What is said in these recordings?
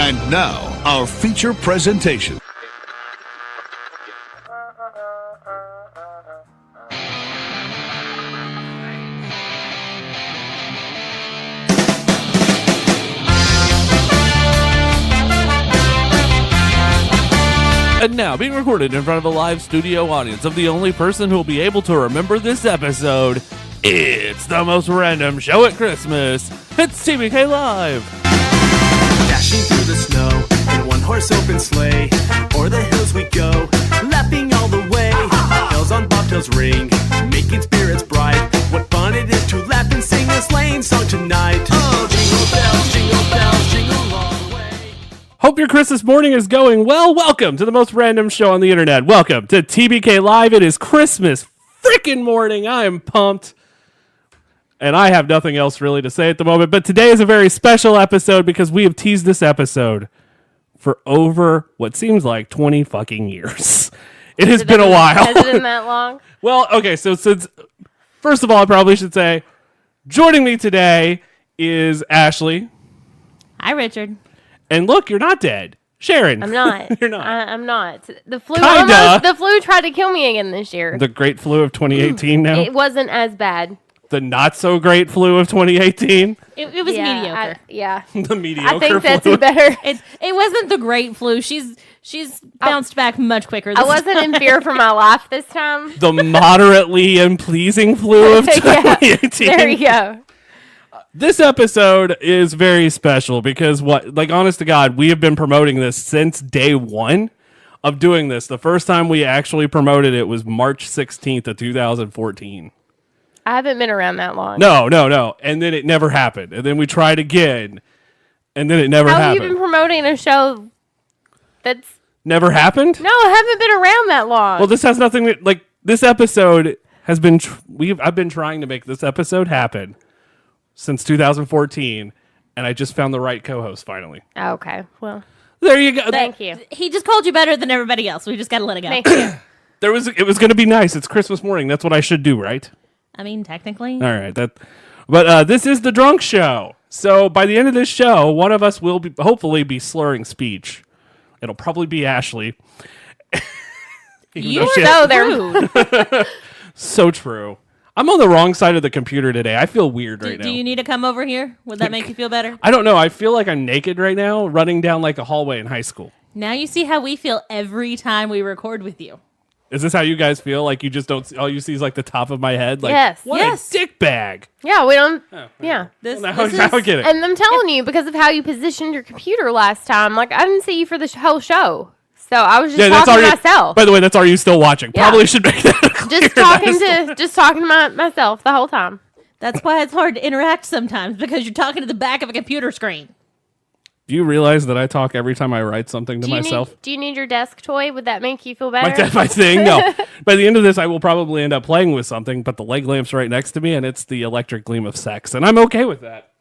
And now, our feature presentation. And now, being recorded in front of a live studio audience of the only person who will be able to remember this episode, it's the most random show at Christmas. It's TBK Live. Dashing through the snow in one horse open sleigh, o'er the hills we go, laughing all the way. Bells on bobtails ring, making spirits bright. What fun it is to laugh and sing a sleighing song tonight. Oh, jingle bells, jingle all the way. Hope your Christmas morning is going well. Welcome to the most random show on the internet. Welcome to TBK Live. It is Christmas freaking morning. I am pumped. And I have nothing else really to say at the moment. But today is a very special episode because we have teased this episode for over what seems like 20 fucking years. It has been a while. Has it been that long? Well, okay, so since, first of all, I probably should say, joining me today is Ashley. Hi, Richard. And look, you're not dead. Sharon. I'm not. You're not. I'm not. The flu Kinda. the flu tried to kill me again this year. The great flu of 2018 now. It wasn't as bad. The not so great flu of 2018. It was mediocre. Yeah. The mediocre I think that's flu. better. It wasn't the great flu. She's bounced back much quicker. I wasn't in fear for my life this time. The moderately unpleasing flu of Yeah, 2018. there you go. This episode is very special because honest to God, we have been promoting this since day one of doing this. The first time we actually promoted it was March 16th of 2014. I haven't been around that long. No. And then it never happened. And then we tried again. And then it never How have happened. you been promoting a show that's... Never happened? No, I haven't been around that long. Well, this has nothing to... this episode has been... I've been trying to make this episode happen since 2014. And I just found the right co-host finally. Okay, well, There you go. thank you. He just called you better than everybody else. We just got to let it go. Thank you. It was going to be nice. It's Christmas morning. That's what I should do, right? I mean, technically. All right. But this is the drunk show. So by the end of this show, one of us will hopefully be slurring speech. It'll probably be Ashley. You're So rude. So true. I'm on the wrong side of the computer today. I feel weird right now. Do you need to come over here? Would that make you feel better? I don't know. I feel like I'm naked right now, running down like a hallway in high school. Now you see how we feel every time we record with you. Is this how you guys feel? Like you just don't see, all you see is like the top of my head? Like, Yes. What Yes. a dick bag. Yeah, we don't... Yeah. This Now is I get it. And I'm telling you, because of how you positioned your computer last time, like, I didn't see you for the whole show. So I was just talking to myself. By the way, that's Are You Still Watching? Yeah. Probably should make that clear. Just talking to myself the whole time. That's why it's hard to interact sometimes, because you're talking to the back of a computer screen. Do you realize that I talk every time I write something to myself? Do you need your desk toy? Would that make you feel better? Like that's my thing? No. By the end of this, I will probably end up playing with something, but the leg lamp's right next to me, and it's the electric gleam of sex, and I'm okay with that.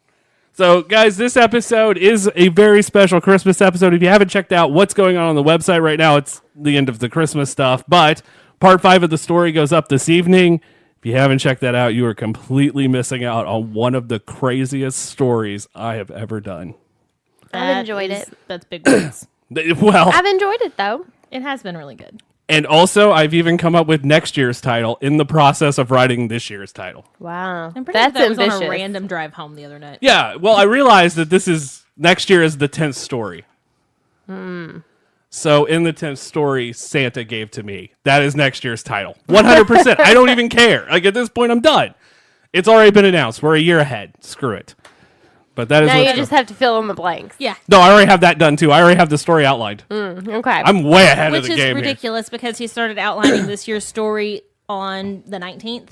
So, guys, this episode is a very special Christmas episode. If you haven't checked out what's going on the website right now, it's the end of the Christmas stuff, but part 5 of the story goes up this evening. If you haven't checked that out, you are completely missing out on one of the craziest stories I have ever done. I've enjoyed it. That's big words. Well, I've enjoyed it, though. It has been really good. and also I've even come up with next year's title in the process of writing this year's title. Wow. I'm pretty That's sure that was ambitious. on a random drive home the other night. Yeah, well, I realized that this is next year is the 10th story. So in the 10th story Santa gave to me, that is next year's title. 100%. I don't even care. Like at this point, I'm done. It's already been announced. We're a year ahead. Screw it. But that is Now what's you just have to fill in the blanks. Yeah. No, I already have that done too. I already have the story outlined. Okay. I'm way ahead Which of the is game ridiculous because he started outlining this year's story on the 19th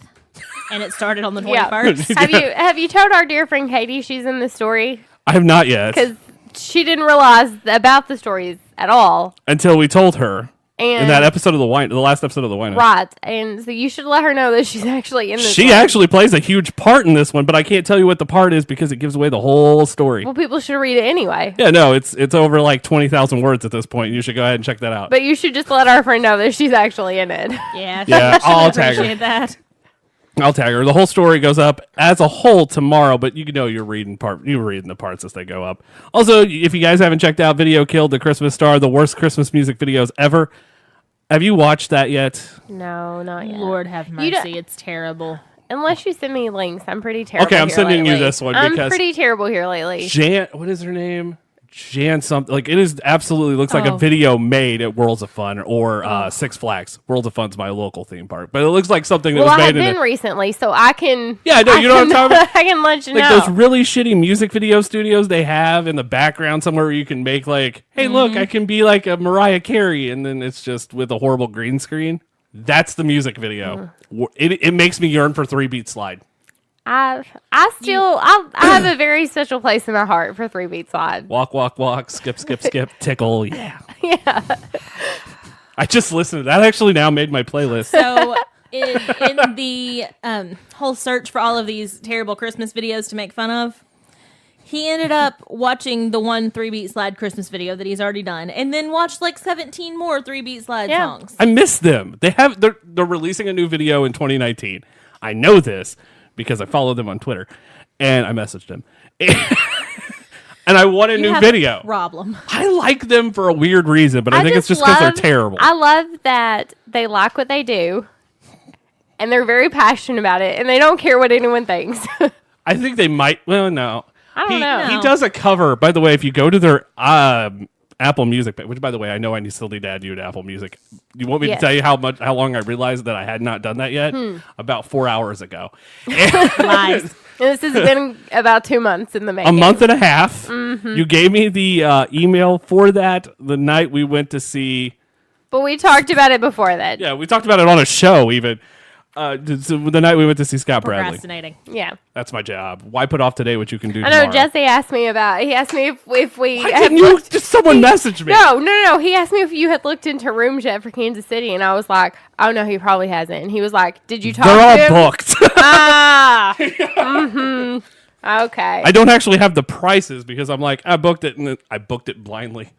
and it started on the 21st. Have you told our dear friend Katie she's in the story? here. I have not yet. Because she didn't realize about the stories at all. Until we told her And in that episode of the last episode of the wine. right. And so you should let her know that she's actually in this She one. actually plays a huge part in this one, but I can't tell you what the part is because it gives away the whole story. Well, people should read it anyway. Yeah, no, it's over like 20,000 words at this point. You should go ahead and check that out. But you should just let our friend know that she's actually in it. Yeah, Yeah, she would I'll tag her. appreciate that. I'll tag her. The whole story goes up as a whole tomorrow, but you're reading the parts as they go up. Also, if you guys haven't checked out Video Killed the Christmas Star, the worst Christmas music videos ever, have you watched that yet? No, not yet. Lord have mercy, it's terrible. Unless you send me links, I'm pretty terrible. Okay, I'm sending lately. you this one because I'm pretty terrible here lately. What is her name? Jan something. Like, it is absolutely looks like a video made at Worlds of Fun or Six Flags. Worlds of Fun's my local theme park, but it looks like something that was I made have been recently, so I can. Yeah, no, you know what I'm talking about. I can let you like know. those really shitty music video studios they have in the background somewhere where you can make like, hey, look, I can be like a Mariah Carey, and then it's just with a horrible green screen. That's the music video. It makes me yearn for 3-Beat Slide. I have a very special place in my heart for 3-Beat Slide. Walk, walk, walk, skip, skip, skip, tickle, yeah. Yeah. I just listened to that. Actually now made my playlist. So in the whole search for all of these terrible Christmas videos to make fun of, he ended up watching the one 3-Beat Slide Christmas video that he's already done, and then watched like 17 more 3-Beat Slide songs. I miss them. They're releasing a new video in 2019. I know this because I follow them on Twitter, and I messaged them. And I want a new video. Problem. I like them for a weird reason, but I think it's just because they're terrible. I love that they like what they do, and they're very passionate about it, and they don't care what anyone thinks. I think they might. Well, no. I don't know. He does a cover. By the way, if you go to their Apple Music page, which, by the way, I know I still need to add you to Apple Music. You want me to tell you how long I realized that I had not done that yet? About 4 hours ago. Lies. This has been about 2 months in the making. A month and a half. Mm-hmm. You gave me the email for that the night we went to see. But we talked about it before that. Yeah, we talked about it on a show even. The night we went to see Scott Bradley. Procrastinating. Yeah. That's my job. Why put off today what you can do I know tomorrow? Jesse asked me he asked me if we Why didn't you just someone message me? No. He asked me if you had looked into rooms yet for Kansas City, and I was like, oh no, he probably hasn't. And he was like, did you talk to him? They're all booked. Okay. I don't actually have the prices because I'm like, I booked it and then I booked it blindly.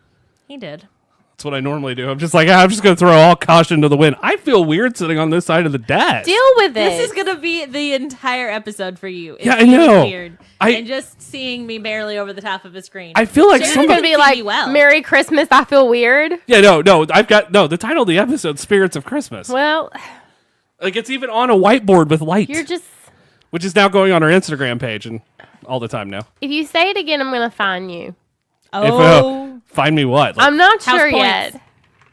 He did. That's what I normally do. I'm just like, I'm just going to throw all caution to the wind. I feel weird sitting on this side of the desk. Deal with it. This is going to be the entire episode for you. It's Yeah, I know. Weird. And just seeing me barely over the top of a screen. I feel like It's somebody... going to be like, Merry Christmas, I feel weird. Yeah, no. The title of the episode, Spirits of Christmas. Well... Like, it's even on a whiteboard with light. You're just... Which is now going on our Instagram page and all the time now. If you say it again, I'm going to fine you. Find me what? I'm not House sure points. yet.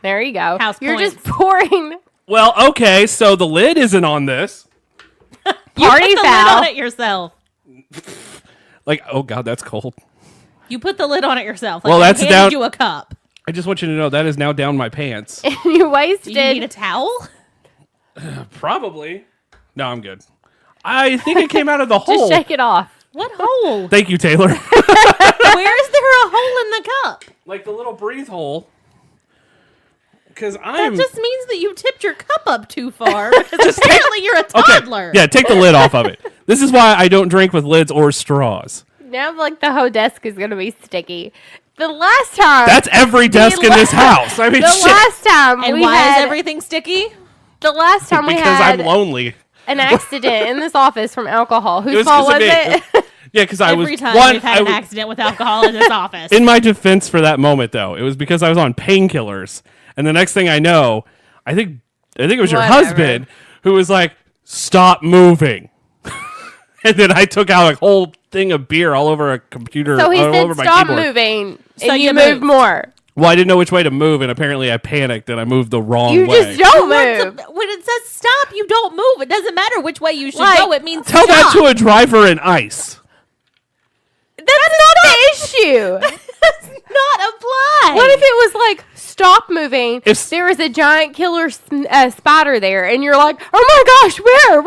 There you go. House You're points. just pouring Well, okay, so the lid isn't on this. You party put the lid foul. on it yourself. Like, oh God, that's cold. You put the lid on it yourself. Like Well, I that's handed down- you a cup. I just want you to know that is now down my pants. You wasted. Do you need a towel? Probably. No, I'm good. I think it came out of the hole. Just shake it off. What hole? Thank you, Taylor. Where is there a hole in the cup? Like the little breathe hole. Because That just means that you tipped your cup up too far. Because apparently you're a toddler. Yeah, take the lid off of it. This is why I don't drink with lids or straws. Now, like, the whole desk is going to be sticky. The last time... That's every desk in this house. I mean, the shit. last time And we why had... is everything sticky? The last time we Because had I'm lonely. an accident in this office from alcohol. Whose was fault 'cause was of me. it? Yeah, because I was Every time one. we've had an accident with alcohol in this office. In my defense for that moment, though, it was because I was on painkillers, and the next thing I know, I think it was your Whatever. husband who was like, "Stop moving," and then I took out a whole thing of beer all over a computer, So he all said, over my stop keyboard. moving. So and you you moved moved. more. Well, I didn't know which way to move, and apparently I panicked and I moved the wrong You way. just don't move. When it says stop, you don't move. It doesn't matter which way you should Like, go. It means Tell stop. that to a driver in ice. That's not the issue. Does not apply. What if it was like, stop moving, If- there was a giant killer spider there, and you're like, oh my gosh, where?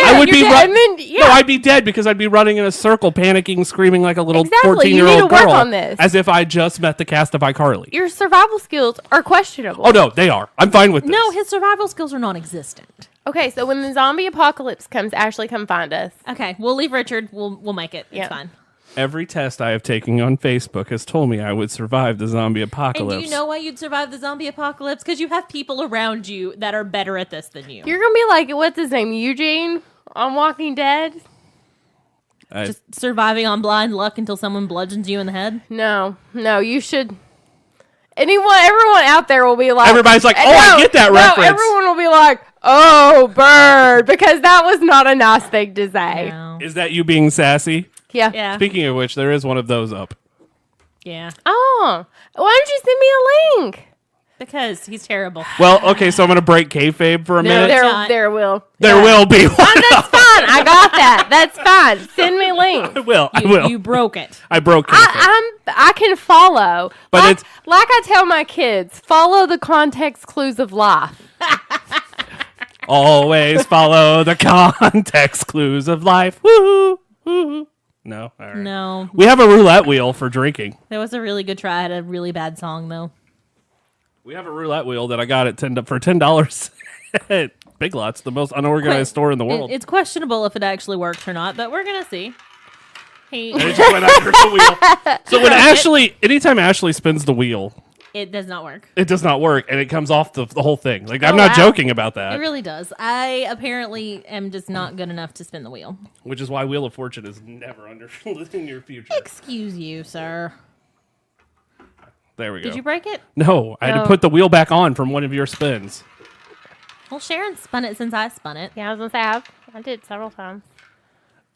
I would You're be dead. And then, No, I'd be dead because I'd be running in a circle, panicking, screaming like a little Exactly. You 14-year-old need to work girl, on this. as if I just met the cast of iCarly. Your survival skills are questionable. Oh no, they are. I'm fine with this. No, his survival skills are non-existent. Okay, so when the zombie apocalypse comes, Ashley, come find us. Okay, we'll leave Richard. We'll make it. Yeah. It's fine. Every test I have taken on Facebook has told me I would survive the zombie And apocalypse. do you know why you'd survive the zombie apocalypse? Because you have people around you that are better at this than you. You're gonna be like, what's his name, Eugene on Walking Dead? Just surviving on blind luck until someone bludgeons you in the head. No, you should. Everyone out there will be like, Everybody's like, oh, I get that reference. Everyone will be like, oh, bird, because that was not a nice thing to say. No. Is that you being sassy? Yeah. Yeah. Speaking of which, there is one of those up. Yeah. Oh, why don't you send me a link? Because he's terrible. Well, okay, so I'm going to break kayfabe for a minute. There will. There will be one. That's fine. I got that. That's fine. Send me links. I will. You broke it. I broke kayfabe. I can follow. But it's like I tell my kids, follow the context clues of life. always follow the context clues of life. Woo, woo. No, all right. No. We have a roulette wheel for drinking. That was a really good try. I had a really bad song, though. We have a roulette wheel that I got at $10 at Big Lots, the most unorganized store in the world. It's questionable if it actually works or not, but we're going to see. Hey, And it just went under the wheel. So when anytime Ashley spins the wheel, it does not work. it does not work, and it comes off the whole thing. Like, I'm Oh, not wow. joking about that, It really does. I apparently am just not good enough to spin the wheel. which is why Wheel of Fortune is never in your future. Excuse you, sir. There we go. Did you break it? No, I had to No. put the wheel back on from one of your spins. Well, Sharon spun it since I spun it. Yeah, I was gonna say I did several times.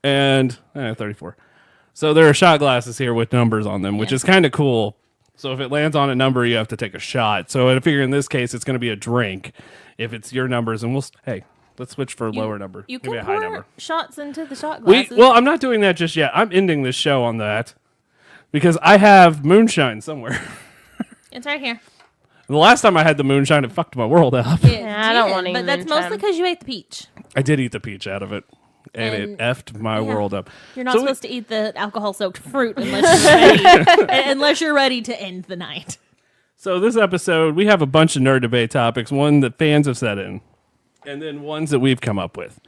And 34. So there are shot glasses here with numbers on them, which is kind of cool. So if it lands on a number, you have to take a shot. So I figure in this case, it's going to be a drink if it's your numbers. And let's switch for a lower number. You Give me can a high pour number. shots into the shot glasses. Well, I'm not doing that just yet. I'm ending this show on that because I have moonshine somewhere. It's right here. The last time I had the moonshine, it fucked my world up. Yeah, I don't want any But that's moonshine. mostly because you ate the peach. I did eat the peach out of it, and it And- effed my world up. You're not So supposed to eat the alcohol-soaked fruit unless you're ready to end the night. So this episode, we have a bunch of nerd debate topics, one that fans have set in, and then ones that we've come up with.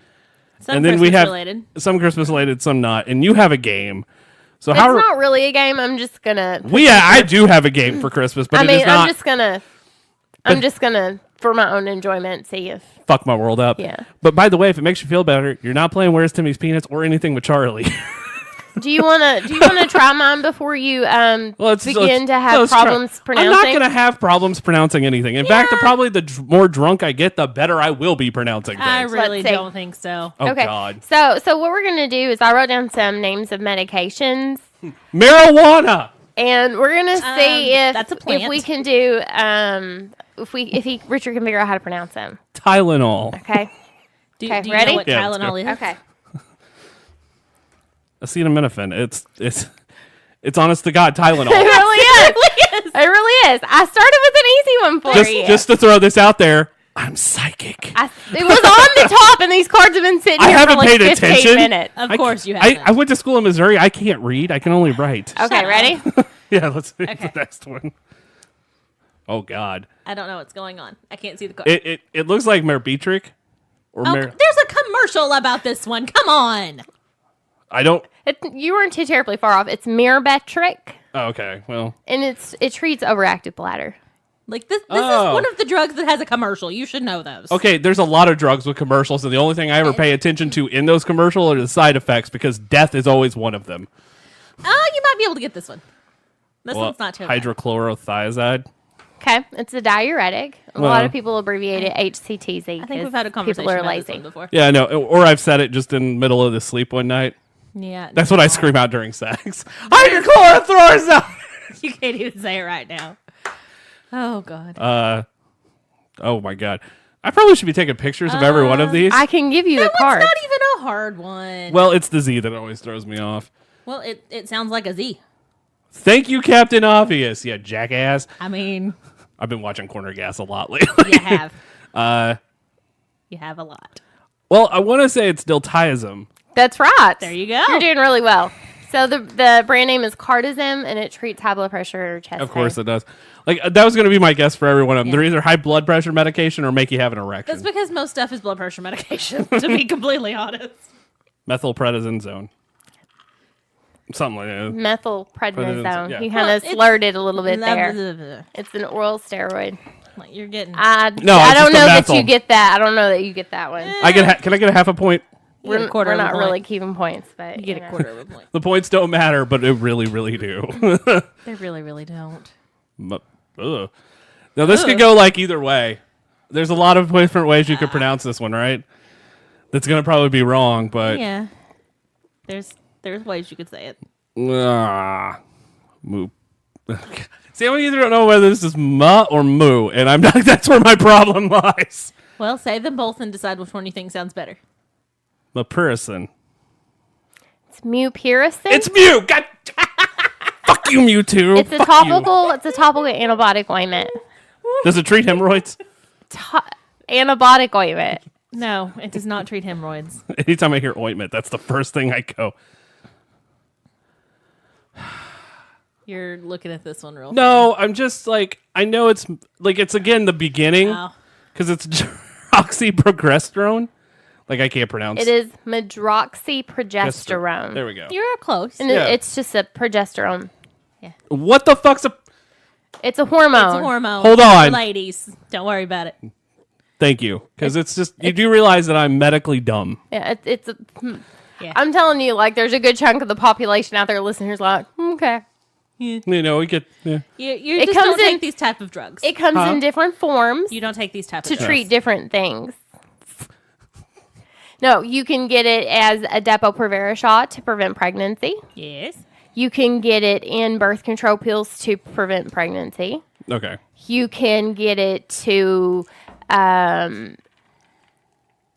Some And then Christmas we have related. some Christmas related, some not. And you have a game. So It's how not really a game. I'm just gonna. I do have a game for Christmas, but I it mean, is not I'm just gonna, for my own enjoyment, see if. fuck my world up. Yeah. But by the way, if it makes you feel better, you're not playing Where's Timmy's Peanuts or anything with Charlie. Do you wanna try mine before you begin to have let's try. problems pronouncing? I'm not gonna have problems pronouncing anything. In fact, probably the more drunk I get, the better I will be pronouncing things. I really Let's see. don't think so. Oh Okay. God. So what we're gonna do is I wrote down some names of medications, Marijuana. and we're gonna see if that's a plant. if we can do Richard can figure out how to pronounce them. Tylenol. Okay. Do Okay, you ready? know what Yeah, let's Tylenol is? Okay. Acetaminophen. It's honest to God Tylenol. It really is. It really is. I started with an easy one for you. just to throw this out there, I'm psychic. It was on the top, and these cards have been sitting I here haven't for like paid 15 attention. minutes. Of course you have. I went to school in Missouri. I can't read. I can only write. Okay, ready? Yeah, let's see the next one. Oh God. I don't know what's going on. I can't see the card. It looks like Merbetric or There's a commercial about this one. Come on. I don't. You weren't too terribly far off. It's Mirabetric, Oh, okay. Well, and it treats overactive bladder. Like this is Oh. one of the drugs that has a commercial. You should know those. okay. There's a lot of drugs with commercials, and the only thing I ever pay attention to in those commercials are the side effects because death is always one of them. Oh, you might be able to get this one. This Well, one's not too bad. hydrochlorothiazide. Okay, it's a diuretic. A Well- lot of people abbreviate it HCTZ. I think we've had a conversation People are about this lazy. one before. Yeah, I know. Or I've said it just in the middle of the sleep one night. Yeah. That's what I scream out during sex. Hydrochlorothiazide. You can't even say it right now. Oh God. Oh my God. I probably should be taking pictures of every one of these. I can give you the That card. one's not even a hard one. Well, it's the Z that always throws me off. Well, it sounds like a Z. Thank you, Captain Obvious. Yeah, jackass. I mean, I've been watching Corner Gas a lot lately. you have. You have a lot. Well, I want to say it's diltiazem. That's right. There you go. You're doing really well. So the brand name is Cardizem, and it treats high blood pressure, chest Of course pain. it does. Like that was going to be my guess for every one of them. Yeah. They're either high blood pressure medication or make you have an erection. That's because most stuff is blood pressure medication, to be completely honest. Methylprednisone. Something like that. Methylprednisone. Yeah. You Well, kind of it's- slurred it a little bit there. It's an oral steroid. Like you're getting. No, I it's don't just a know that methyl. you get that. I don't know that you get that one. Can I get a half a point? You get a quarter we're of a not point. really keeping points, but You get a quarter of a point. The points don't matter, but it really, really do. They really, really don't. Ugh. Now, this could go like either way. There's a lot of different ways you could pronounce this one, right? That's going to probably be wrong, but... Yeah. There's ways you could say it. Moo. See, I either don't know whether this is ma or moo, and I'm not. That's where my problem lies. Well, say them both and decide which one you think sounds better. Mapirison. it's Mupiricin. It's Mew. God. Fuck you, Mewtwo. It's a Fuck topical. It's a topical antibiotic ointment. you. Does it treat hemorrhoids? Antibiotic ointment. No, it does not treat hemorrhoids. Anytime I hear ointment, that's the first thing I go. You're looking at this one real No, I'm just like I know it's like it's again the beginning Oh. because it's oxyprogesterone. Like I can't pronounce. It is medroxyprogesterone. There we go. You're close. And Yeah. it's just a progesterone. What the fuck's a? It's a hormone. It's a hormone. Hold on. For ladies. Don't worry about it. Thank you, because it's just you do realize that I'm medically dumb. Yeah, it's a. Yeah. I'm telling you, like, there's a good chunk of the population out there listening who's like, okay. You know, we get yeah. You It just comes don't in- take these type of drugs. It comes in different forms You don't take these type to of drugs. treat different things. No, you can get it as a Depo-Provera shot to prevent pregnancy. Yes. You can get it in birth control pills to prevent pregnancy. Okay. You can get it to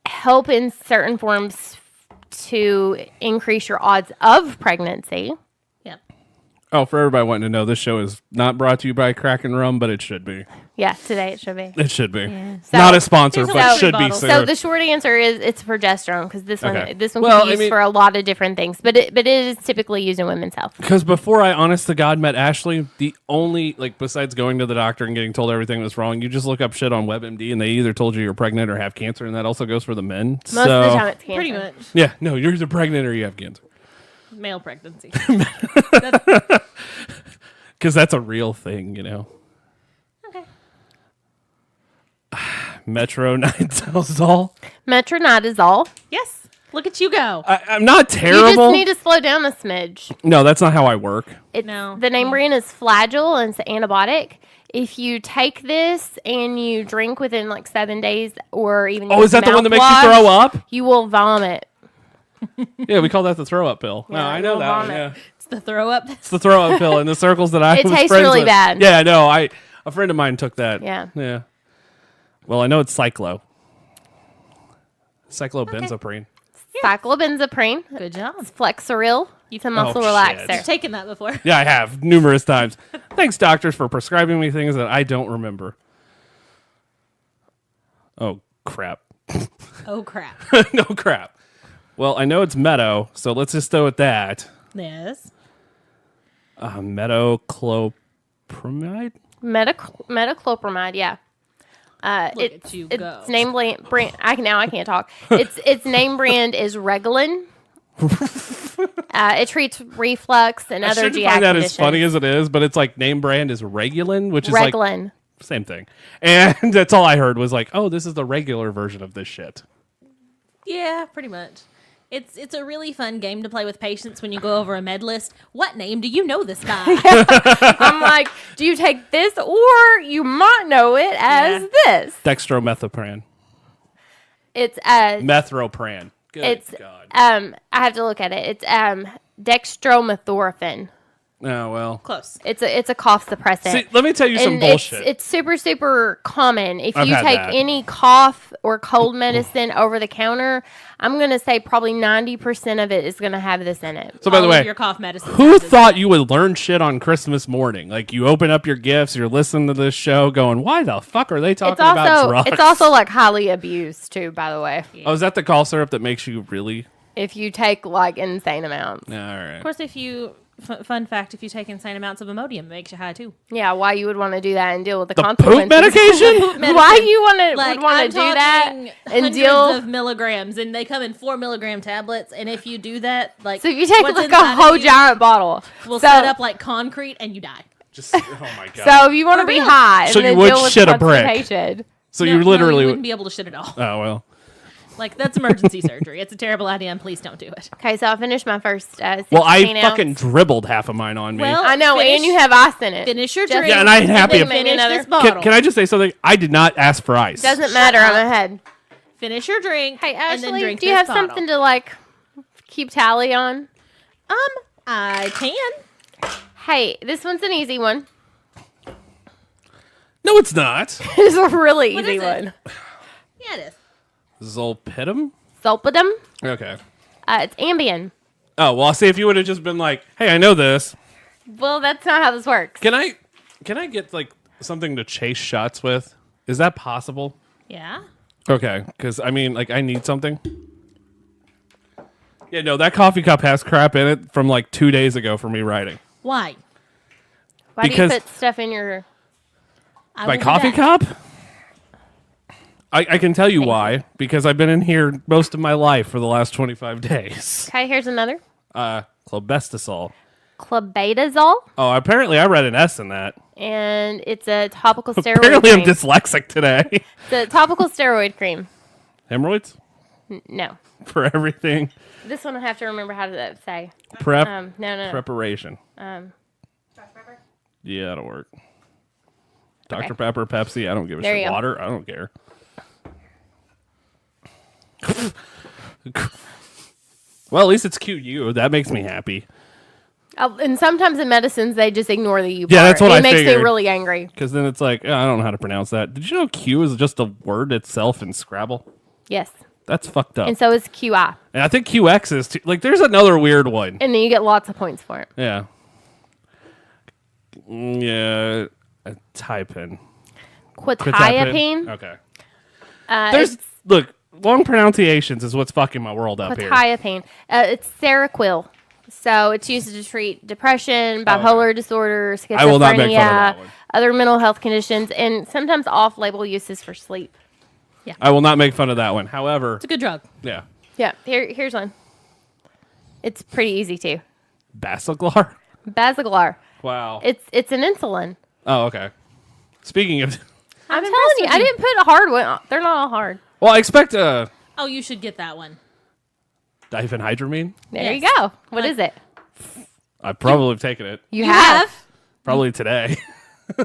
help in certain forms to increase your odds of pregnancy. Yep. Oh, for everybody wanting to know, this show is not brought to you by Crack and Rum, but it should be. Yeah, today it should be. It should be. So- Not a sponsor, There's a but lot of should be bottles. soon. So the short answer is it's progesterone because this Okay. one this one Well, can be I used mean- for a lot of different things, but it is typically used in women's health. Because before I, honest to God, met Ashley, the only, like, besides going to the doctor and getting told everything was wrong, you just look up shit on WebMD and they either told you you're pregnant or have cancer, and that also goes for the men. Most of the time, it's cancer. Pretty much. Yeah, no, you're either pregnant or you have cancer. Male pregnancy. Because that's a real thing, you know. Okay. Metronidazole. Metronidazole. Yes. Look at you go. I'm not You terrible. just need to slow down a smidge. No, that's not how I work. No. The name brand is Flagyl and it's an antibiotic. If you take this and you drink within like 7 days or even Oh, use is that the one that makes you mouthwash, throw up? You will vomit. Yeah, we call that the throw up pill. No, Yeah, I know you'll that one. vomit. Yeah. It's the throw up. It's the throw up pill in the circles that I It was tastes friends really with. bad. Yeah, I know. A friend of mine took that. Yeah. Yeah. Well, I know it's cyclobenzaprine. Cyclobenzaprine. Good job. Flexeril. It's a muscle shit. relaxer. I've taken that before. Yeah, I have numerous times. Thanks, doctors, for prescribing me things that I don't remember. Oh, crap. Oh, crap. No crap. Well, I know it's meadow, so let's just go with that. Yes. Metoclopramide? Metoclopramide, yeah. Look at you go. Its name brand. I can't talk. Its name brand is Reglan. It treats reflux and I other shouldn't GI find that conditions. as funny as it is, but it's like name brand is Regulin, which is like Reglan. same thing. And that's all I heard was like, oh, this is the regular version of this shit. Yeah, pretty much. It's a really fun game to play with patients when you go over a med list. What name do you know this guy? I'm like, do you take this or you might know it as this? Dextromethopran. It's Methropran. Good it's God. I have to look at it. It's dextromethorphan. Oh, well. Close. It's a cough suppressant. See, let me tell you some And bullshit. It's super, super common. If I've you had take that. any cough or cold medicine over the counter, I'm going to say probably 90% of it is going to have this in it. So, by the All of way, your cough medicine. who thought you would learn shit on Christmas morning? Like, you open up your gifts, you're listening to this show going, why the fuck are they talking about drugs? It's also like highly abused too, by the way. Oh, is that the cough syrup that makes you really... If you take like insane amounts. All right. Of course, if you fun fact, if you take insane amounts of Imodium, it makes you high too. Yeah, why you would want to do that and deal with the The consequences. poop medication? Why you want to Like would want I'm to do that talking and hundreds deal of milligrams, and they come in 4 milligram tablets. And if you do that, like So if you take what's like inside a of whole you giant bottle. will so, set up like concrete, and you die. Just, oh my God. So if you want to For be real. high So and you then would deal with shit a brick. constipation. So No, you no, literally... you wouldn't be able to shit at all. Oh, well. Like, that's emergency surgery. It's a terrible idea, and please don't do it. Okay, so I finished my first 16 Well, I ounce. fucking dribbled half of mine on me. Well, I know, finish- and you have ice in it. Finish your Just- drink. Yeah, and I ain't happy then about- finish Another- this bottle. Can I just say something? I did not ask for ice. Doesn't matter. up. I'm ahead. Finish your drink. Hey, and then Ashley, drink do you this have bottle. something to like keep tally on? I can. Hey, this one's an easy one. No, it's not. It's a really What easy is it? one. Yeah, it is. Zolpidem? Zolpidem. Okay. It's Ambien. Oh, well, I'll see if you would have just been like, hey, I know this. Well, that's not how this works. Can I get, like, something to chase shots with? Is that possible? Yeah. Okay, because, I mean, like, I need something. Yeah, no, that coffee cup has crap in it from, like, 2 days ago for me writing. Why? Why because- do you put stuff in your... I My will do coffee that. cup? I can tell you why. Because I've been in here most of my life for the last 25 days. Okay, here's another. Clobestasol. Clobetazole. Oh, apparently I read an S in that. And it's a topical steroid Apparently I'm cream. dyslexic today. It's a topical steroid cream. Hemorrhoids? No. For everything. This one I have to remember how to say. Prep. No. Preparation. Yeah, that'll work. Dr. Okay. Pepper, Pepsi, I don't give a There shit. you go. Water, I don't care. Well, at least it's QU. That makes me happy. And sometimes in medicines, they just ignore the U Yeah, part. that's what it I makes figured. me really angry. Because then it's like, I don't know how to pronounce that. Did you know Q is just a word itself in Scrabble? Yes. That's fucked up. And so is QI. And I think QX is too. Like, there's another weird one. And then you get lots of points for it. Yeah. Yeah. Type in. Quetiapine. Okay. It's Look, long pronunciations is what's fucking my world up here. quetiapine. It's Seroquel. So it's used to treat depression, bipolar disorder, schizophrenia, I will not make fun of that one. other mental health conditions, and sometimes off-label uses for sleep. I will not make fun of that one. However, It's a good drug. yeah. Yeah, here's one. It's pretty easy too. Basaglar? Basaglar. Wow. It's an insulin. Oh, okay. Speaking of... I'm telling you, I didn't put a hard one. They're not all hard. Well, I expect Oh, you should get that one. diphenhydramine. There Yes. you go. What is it? I probably have taken it. You have? Probably today.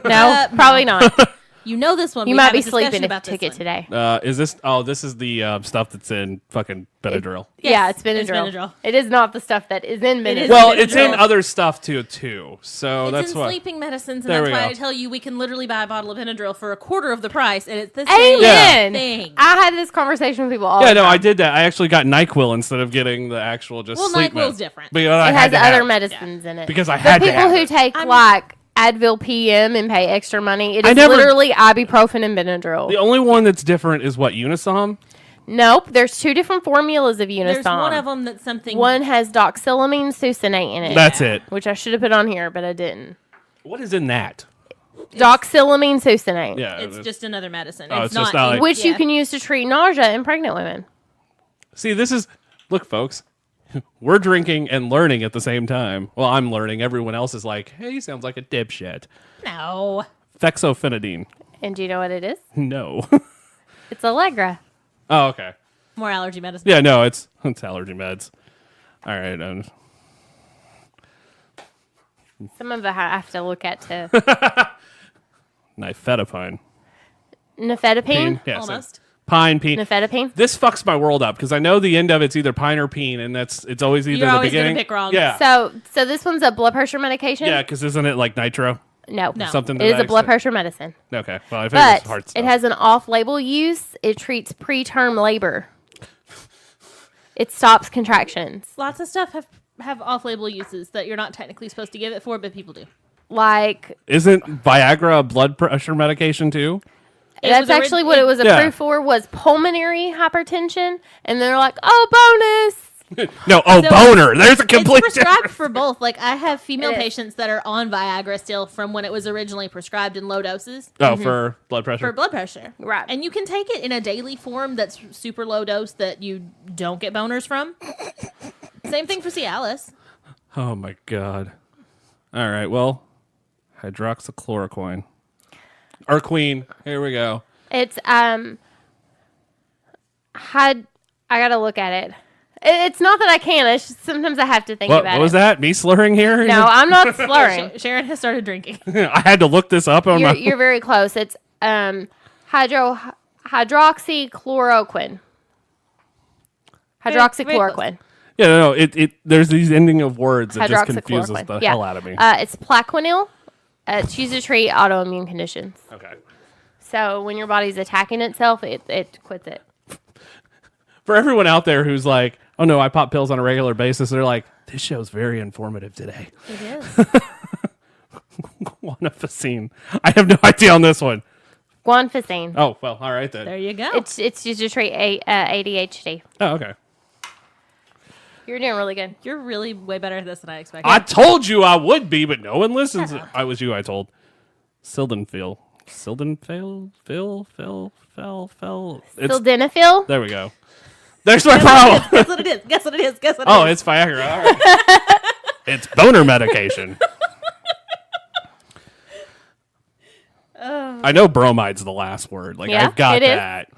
No, probably not. You know this one. You We might had a be discussion sleeping if about you took this it one. today. Is this... Oh, this is the stuff that's in fucking Benadryl. Yeah, it's it's Benadryl. Benadryl. It is not the stuff that is in Benadryl. is Well, Benadryl. it's in other stuff too. So It's that's in why. sleeping medicines, and There that's we why go. I tell you we can literally buy a bottle of Benadryl for a quarter of the price, and it's the same Amen. thing. I had this conversation with people all Yeah, the no, time. I did that. I actually got NyQuil instead of getting the actual just Well, sleep NyQuil's med. different. Because I It had has to other have it. medicines in it. Because I The had to people have who it. take like Advil PM and pay extra money, it I is never- literally ibuprofen and Benadryl. The only one that's different is what, Unisom? Nope, there's two different formulas of Unisom. There's one of them that's something. One has doxylamine succinate in it. That's it. Which I should have put on here, but I didn't. What is in that? Doxylamine succinate. Yeah, It's just another medicine. Oh, it's it's just not not like- Which you yeah. can use to treat nausea in pregnant women. See, this is look, folks. We're drinking and learning at the same time. Well, I'm learning. Everyone else is like, "Hey, he sounds like a dipshit." No. Fexofenadine. And do you know what it is? No. It's Allegra. Oh, okay. More allergy medicine. Yeah, no, it's allergy meds. All right. Some of it I have to look at to Nifedipine. nifedipine. Yeah, so Almost. pine, pine. Nifedipine. This fucks my world up because I know the end of it's either pine or pine, and it's always either You're the always gonna beginning. pick wrong. Yeah, So this one's a blood pressure medication. yeah, because isn't it like nitro? No, No. Something It is that a blood accident- pressure medicine, Okay, well, I think it's but heart stuff. it has an off-label use. It treats preterm labor. It stops contractions. Lots of stuff have off-label uses that you're not technically supposed to give it for, but people do. Like Isn't Viagra a blood pressure medication too? It that's was actually what it was Yeah. approved for was pulmonary hypertension, and they're like, oh, bonus. No, So boner. There's a complete It's prescribed difference. for both. Like I have female It is. patients that are on Viagra still from when it was originally prescribed in low doses Oh, for blood pressure. for blood pressure. Right. And you can take it in a daily form that's super low dose that you don't get boners from. Same thing for Cialis. Oh my god. All right, well, hydroxychloroquine. Our queen. Here we go. It's I gotta look at it. It's not that I can't. It's just sometimes I have to think about it. What was that? Me slurring here? No, I'm not slurring. Sharon has started drinking. I had to look this up on my. You're very close. It's hydroxychloroquine. Hydroxychloroquine. Yeah, no. It. There's these ending of words that just confuses the Hydroxychloroquine. hell out of me. It's Plaquenil. It's used to treat autoimmune conditions. Okay. So when your body's attacking itself, it quits it. For everyone out there who's like, "Oh no, I pop pills on a regular basis," they're like, "This show's very informative today." It is. Guanfacine. I have no idea on this one. Guanfacine. Oh well, all right then. There you go. It's used to treat ADHD. Oh okay. You're doing really good. You're really way better at this than I expected. I told you I would be, but no one listens. I was you. I told. Sildenafil. Phil. Sildenafil? There we go. There's my problem. Guess what it is. Guess what it is. Guess what it is. Oh, it's Viagra. All right. It's boner medication. I know bromide's the last word. Like Yeah, I've got it is. that.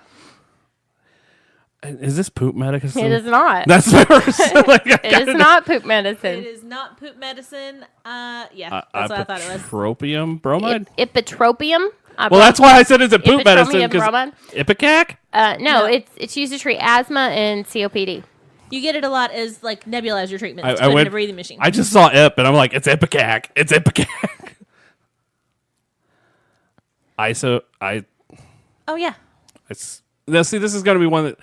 Is this poop medicine? It is not. That's my first. Like, It is not poop It medicine. is not poop medicine. Yeah, that's what I thought it was. Ipratropium bromide. Ipratropium. Well, that's why I said it's a poop Ipratropium medicine. Because bromide? Ipecac? No, it's used to treat asthma and COPD. You get it a lot as like nebulizer treatments. I to put in went- a breathing machine. I just saw Ip, and I'm like, it's Ipecac. It's Ipecac. Oh yeah. Now, see, this is going to be one that,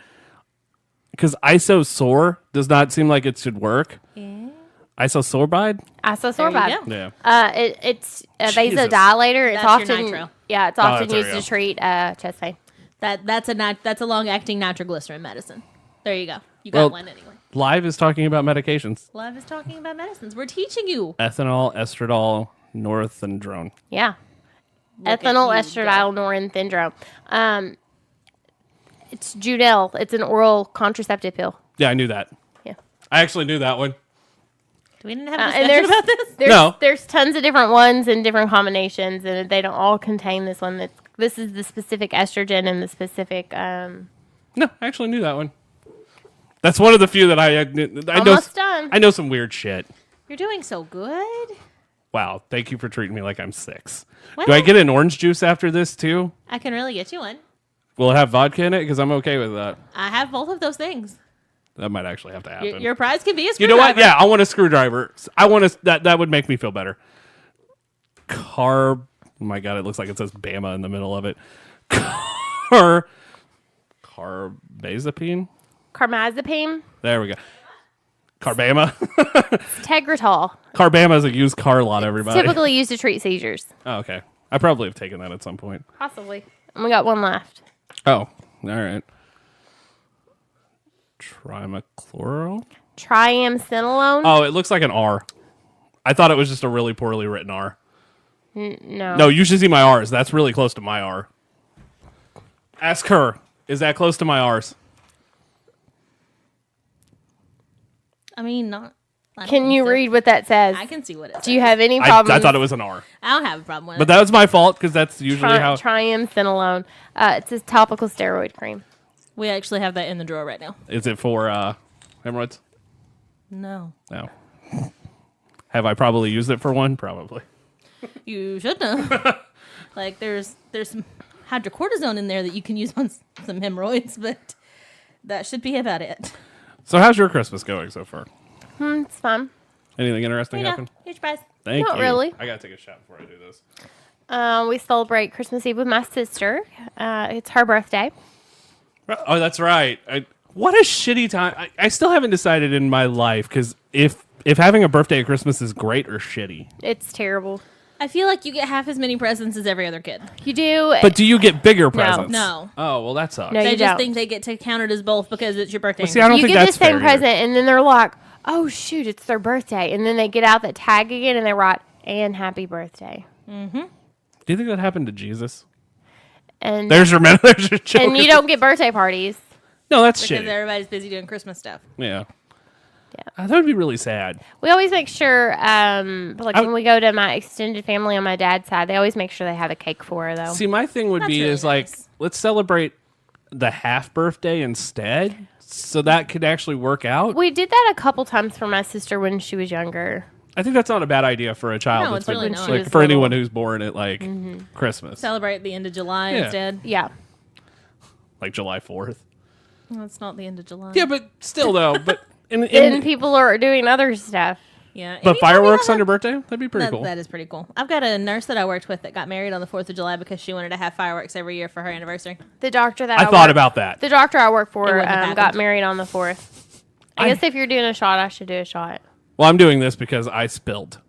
because isosaur does not seem like it should work. Yeah. Isosorbide? Isosorbide. go. Yeah. It's a Jesus. vasodilator. It's That's your often nitro. yeah, it's often there used we go. to treat chest pain. That's a long acting nitroglycerin medicine. There you go. You got Well- one anyway. Live is talking about medications. Love is talking about medicines. We're teaching you. Ethanol, estradiol, norethindrone. Yeah. Look Ethanol, at you estradiol, norethindrone. It's Judel. It's an oral contraceptive pill. Yeah, I knew that. Yeah. I actually knew that one. Do we need to have a And discussion about this? No. There's tons of different ones and different combinations, and they don't all contain this one. This is the specific estrogen and the specific. No, I actually knew that one. That's one of the few that I know. Almost done. I know some weird shit. You're doing so good. Wow, thank you for treating me like I'm 6. Well, Do I get an orange juice after this too? I can really get you one. Will it have vodka in it? Because I'm okay with that. I have both of those things. That might actually have to happen. Your prize can be a You screwdriver. know what? Yeah, I want a screwdriver. I want to. That would make me feel better. Oh my god, it looks like it says Bama in the middle of it. Carbazepine. Carbamazepine, There we go. Carbama. Tegretol, Carbama is a used car lot. Everybody. typically used to treat seizures. Oh, okay. I probably have taken that at some point. Possibly. And we got one left. Oh, all right. Trimachloro. Triamcinolone. Oh, it looks like an R. I thought it was just a really poorly written R. No. No, you should see my R's. That's really close to my R. Ask her. Is that close to my R's? I mean, not. I don't Can think you so. read what that says? I can see what it says. Do you have any I problems? thought it was an R. I don't have a problem with But it. that was my fault because that's usually how. Triamcinolone. It's a topical steroid cream. We actually have that in the drawer right now. Is it for hemorrhoids? No. No. Have I probably used it for one? Probably. You should know. Like, there's some hydrocortisone in there that you can use on some hemorrhoids, but that should be about it. So how's your Christmas going so far? It's fun. Anything interesting happen? Huge prize. Thank Not you. really. I gotta take a shot before I do this. We celebrate Christmas Eve with my sister. It's her birthday. Oh, that's right. What a shitty time. I still haven't decided in my life because if having a birthday at Christmas is great or shitty. It's terrible. I feel like you get half as many presents as every other kid. You do. But do you get bigger presents? No. Oh, well, that sucks. No, They you just don't. think they get to count it as both because it's your birthday. Well, see, I don't you think get the that's same fair either. present, and then they're like, "Oh shoot, it's their birthday," and then they get out that tag again and they write "and happy birthday." Do you think that happened to Jesus? And There's your joke. and you don't get birthday parties. No, that's because shitty. everybody's busy doing Christmas stuff. Yeah. Yeah. That would be really sad. We always make sure, when we go to my extended family on my dad's side, they always make sure they have a cake for her, though. See, my thing would That's be really is like, nice. let's celebrate the half birthday instead, so that could actually work out. We did that a couple times for my sister when she was younger. I think that's not a bad idea for a child. No, it's really not. Like for anyone who's born at like Christmas, Celebrate the end of July Yeah. instead. Yeah. like July 4th. Well, it's not the end of July. Yeah, but still though. But Then people are doing other stuff. Yeah. but Anytime you fireworks have on your birthday, that'd be pretty cool. That is pretty cool. I've got a nurse that I worked with that got married on the 4th of July because she wanted to have fireworks every year for her anniversary. The doctor that I thought about that. The doctor I work It for wouldn't have got happened. married on the 4th. I guess if you're doing a shot, I should do a shot. Well, I'm doing this because I spilled.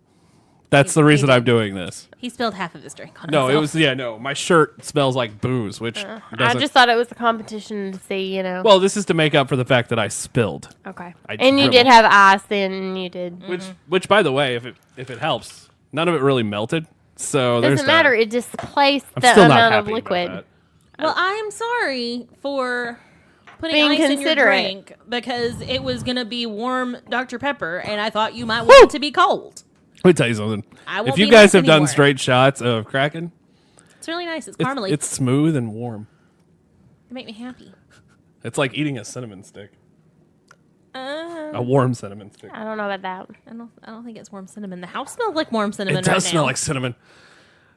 That's the reason I'm doing this. He spilled half of his drink on No, himself. it was my shirt smells like booze, which I doesn't. just thought it was a competition to see, you know. Well, this is to make up for the fact that I spilled. Okay. I And you did dribbled. have ice then, and you did. Which, by the way, if it helps, none of it really melted. So there's Doesn't that. matter. It displaced I'm the still not amount of happy about liquid. that. Well, I am sorry for putting Being ice in your considerate. drink because it was going to be warm Dr. Pepper, and I thought you might want it to be cold. Let me tell you something. I won't If you be guys nice have done anymore. straight shots of Kraken, It's really nice. It's it's, caramely. it's smooth and warm. They make me happy. It's like eating a cinnamon stick, Uh, a warm cinnamon stick. I don't know about that. I don't think it's warm cinnamon. The house smells like warm cinnamon It does right smell now, like cinnamon.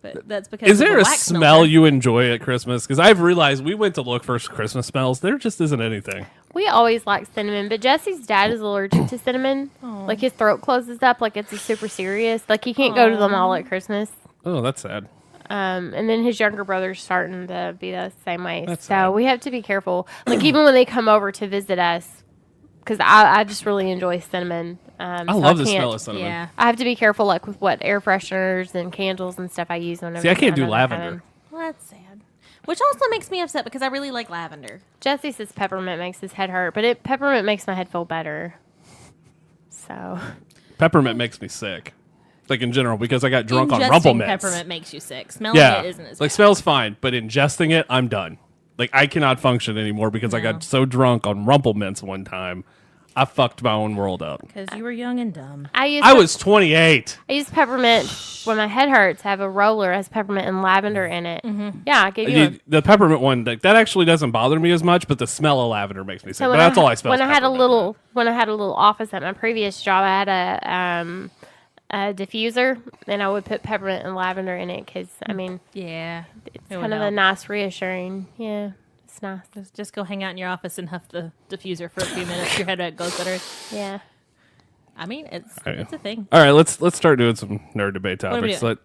but that's because Is of there the a wax smell melter. you enjoy at Christmas? Because I've realized we went to look for Christmas smells. There just isn't anything. We always like cinnamon, but Jesse's dad is allergic to cinnamon. Like his throat closes up, like it's super serious. Like he can't go to the mall at Christmas. Oh, that's sad. And then his younger brother's starting to be the same way. That's so sad. we have to be careful. Like even when they come over to visit us, because I just really enjoy cinnamon. I so love the can't- smell of cinnamon. Yeah. I have to be careful, like with what air fresheners and candles and stuff I use whenever. See, I can't do another lavender. time. Well, that's sad. Which also makes me upset because I really like lavender. Jesse says peppermint makes his head hurt, but peppermint makes my head feel better. So Peppermint makes me sick. Like in general, because I got drunk on Ingesting Rumple Mints. peppermint makes you sick. Smelling Yeah, it isn't as like bad. smells fine, but ingesting it, I'm done. Like I cannot function anymore because I got so drunk on Rumple Mints one time, I fucked my own world up. Because you were young and dumb. I was 28. I use peppermint when my head hurts. I have a roller that has peppermint and lavender in it. Mm-hmm. Yeah, I gave you The peppermint one, that actually doesn't bother me as much, but the smell of lavender makes me sick. But that's all I smell. When is I had a peppermint. little office at my previous job, I had a diffuser, and I would put peppermint and lavender in it because I mean Yeah. it's kind of a nice, reassuring. Yeah, it's nice. Just go hang out in your office and huff the diffuser for a few minutes. Your head goes better. Yeah. I mean, it's Okay. a thing. All right, let's start doing some nerd debate are we topics.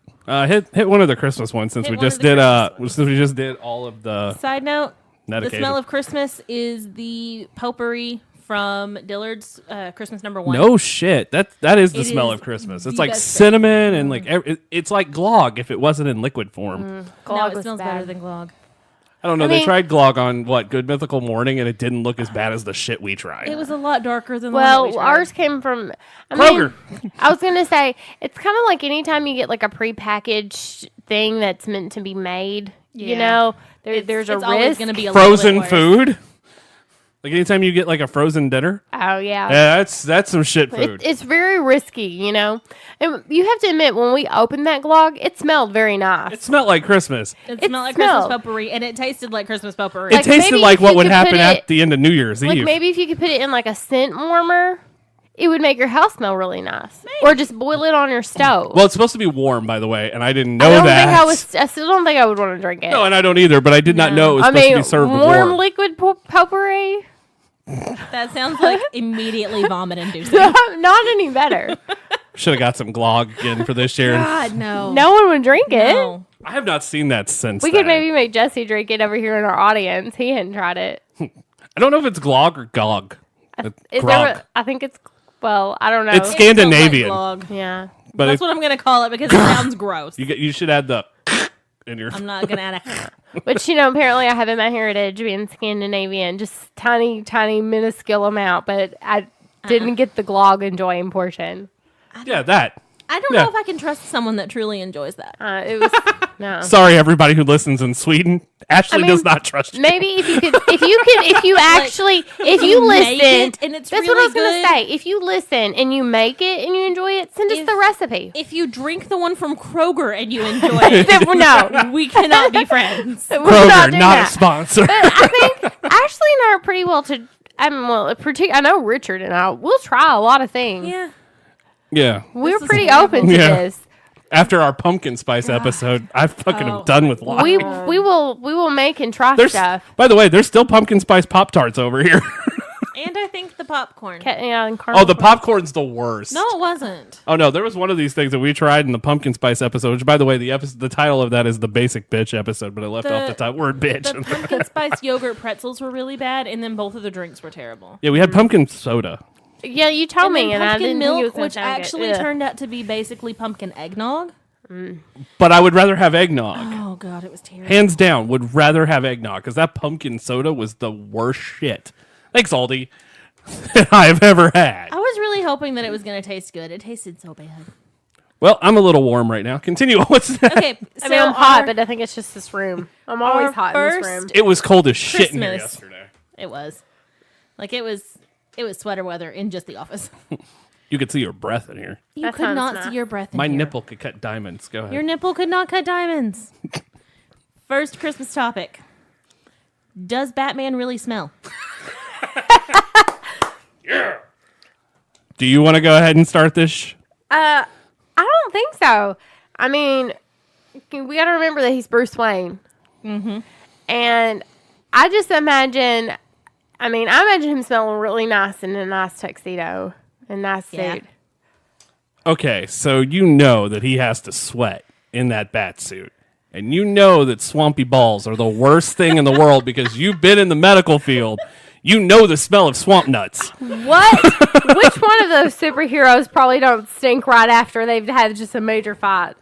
Hit one of the Christmas ones since Hit we one of just the did Christmas since we just did all of the Side note: net the occasion. smell of Christmas is the potpourri from Dillard's Christmas #1. No shit. That is the It smell is of Christmas. It's the like best cinnamon and like it's like Glog if it wasn't in liquid form. No, Glog it was smells bad. better than Glog. I don't know. I They mean- tried Glog on Good Mythical Morning and it didn't look as bad as the shit we tried. It was a lot darker than the one that we Well, tried. ours came from Kroger. I was gonna say it's kind of like anytime you get like a prepackaged thing that's meant to be made. You Yeah. know, there's a it's always risk. going to be a little Frozen bit worse. food. Like anytime you get like a frozen dinner, Oh yeah. yeah, that's some shit food. It's very risky, you know. And you have to admit, when we opened that glog, it smelled very nice. It smelled like Christmas. It It smelled like smelled- Christmas potpourri, and it tasted like Christmas potpourri. It Like, tasted maybe like if what you would could happen put at it- the end of New Year's Like Eve. maybe if you could put it in like a scent warmer, it would make your house smell really nice. Or just boil it on your stove. Well, it's supposed to be warm, by the way, and I didn't know I don't that. think I still don't think I would want to drink it. No, and I don't either, but I did not know it was I supposed mean, to be served warm warm. liquid potpourri, That sounds like immediately vomit inducing. not any better. Should have got some Glog again for this year. God, no. No one would drink it. No. I have not seen that since. We could then. maybe make Jesse drink it over here in our audience. He hadn't tried it. I don't know if it's Glog or Gog. Is Grog. there, I think it's, well, I don't know. It's It Scandinavian. smells like Glog. Yeah. But That's if, what I'm going to call it because it sounds gross. you should add the in your. I'm not going to add a... Which, you know, apparently I have in my heritage being Scandinavian, just tiny, minuscule amount, but I didn't get the glog enjoying portion. Yeah, that. I don't Yeah. know if I can trust someone that truly enjoys that. It was, no. Sorry, everybody who listens in Sweden. Ashley mean, does not trust you. Maybe if you actually, if you make listen, it and it's that's what I really was going good. to say. If you listen and you make it and you enjoy it, send us If- the recipe. If you drink the one from Kroger and you enjoy it, No. we cannot be friends. We're Kroger, doing not that. a sponsor. I think are pretty well to. I know Richard and I will try a lot of things. Yeah. Yeah. We're This is pretty horrible. open to Yeah. this. After our pumpkin spice episode, I fucking am done with life. We will make and try There's, stuff. by the way, there's still pumpkin spice Pop-Tarts over here. And I think the popcorn. And Oh, the popcorn's the worst. No, it wasn't. Oh no, there was one of these things that we tried in the pumpkin spice episode. Which, by the way, the title of that is the basic bitch episode, but I left off the word bitch. The pumpkin spice yogurt pretzels were really bad, and then both of the drinks were terrible. Yeah, we had pumpkin soda. Yeah, you told me, then and I pumpkin didn't think it was milk, gonna which sound good. actually Ugh. turned out to be basically pumpkin eggnog. But I would rather have eggnog. Oh god, it was terrible. Hands down, would rather have eggnog because that pumpkin soda was the worst shit. Thanks, Aldi. That I've ever had. I was really hoping that it was going to taste good. It tasted so bad. Well, I'm a little warm right now. Continue. What's that? Okay, so I mean, I'm hot, our- but I think it's just this room. I'm always hot in this room. It was cold as shit in here Christmas. yesterday. It was. Like it was sweater weather in just the office. You could see your breath in here. You That could sounds not nice. see your breath in My here. nipple could cut diamonds. Go ahead. Your nipple could not cut diamonds. First Christmas topic. Does Batman really smell? Do you want to go ahead and start this? I don't think so. I mean, we got to remember that he's Bruce Wayne. Mm-hmm. And I just imagine, I imagine him smelling really nice in a nice tuxedo and nice Yeah. suit. Okay, so you know that he has to sweat in that bat suit. And you know that swampy balls are the worst thing in the world because you've been in the medical field. You know the smell of swamp nuts. What? Which one of those superheroes probably don't stink right after they've had just a major fight?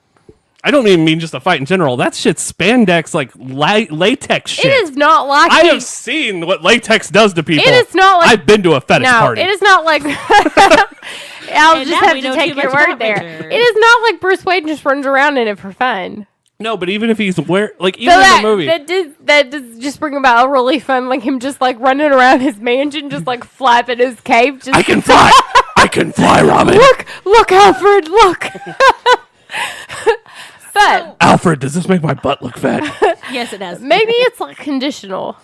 I don't even mean just a fight in general. That shit's spandex, like latex shit. It is not like I have seen what latex does to people. It is not like- I've been to a fetish No, party. it is not like. I'll And just now have we to know take too your much word about there. Richard. It is not like Bruce Wayne just runs around in it for fun. No, but even if he's even So in the movie, that does just bring about a really fun, like him just like running around his mansion, just like flapping his cape. Just I can fly. I can fly, Robin. look, Alfred, look. But Alfred, does this make my butt look fat? Yes, it does. maybe it's like conditional.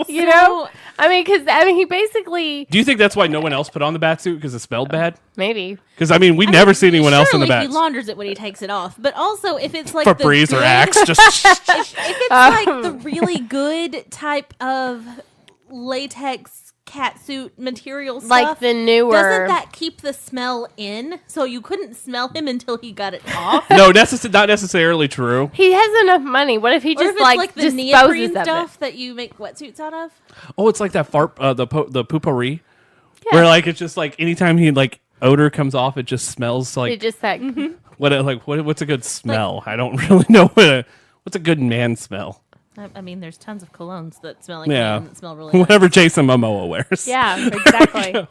You know, because he basically Do you think that's why no one else put on the bat suit because it smelled bad? maybe. Because we never see anyone else in the Surely bat. he launders it when he takes it off. But also, if it's like Febreze the or good- Axe, just if it's like the really good type of latex catsuit material stuff, Like the newer- doesn't that keep the smell in? So you couldn't smell him until he got it off. no, not necessarily true. He has enough money. What if he Or if just it's like the disposes neoprene of stuff it? that you make wetsuits out of. Oh, it's like that fart, the poopery, where like it's just like anytime he like odor comes off, it just smells like It just like what's a good smell? I don't really know what's a good man smell. I mean, there's tons of colognes that smell like Yeah, man that smell really whatever Jason Momoa wears. yeah, exactly. nice.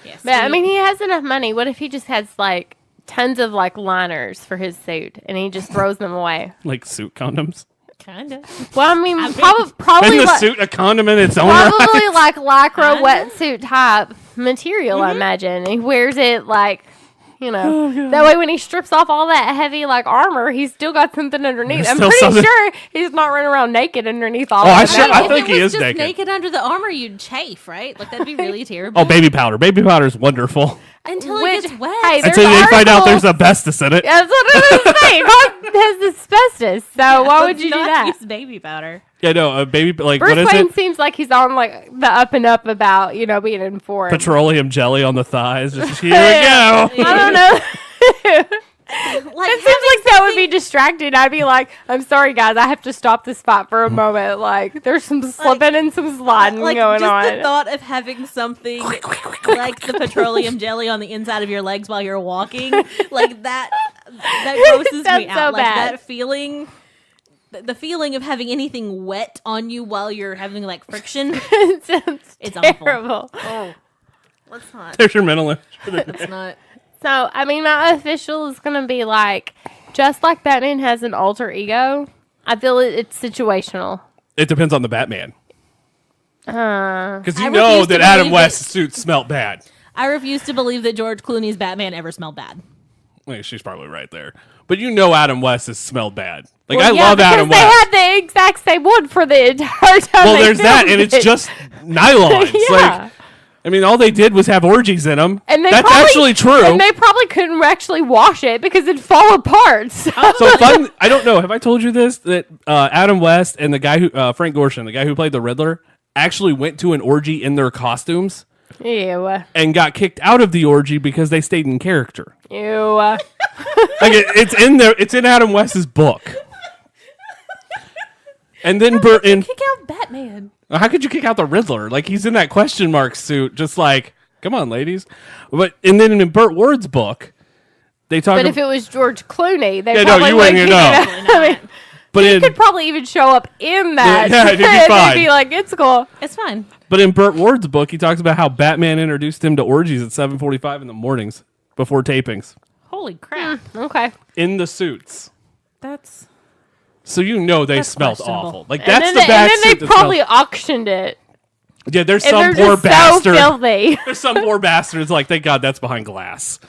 Yes. But he has enough money. What if he just has like tons of like liners for his suit and he just throws them away? Like suit condoms. kind of. Well, Isn't probably the like, suit a condom in its own probably right? like lycra Kinda. wetsuit type material. I imagine he wears it like. Oh, That way when he strips off all that heavy like armor, he's still got something underneath. There's I'm still pretty something- sure he's not running around naked underneath all Oh, of I that. should- I If think it he was is just naked. under the armor, you'd chafe, right? Like that'd be really terrible. Oh, baby powder. Baby powder is wonderful. Until Which- it gets wet. hey, there's Until they find out articles- there's asbestos in it. That's what I was saying. God has asbestos, so why would you do not that? Use baby powder. Yeah, no, baby, like, Bruce what is Wayne it? seems like he's on like the up and up about being informed. Petroleum jelly on the thighs. Just, here we go. I don't know. Like It seems like that would be distracting. I'd be like, I'm sorry, guys, I have to stop this fight for a moment. Like, there's some slipping and some sliding like going just on. the thought of having something like the petroleum jelly on the inside of your legs while you're walking, like that grosses Sounds me so out. Like bad. that feeling. The feeling of having anything wet on you while you're having like friction. It sounds It's awful. terrible. Oh, let's not. There's your mental image. Let's not. So, my official is going to be like, just like Batman has an alter ego, I feel it's situational. It depends on the Batman. Because you I know refuse to that Adam believe West's suit smelled bad. I refuse to believe that George Clooney's Batman ever smelled bad. Well, she's probably right there. But you know Adam West has smelled bad. Like, Well, I love Adam because West. they had the exact same one for the entire time. Well, they there's that, filmed and it's it. just nylons. Yeah. Like, I mean, all they did was have orgies in them. And they That's probably, actually true. And they probably couldn't actually wash it because it'd fall apart. So. So fun. I don't know. Have I told you this? That Adam West and the guy who Frank Gorshin, the guy who played the Riddler, actually went to an orgy in their costumes Ew. and got kicked out of the orgy because they stayed in character. Ew. Like it's in there. It's in Adam West's book. And then Kick out Batman. how could you kick out the Riddler? Like he's in that question mark suit, just like, come on, ladies. But and then in Burt Ward's book, they talk. But if it was George Clooney, they Yeah, no, probably you wouldn't even know. I mean, but he in could probably even show up in that. Yeah, it'd be and fine. they'd be like, it's cool. It's fine. But in Burt Ward's book, he talks about how Batman introduced him to orgies at 7:45 in the mornings before tapings Holy crap. Okay. in the suits. That's So you know they That's smelled questionable. awful. Like And that's then, the bad and then suit they that probably smells- auctioned it. Yeah, there's And some they're poor just bastard. so filthy. There's some poor bastards like, thank God that's behind glass.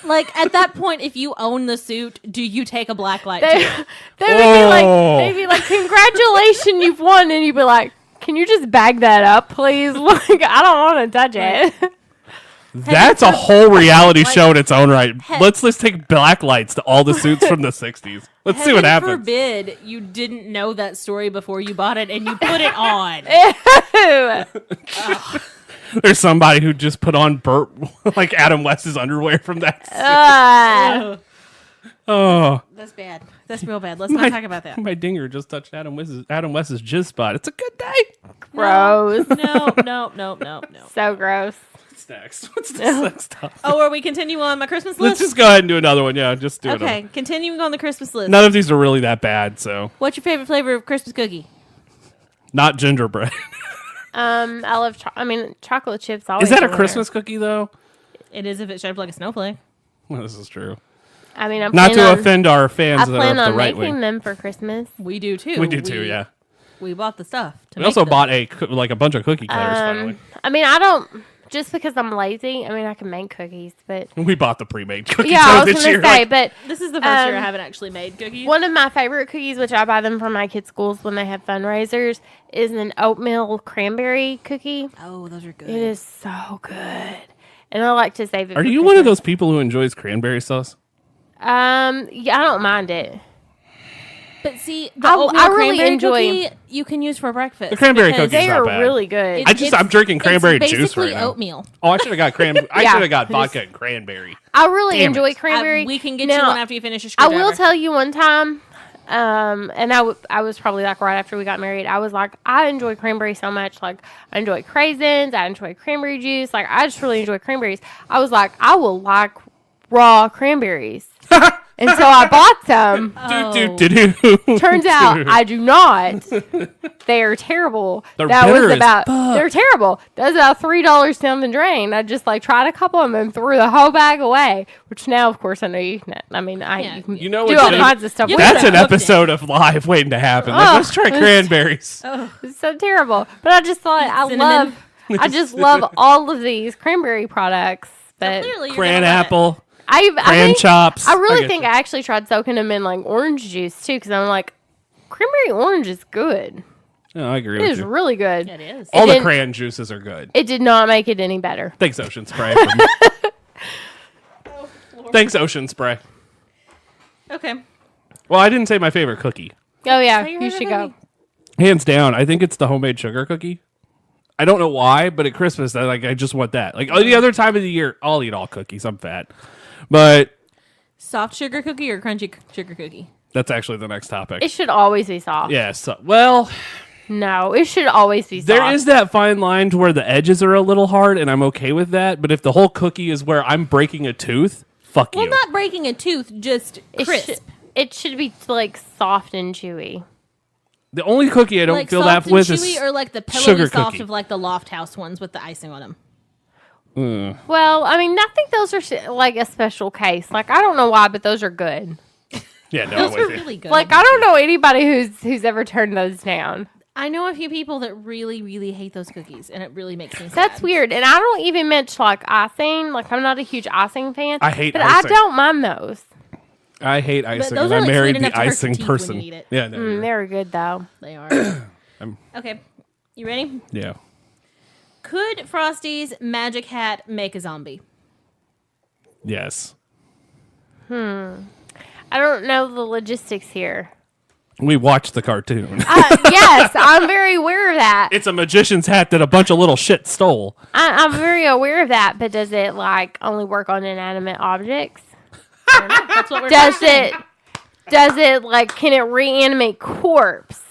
like at that point, if you own the suit, do you take a black light to They, it? they would be like, Oh. they'd be like, congratulations, you've won. And you'd be like, can you just bag that up, please? Like, I don't want to touch it. That's a whole reality like- show in its own right. He- Let's take black lights to all the suits from the 60s. Let's see what Heaven happens. forbid you didn't know that story before you bought it and you put it on. There's somebody who just put on Burt, like Adam West's underwear from that. Uh, Oh, That's bad. That's real bad. Let's not talk about that. my dinger just touched Adam West's jizz spot. It's a good day. gross. No. So gross. What's next? What's the next topic? Oh, are we continue on my Christmas Let's list? just go ahead and do another one. Yeah, just do Okay, it. continuing on the Christmas list. None of these are really that bad, so What's your favorite flavor of Christmas cookie? not gingerbread. I love, chocolate chips always. Is that a are there. Christmas cookie though? It is if it's shaped like a snowflake. Well, this is true. I mean, I'm Not planning to on, offend our fans I that are plan of the on right making wing. them for Christmas. We do too. We do too, yeah. We bought the stuff. To We make also them. bought a bunch of cookie cutters finally. I mean, I don't, just because I'm lazy, I mean, I can make cookies, but. We bought the pre-made cookie Yeah, I dough was this going year. to say, like- but This is the first year I Um, haven't actually made cookies. one of my favorite cookies, which I buy them from my kids' schools when they have fundraisers, is an oatmeal cranberry cookie. Oh, those are good. It is so good. And I like to save it Are for you one of Christmas. those people who enjoys cranberry sauce? Yeah, I don't mind it. But see, the I oatmeal really cranberry enjoy- cookie you can use for breakfast. The cranberry because cookie is They not are bad. really good. I'm drinking cranberry it's juice basically right now. oatmeal. Oh, I should have got I Yeah. should have got vodka and cranberry. I really Damn enjoy it. cranberry. We can get you Now, one after you finish your I screwdriver. will tell you one time, and I was probably like right after we got married. I was like, I enjoy cranberry so much. Like, I enjoy craisins. I enjoy cranberry juice. Like, I just really enjoy cranberries. I was like, I will like raw cranberries. And so I bought some. Do-do-do-do. Turns out I do not. They are terrible. They're that bitter was as about. fuck. They're terrible. That was about $3 down the drain. I just like tried a couple of them and threw the whole bag away. Which now, of course, I know you can. I mean, Yeah. you can You know do what all you- kinds of stuff. You with That's it. an episode of Live waiting to happen. Like, Oh, let's try it's- cranberries. It's so terrible. But I just thought I Cinnamon. I just love all of these cranberry products. But Clearly, you're Cran gonna love it. apple, I cran think, chops. I really get think you. I actually tried soaking them in like orange juice too, because I'm like, cranberry orange is good. Oh, I agree It with is you. really good. It is. All the didn't- cran juices are good. It did not make it any better. Thanks, Ocean Spray. Thanks, Ocean Spray. Okay. Well, I didn't say my favorite cookie. Oh yeah, So your you favorite should go. cookie? Hands down, I think it's the homemade sugar cookie. I don't know why, but at Christmas, I just want that. Like any other time of the year, I'll eat all cookies. I'm fat, but Soft sugar cookie or crunchy sugar cookie? that's actually the next topic. It should always be soft. Yes. Well, No, it should always be soft. there is that fine line to where the edges are a little hard, and I'm okay with that. But if the whole cookie is where I'm breaking a tooth, fuck Well, you. not breaking a tooth, just crisp. It should be like soft and chewy. The only cookie I don't Like feel soft that with and is chewy, or like the pillowy sugar soft cookie. of like the Loft House ones with the icing on them. Well, I mean, I think those are like a special case. Like I don't know why, but those are good. Yeah, no, Those I'm are with you. really good. Like I don't know anybody who's ever turned those down. I know a few people that really, really hate those cookies, and it really makes me sad. That's weird. And I don't even mention like icing. Like I'm not a huge icing fan. I hate but icing. I don't mind those. I hate icing, those and are, I like, married sweet the enough to hurt your icing teeth when person. you eat it. Yeah, no, you're right. They're good though. They are. Okay, you ready? Yeah. Could Frosty's magic hat make a zombie? Yes. I don't know the logistics here. We watched the cartoon. Yes, I'm very aware of that. It's a magician's hat that a bunch of little shit stole. I'm very aware of that, but does it like only work on inanimate objects? That's what we're Does talking. it like can it reanimate corpse?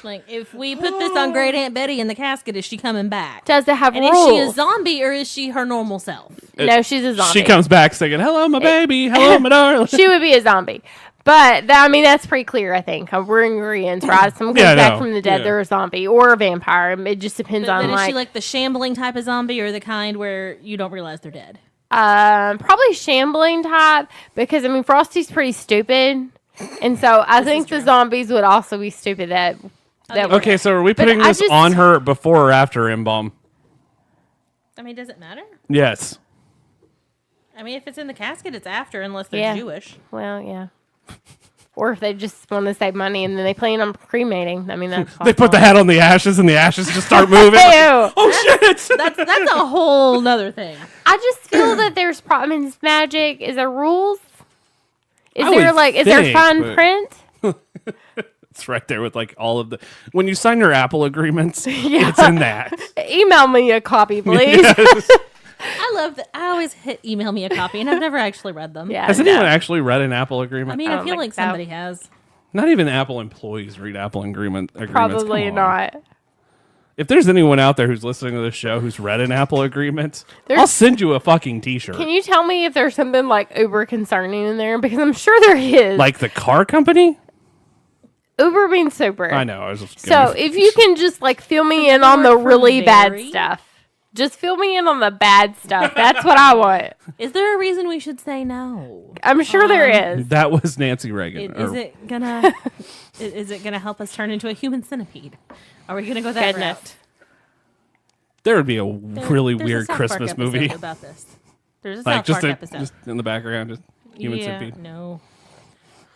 Like, if we put this on Great Aunt Betty in the casket, is she coming back? Does it have And rules? is she a zombie or is she her normal self? No, she's a zombie. She comes back singing, "Hello, my baby. Hello, my darling." She would be a zombie. But that's pretty clear, I think. We're in agreement, right? Someone comes Yeah, back no. from the dead, Yeah. they're a zombie or a vampire. It just depends But on is she like the shambling type of zombie or the kind where you don't realize they're dead? probably shambling type because I mean Frosty's pretty stupid, and so I think the zombies would also be stupid. That Okay, so are we But putting I this just- on her before or after M-Bomb? I mean, does it matter? Yes. I mean, if it's in the casket, it's after, unless they're Yeah. Jewish. Well, yeah. Or if they just want to save money and then they plan on cremating. I mean, that's They put the hat on the ashes and the ashes just start moving. Ew. Oh, shit. That's a whole nother thing. I just feel that there's problems. Magic. Is there rules? Is I there would is there think, fine but- print? It's right there with like all of the. When you sign your Apple agreements, it's in that. Email me a copy, please. I love that. I always hit email me a copy, and I've never actually read them. Yeah. Has anyone actually read an Apple agreement? I mean, I I don't feel think like so. somebody has. Not even Apple employees read Apple agreements. Probably Come on. not. If there's anyone out there who's listening to this show who's read an Apple agreement, There's- I'll send you a fucking T-shirt. Can you tell me if there's something like uber concerning in there? Because I'm sure there is. Like the car company? Uber means super. I know. I was just So if you can just like fill me in on the word for really bad very? stuff. Just fill me in on the bad stuff. That's what I want. Is there a reason we should say no? I'm sure there is. that was Nancy Reagan. Is it gonna? is it gonna help us turn into a human centipede? Are we gonna go that Goodness. route? There would be a really There's a weird South Park Christmas episode movie. about this. There's a Like South just, Park episode. just in the background, just human yeah, centipede. no.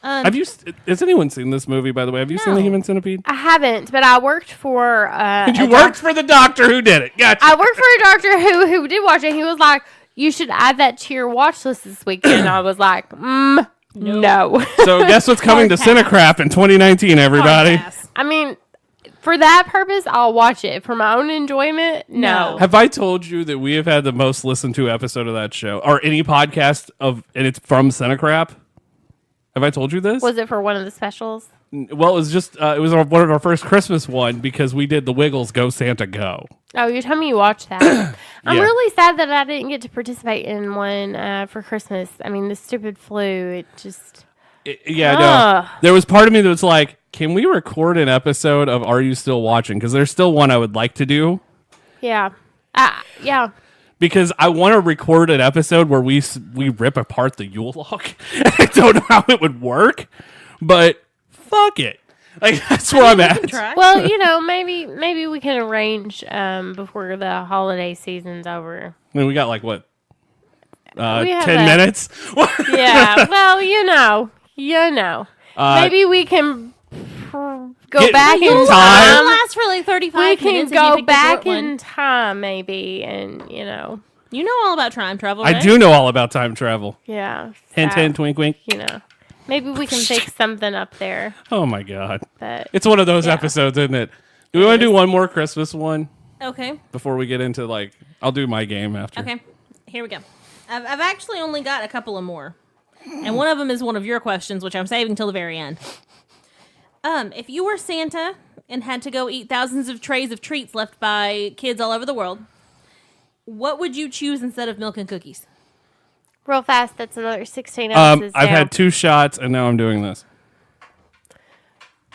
Have you? Has anyone seen this movie? By the way, have you seen the No. Human Centipede? I haven't, but I worked for. You worked for the doctor who did it. Gotcha. I worked for a doctor who did watch it. He was like, "You should add that to your watch list this weekend." And I was like, no. So guess what's coming to Cinecrap in 2019, everybody? Podcast. I mean, for that purpose, I'll watch it. For my own enjoyment, no. Have I told you that we have had the most listened to episode of that show, or any podcast of, and it's from Cinecrap? Have I told you this? Was it for one of the specials? Well, it was just it was one of our first Christmas one because we did the Wiggles Go Santa Go. Oh, you're telling me you watched that. I'm Yeah. really sad that I didn't get to participate in one for Christmas. I mean, the stupid flu, it just... Yeah, Ugh. no. There was part of me that was like, can we record an episode of Are You Still Watching? Because there's still one I would like to do. Yeah. Yeah. Because I want to record an episode where we rip apart the Yule log. I don't know how it would work, but fuck it. Like that's where I'm at. Try. Well, maybe we can arrange before the holiday season's over. I mean, we got like what? We have 10 a- minutes? Yeah. Well, maybe we can go Get- back in Time. It'll time. last for like 35 We minutes. can if you go pick the back short one. in time, maybe, and You know all about time travel, I right? do know all about time travel. yeah. Hint, so, hint, wink, wink. Maybe we can fix something up there. Oh my God. But It's one of those Yeah. episodes, isn't it? Do we want to do one more Christmas one Okay. before we get into like, I'll do my game after. Okay. Here we go. I've actually only got a couple of more. And one of them is one of your questions, which I'm saving till the very end. If you were Santa and had to go eat thousands of trays of treats left by kids all over the world, what would you choose instead of milk and cookies? real fast, that's another 16 ounces. I've down. had 2 shots and now I'm doing this.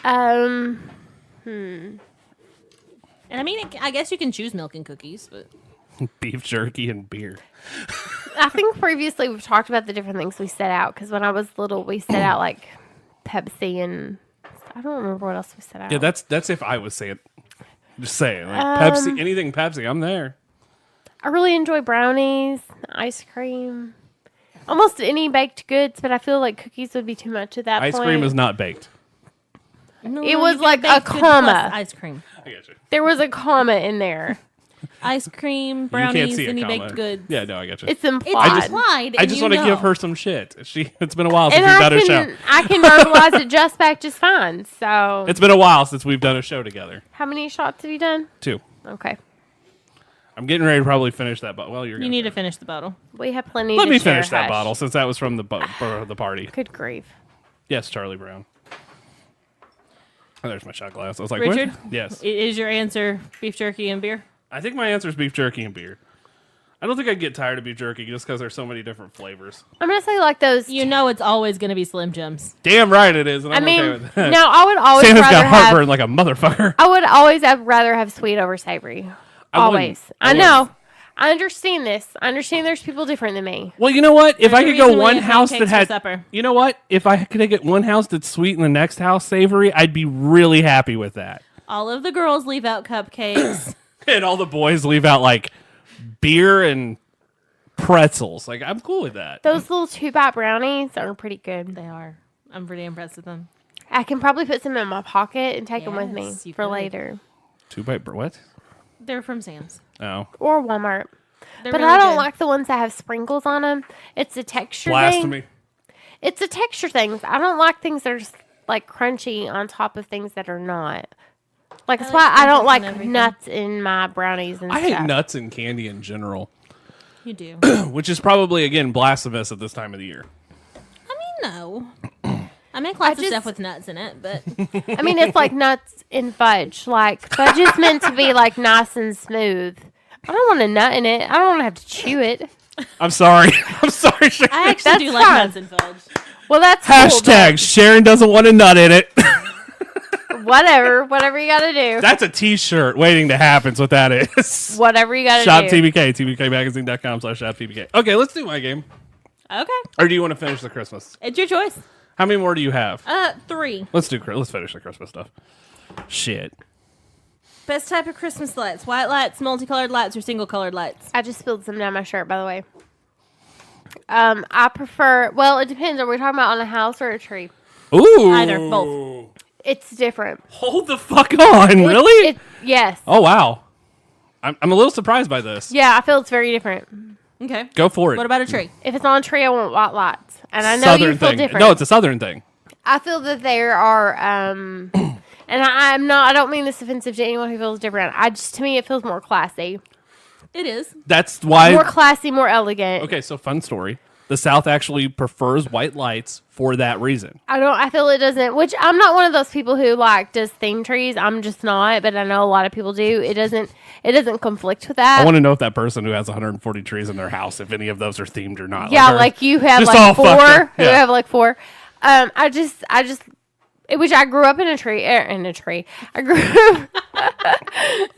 And I mean, I guess you can choose milk and cookies, but Beef jerky and beer. I think previously we've talked about the different things we set out because when I was little, we set out like Pepsi and I don't remember what else we set out. Yeah, that's if I was saying. Just saying, like Pepsi, anything Pepsi, I'm there. I really enjoy brownies, ice cream. almost any baked goods, but I feel like cookies would be too much at that Ice point. cream is not baked. No, It was you get like a baked good comma. plus ice cream. I got you. There was a comma in there. Ice cream, You can't brownies, see a any comma. baked goods. Yeah, no, I got you. It's implied. It's implied. I just want to give her some shit. It's been a while since and we've done a show. I can verbalize it just fine. So, It's been a while since we've done a show together. how many shots have you done? 2. Okay. I'm getting ready to probably finish that bottle. Well, you're You gonna need to finish the bottle. We have plenty Let to me share, finish that hush. bottle since that was from the party. Good grief. Yes, Charlie Brown. Oh, there's my shot glass. I was like, Richard? what? Yes. Is your answer beef jerky and beer? I think my answer is beef jerky and beer. I don't think I'd get tired of beef jerky just because there's so many different flavors. I'm going to say like those. You know it's always going to be Slim Jims. Damn right it is, and I I'm mean, okay with that. no, I would always Santa's rather got heartburn have. like a motherfucker. I would always rather have sweet over savory. I Always. wouldn't. I I know. wouldn't. I understand this. I understand there's people different than me. Well, you know what? If I There's a could go reason we one have house that pancakes for had, supper. you know what? If I could get one house that's sweet and the next house savory, I'd be really happy with that. All of the girls leave out cupcakes. And all the boys leave out like beer and pretzels. Like I'm cool with that. Those little 2-bite brownies are pretty good. They are. I'm pretty impressed with them. I can probably put some in my pocket and take them with me Yes, you for could. later. 2-bite what? They're from Sam's. Oh, Or Walmart. They're But really I don't good. like the ones that have sprinkles on them. It's a texture thing. blasphemy! It's a texture thing. I don't like things that are like crunchy on top of things that are not. Like that's like why I don't sprinkles like and everything. nuts in my brownies and I stuff. hate nuts and candy in general, You do. which is probably again blasphemous at this time of the year. I mean, no. I make lots of just- stuff with nuts in it, but I mean, it's like nuts and fudge. Like fudge is meant to be like nice and smooth. I don't want a nut in it. I don't want to have to chew it. I'm sorry. I'm sorry. Sharon. I actually That's do like fine. nuts and fudge. Well, that's Hashtag Sharon doesn't want a nut in it. cool, whatever you got to do. That's a T-shirt waiting to happen. Is what that is. Whatever you got to Shop do. TBK, tbkmagazine.com/shop TBK. Okay, let's do my game. Okay. Or do you want to finish the Christmas? It's your choice. How many more do you have? 3. Let's finish the Christmas stuff. Shit. Best type of Christmas lights: white lights, multicolored lights, or single colored lights. I just spilled some down my shirt, by the way. I prefer. Well, it depends. Are we talking about on a house or a tree? Ooh. Either, both. It's different. Hold the fuck on. Really? Yes. Oh, wow. I'm a little surprised by this. Yeah, I feel it's very different. Okay. Go for it. What about a tree? If it's on a tree, I want white lights, and I know Southern you feel thing. different. No, it's a Southern thing. I feel that there are, and I'm not. I don't mean this offensive to anyone who feels different. To me, it feels more classy, It is. That's why. more classy, more elegant. Okay, so fun story. The South actually prefers white lights for that reason. I feel it doesn't. Which I'm not one of those people who like does theme trees. I'm just not. But I know a lot of people do. It doesn't conflict with that. I want to know if that person who has 140 trees in their house, if any of those are themed or not. Yeah, or- like you have just all like 4. fucked up. You Yeah. have like 4. I just, which I grew up in a tree. I grew.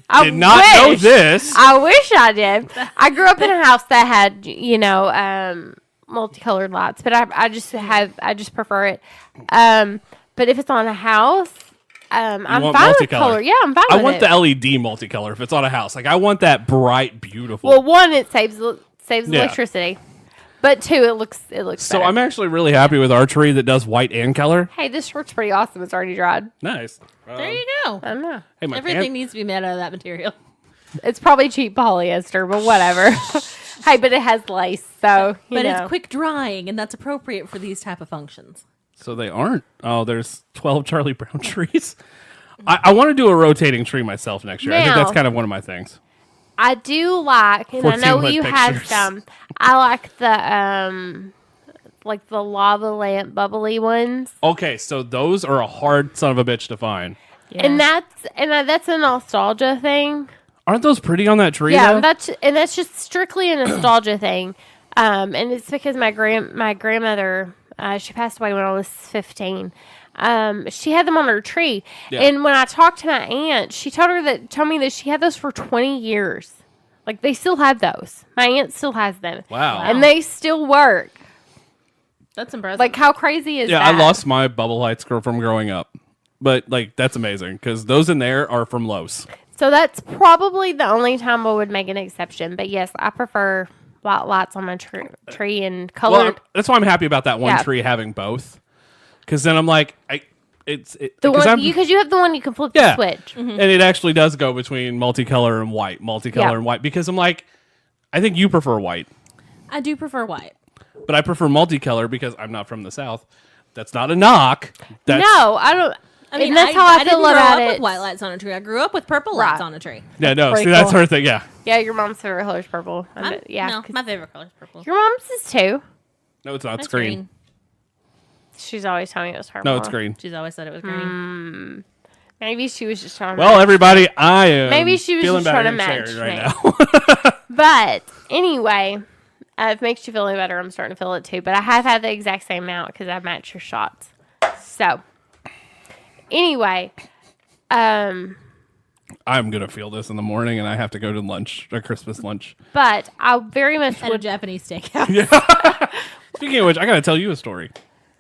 I Did not know wish- this. I wish I did. I grew up in a house that had, multicolored lights, but I just prefer it. But if it's on a house, I'm want fine with multicolor. color. Yeah, I'm fine I with want it. the LED multicolor if it's on a house. Like I want that bright, beautiful. Well, one, it saves Yeah. electricity, but 2, it looks so better. I'm actually really happy with our tree that does white and color. Hey, this shirt's pretty awesome. It's already dried. Nice. There you go. I don't know. Hey, my Everything needs to be made out of that material. It's probably cheap polyester, but whatever. Hey, but it has lace, so But it's quick drying, and that's appropriate for these type of functions. So they aren't. Oh, there's 12 Charlie Brown trees. I want to do a rotating tree myself next year. I think Now- that's kind of one of my things. I do like, and I 14 know lit you have pictures. some. I like the lava lamp bubbly ones, Okay, so those are a hard son of a bitch to find. and that's a nostalgia thing. Aren't those pretty on that tree? Yeah, though? that's just strictly a nostalgia thing, and it's because my grandmother she passed away when I was 15. She had them on her tree, Yeah. and when I talked to my aunt, she told me that she had those for 20 years. Like they still have those. My aunt still has them. Wow. And they still work. That's impressive. Like how crazy is Yeah, that? I lost my bubble lights from growing up. But, like, that's amazing because those in there are from Lowe's. So that's probably the only time I would make an exception. But yes, I prefer white lights on my tree and Well, colored. that's why I'm happy about that one Yeah. tree having both. Because then I'm like, because the one because you have the one you can flip the switch. and it actually does go between multicolor and white, and white. Because I'm like, I think you prefer white, I do prefer white. but I prefer multicolor because I'm not from the South. That's not a knock. That's, No, I don't. I mean, and that's how I feel didn't grow about up it. with white lights on a tree. I grew up with purple lights Right. on a tree. Yeah, no. pretty See, that's cool. her thing. Yeah. Yeah, your mom's favorite color is purple. Yeah, No, 'cause my favorite color is purple. your mom's is too. No, it's not. It's Mine's green. She's always telling me it was purple. No, it's green. She's always said it was green. Maybe she was just trying to Well, everybody, I am. Maybe she was feeling just trying better to and match sharing right me. now. But anyway, if it makes you feel any better, I'm starting to feel it too. But I have had the exact same amount because I matched your shots. So anyway, I'm gonna feel this in the morning, and I have to go to lunch, or Christmas lunch. but I very much At a would. Japanese steakhouse. Speaking of which, I gotta tell you a story.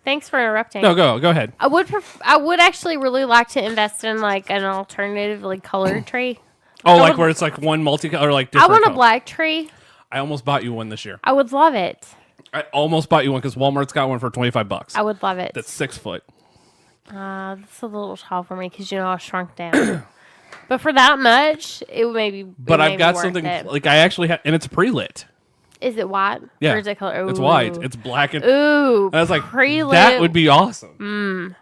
Thanks for interrupting. No, go ahead. I would actually really like to invest in like an alternatively colored tree. Oh, like would- where it's like one multicolor, like I different. want a color. black tree. I almost bought you one this year. I would love it. I almost bought you one because Walmart's got one for $25. I would love it. That's 6 foot. That's a little tall for me because I shrunk down. But for that much, it would maybe. But I've got something like I actually have, and it's pre-lit. Is it white? Yeah, Or is it color? it's white. Ooh. It's black and. Ooh. I was like, pre-lit. that would be awesome.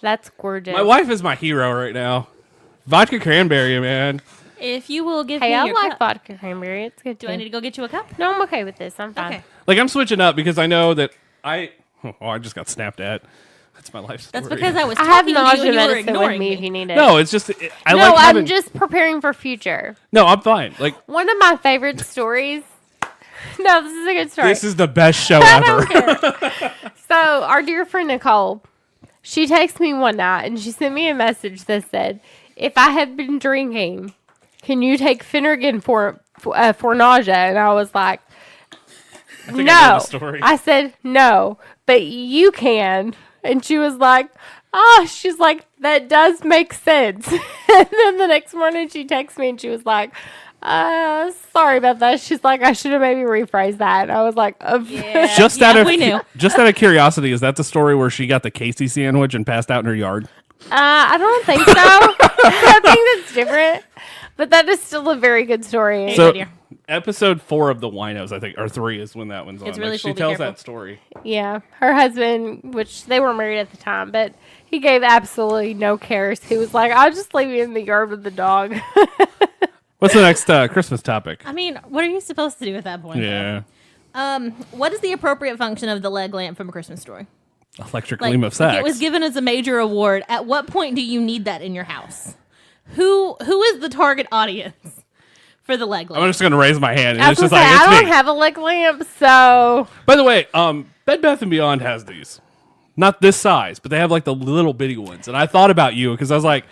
That's gorgeous. My wife is my hero right now. Vodka cranberry, man. If you will give Hey, me I your like cup. vodka cranberry. It's good. Do too. I need to go get you a cup? No, I'm okay with this. I'm fine. Okay. Like I'm switching up because I know that I just got snapped at. That's my life story. That's because I was I have talking to you nausea and you were medicine with ignoring me me. if you need it. No, it's just I no, like having. I'm just preparing for future. No, I'm fine. Like One of my favorite stories. No, this is a good story. this is the best show I ever. don't care. So our dear friend Nicole, she texted me one night and she sent me a message that said, "If I have been drinking, can you take Finnegan for nausea?" And I was like, I think I know "No." the story. I said, "No, but you can." And she was like, "Oh," she's like, "That does make sense." And then the next morning she texted me and she was like, "Sorry about that." She's like, "I should have maybe rephrased that." And I was like, Just out of we knew. just out of curiosity, is that the story where she got the Casey sandwich and passed out in her yard? I don't think so. I think that's different. But that is still a very good story. So, dear. episode 4 of the Winos, I think, or 3 is when that one's on. It's really Like, cool, she be tells careful. that story. Yeah, her husband, which they were married at the time, but he gave absolutely no cares. He was like, "I'll just leave you in the yard with the dog." What's the next Christmas topic? I mean, what are you supposed to do at that point? Yeah, What is the appropriate function of the leg lamp from A Christmas Story? electric gleam of sex. It was given as a major award. At what point do you need that in your house? Who is the target audience for the leg lamp? I'm just gonna raise my hand, and I it's was just gonna say, like I it's don't me. have a leg lamp, so By the way, Bed Bath and Beyond has these, not this size, but they have like the little bitty ones. And I thought about you because I was like,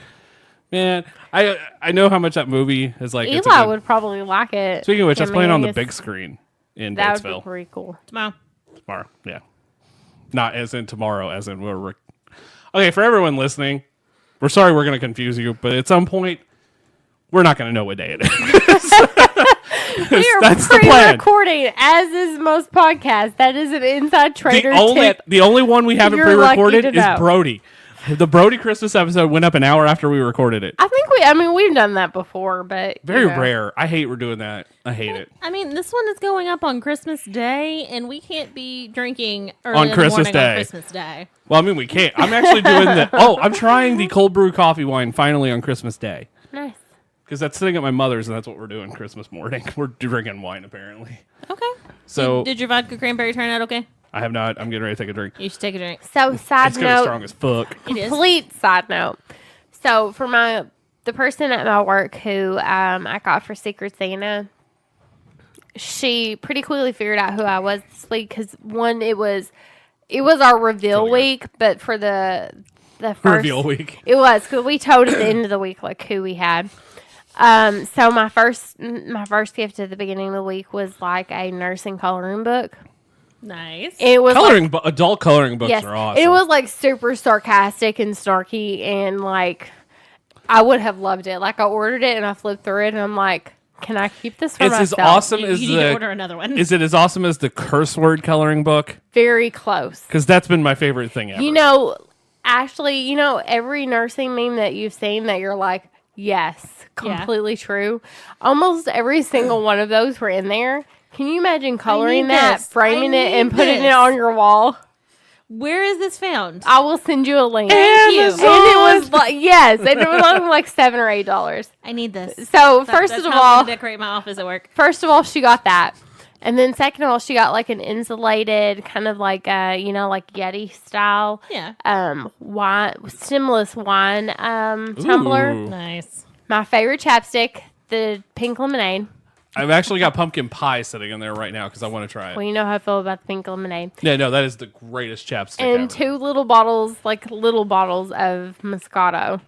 man, I know how much that movie is like. it's a Eli good- would probably like it. Speaking of which, I was playing on the Yes. big screen in That would be Batesville pretty cool. Tomorrow. tomorrow. Yeah, not as in tomorrow, as in okay, for everyone listening, we're sorry we're going to confuse you, but at some point, we're not going to know what day it is. We are That's the plan. pre-recording, as is most podcasts. That is an inside trader tip. The only one we haven't You're lucky pre-recorded to is know. Brody. The Brody Christmas episode went up an hour after we recorded it. I think we've done that before, but Very you know. rare. I hate we're doing that. I hate it. I mean, this one is going up on Christmas Day, and we can't be drinking early On in Christmas the morning Day. on Christmas Day. Well, I mean, we can't. I'm actually doing the. Oh, I'm trying the cold brew coffee wine finally on Christmas Day Nice. because that's sitting at my mother's, and that's what we're doing Christmas morning. We're drinking wine apparently. Okay. So Did your vodka cranberry turn out okay? I have not. I'm getting ready to take a drink. You should take a drink. So side It's gonna be note, strong as fuck. It is. complete side note. So for the person at my work who I got for Secret Santa, she pretty quickly figured out who I was this week because one, it was our reveal Familiar. week, but for the first Reveal week. it was because we told at the end of the week like who we had. So my first gift at the beginning of the week was like a nursing coloring book. Nice. It was like, Adult coloring books yes, are awesome. it was like super sarcastic and snarky, and like I would have loved it. Like I ordered it and I flipped through it, and I'm like, Can I keep this for It's as myself? awesome You as need to order another one. Is it as awesome as the curse word coloring book? Very close. Because that's been my favorite thing ever. You know, Ashley, every nursing meme that you've seen that you're like, yes, completely true. Almost every single one of those were in there. Can you imagine coloring that, this. framing I it, and need putting it this. on your wall? Where is this found? I will send you a link. Thank you. And it was like, yes, and it was only like $7 or $8. I need this. So That's first how of I'm all, gonna decorate my office at work. she got that. And then second of all, she got like an insulated kind of like like Yeti style. Yeah. Wine stemless wine tumbler. Ooh. Nice. My favorite chapstick, the pink lemonade. I've actually got pumpkin pie sitting in there right now because I want to try it. Well, you know how I feel about the pink lemonade. Yeah, no, that is the greatest chapstick And ever. 2 little bottles of Moscato.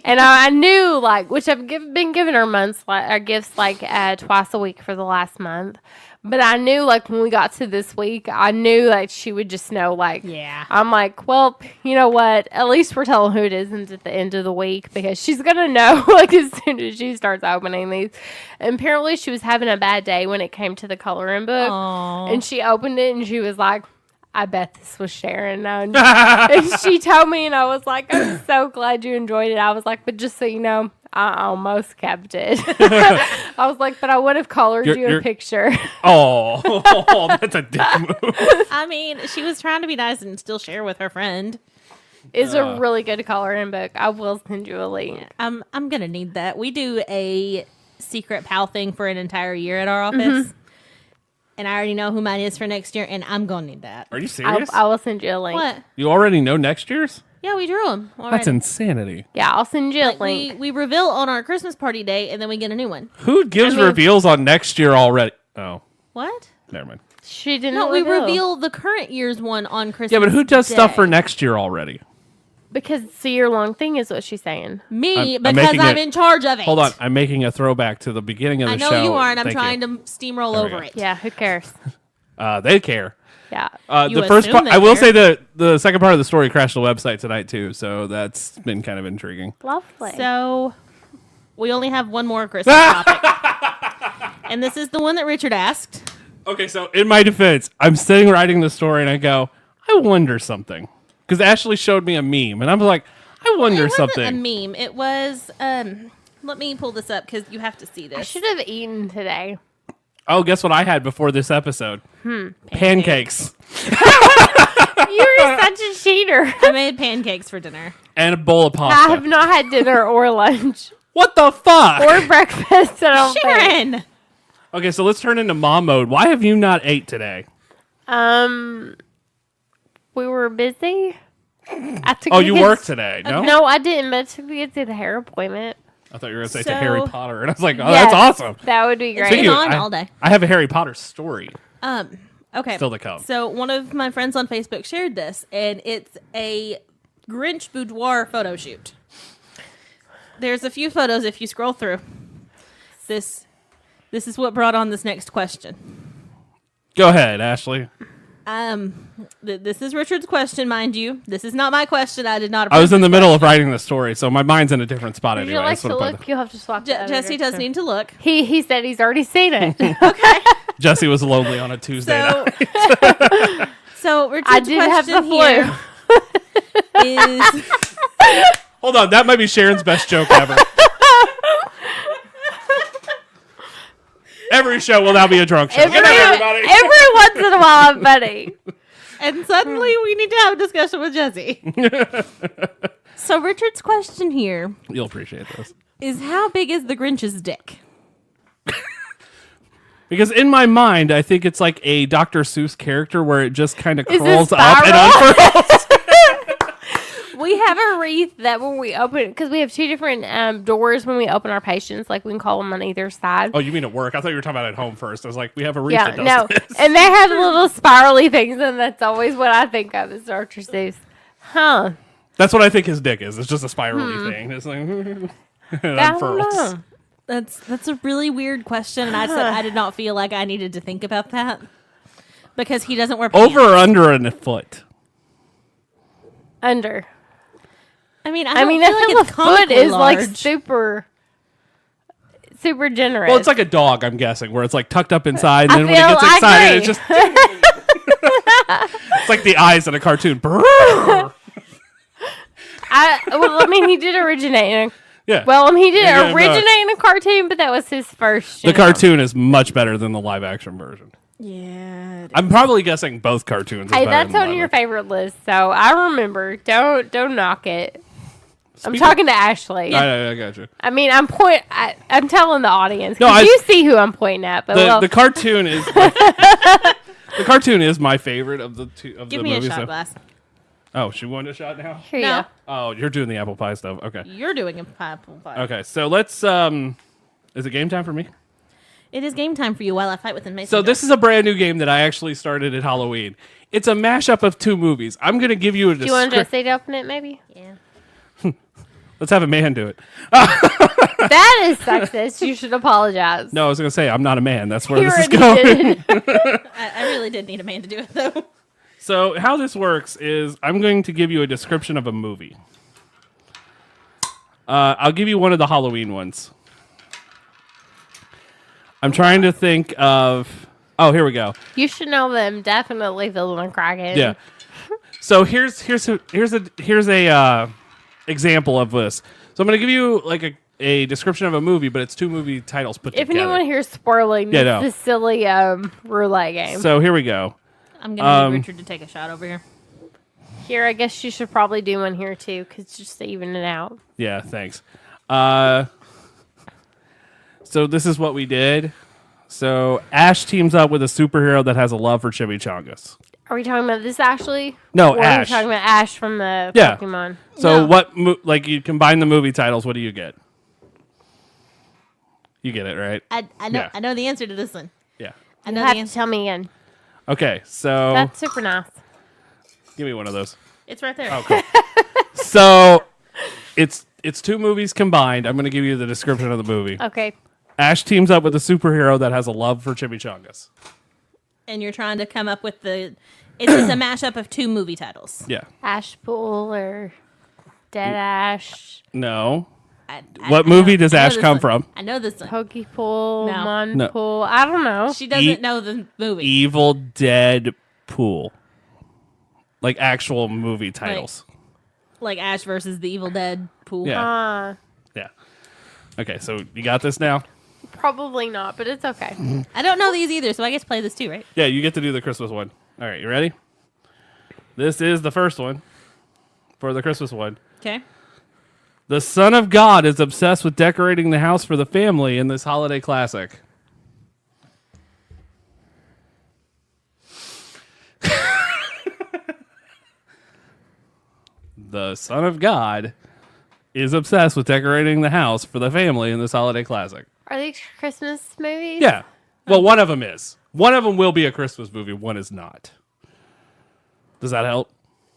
And I knew, which I've been giving her gifts twice a week for the last month. But I knew, when we got to this week, I knew that she would just know, Yeah. I'm like, well, you know what? At least we're telling who it isn't at the end of the week because she's going to know, as soon as she starts opening these. And apparently she was having a bad day when it came to the coloring book. Aww. And she opened it and she was like, I bet this was Sharon. And she told me, and I was like, I'm so glad you enjoyed it. I was like, but just so you know, I almost kept it. I was like, but I would have colored you a picture. Oh, that's a dick move. I mean, she was trying to be nice and still share with her friend. It's a really good coloring book. I will send you a link. I'm gonna need that. We do a secret pal thing for an entire year at our office. And I already know who mine is for next year, and I'm gonna need that. Are you serious? I will send you a link. What? You already know next year's? Yeah, we drew them. That's insanity. Yeah, I'll send you a link. We reveal on our Christmas party day, and then we get a new one. Who gives reveals on next year already? Oh, What? never mind. She didn't. No, we reveal the current year's one on Christmas. Yeah, but who does stuff Day. for next year already? Because it's a year-long thing is what she's saying. Me, I'm because making I'm it- in charge of it. Hold on, I'm making a throwback to the beginning of the I know show. you are, and I'm Thank trying you. to steamroll There we over go. it. Yeah, who cares? They care. Yeah. You The first assume part, they I will care. say the second part of the story crashed the website tonight too, so that's been kind of intriguing. Lovely. So we only have one more Christmas topic, and this is the one that Richard asked. Okay, so in my defense, I'm sitting writing the story and I go, I wonder something. Because Ashley showed me a meme and I'm like, I wonder It wasn't something. a meme. It was. Let me pull this up because you have to see this. I should have eaten today. Oh, guess what I had before this episode? Pancakes. You're such a cheater. I made pancakes for dinner. And a bowl of I pasta. have not had dinner or lunch What the fuck? or breakfast. I don't think. Sharon. Okay, so let's turn into mom mode. Why have you not ate today? We were busy. I took Oh, the you kids- worked today, no? No, I didn't. But I took the kids to the hair appointment. I thought you were going to say So- to Harry Potter. And I was like, oh, Yes, that's awesome. That would be great. been Speaking of- on all day. I have a Harry Potter story Okay. still to come. So one of my friends on Facebook shared this, and it's a Grinch boudoir photo shoot. There's a few photos if you scroll through. This is what brought on this next question. Go ahead, Ashley. This is Richard's question, mind you. This is not my question. I did not. I was in the approve middle of writing the story, so my mind's in a different spot Would anyway. you I like just to wanna put look? You'll have to swap. this. the other Jesse does direction. need to look. He said he's already seen it. Jesse was lonely on a Tuesday night. So Richard's I did have the question flu. here is Hold on, that might be Sharon's best joke ever. Every show will now be a drunk show. Good night, everybody. Every once in a while, I'm funny. and suddenly we need to have a discussion with Jesse. So Richard's question here You'll appreciate this. is how big is the Grinch's dick? Because in my mind, I think it's like a Dr. Seuss character where it just kind of Is it crawls up and spiral? unfurls. We have a wreath that when we open, because we have two different doors when we open our patients, like we can call them on either side. Oh, you mean at work? I thought you were talking about at home first. I was like, we have a wreath Yeah, that does no. this. And they have little spirally things, and that's always what I think of as Dr. Seuss. Huh. That's what I think his dick is. It's just a spirally thing. It's like, it I don't unfurls. know. That's a really weird question, and I said I did not feel like I needed to think about that because he doesn't wear pants. Over or under a foot? Under. I mean, I mean, feel I feel like a it's foot comically is like large. super. super generous. Well, it's like a dog, I'm guessing, where it's like tucked up inside, and then when it gets I excited, agree. it's just. It's like the eyes in a cartoon. He did originate in a Yeah. he did Yeah, originate in a cartoon, but that was his first. The cartoon is much better than the live action version. Yeah. I'm probably guessing both cartoons. Hey, are better that's than on live your action. favorite list, so I remember. Don't knock it. I'm Speaking- talking to Ashley. I got you. I mean, I'm telling the audience. No, 'Cause I- you see who I'm pointing at, but The cartoon is the cartoon is my favorite of the two of Give the me a movies. shot so- glass. Oh, she wanted a shot now. here you No. go. Oh, you're doing the apple pie stuff. Okay. You're doing a apple pie. Okay. So let's. Is it game time for me? It is game time for you while I fight with the Mason. So this is a brand new game that I actually started at Halloween. It's a mashup of two movies. I'm gonna give you a Do you want description. Jesse to open it, maybe? Yeah. Let's have a man do it. That is sexist. You should apologize. No, I was gonna say I'm not a man. That's where You this is already going. did. I really did need a man to do it though. So how this works is I'm going to give you a description of a movie. I'll give you one of the Halloween ones. I'm trying to think of. Oh, here we go. You should know them. Definitely feeling a crackhead. Yeah. So here's a example of this. So I'm going to give you like a description of a movie, but it's two movie titles put If together. anyone hears swirling, Yeah, it's no. the silly roulette game. So here we go. I'm gonna need Richard to take a shot over here. Here, I guess you should probably do one here too, because just to even it out. Yeah, thanks. So this is what we did. So Ash teams up with a superhero that has a love for chimichangas. Are we talking about this Ashley? No, or Ash. Are we talking about Ash from the Yeah. Pokemon? So No. like you combine the movie titles, what do you get? You get it, right? I know Yeah. I know the answer to this one. Yeah. I You know have the to answer. tell me again. Okay, so That's super nice. give me one of those. It's right there. Okay. So it's two movies combined. I'm going to give you the description of the movie. Okay. Ash teams up with a superhero that has a love for chimichangas. And you're trying to come up with the. It's a mashup of two movie titles. Yeah. Ash Pool or Dead Ash, No. What movie does I know Ash this come one. from? I know this one. Pokey Pool, No. Mon No. Pool. I don't know. She doesn't know the movie. Evil Dead Pool. Like actual movie titles. Like Ash versus the Evil Dead pool. Yeah. Yeah. Okay, so you got this now? Probably not, but it's okay. I don't know these either, so I guess play this too, right? Yeah, you get to do the Christmas one. All right, you ready? This is the first one for the Christmas one. Okay. The Son of God is obsessed with decorating the house for the family in this holiday classic. The Son of God is obsessed with decorating the house for the family in this holiday classic. Are these Christmas movies? Yeah. Well, one of them is. One of them will be a Christmas movie. One is not. Does that help?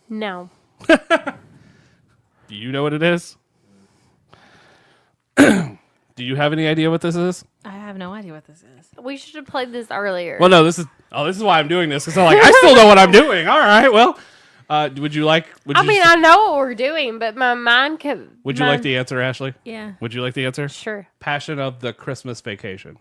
No. Do you know what it is? Do you have any idea what this is? I have no idea what this is. We should have played this earlier. Well, no. This is why I'm doing this. Because I'm like, I still know what I'm doing. All right. Well, would you like? I know what we're doing, but my mind could. Would you like the answer, Ashley? Yeah. Would you like the answer? Sure. Passion of the Christmas Vacation.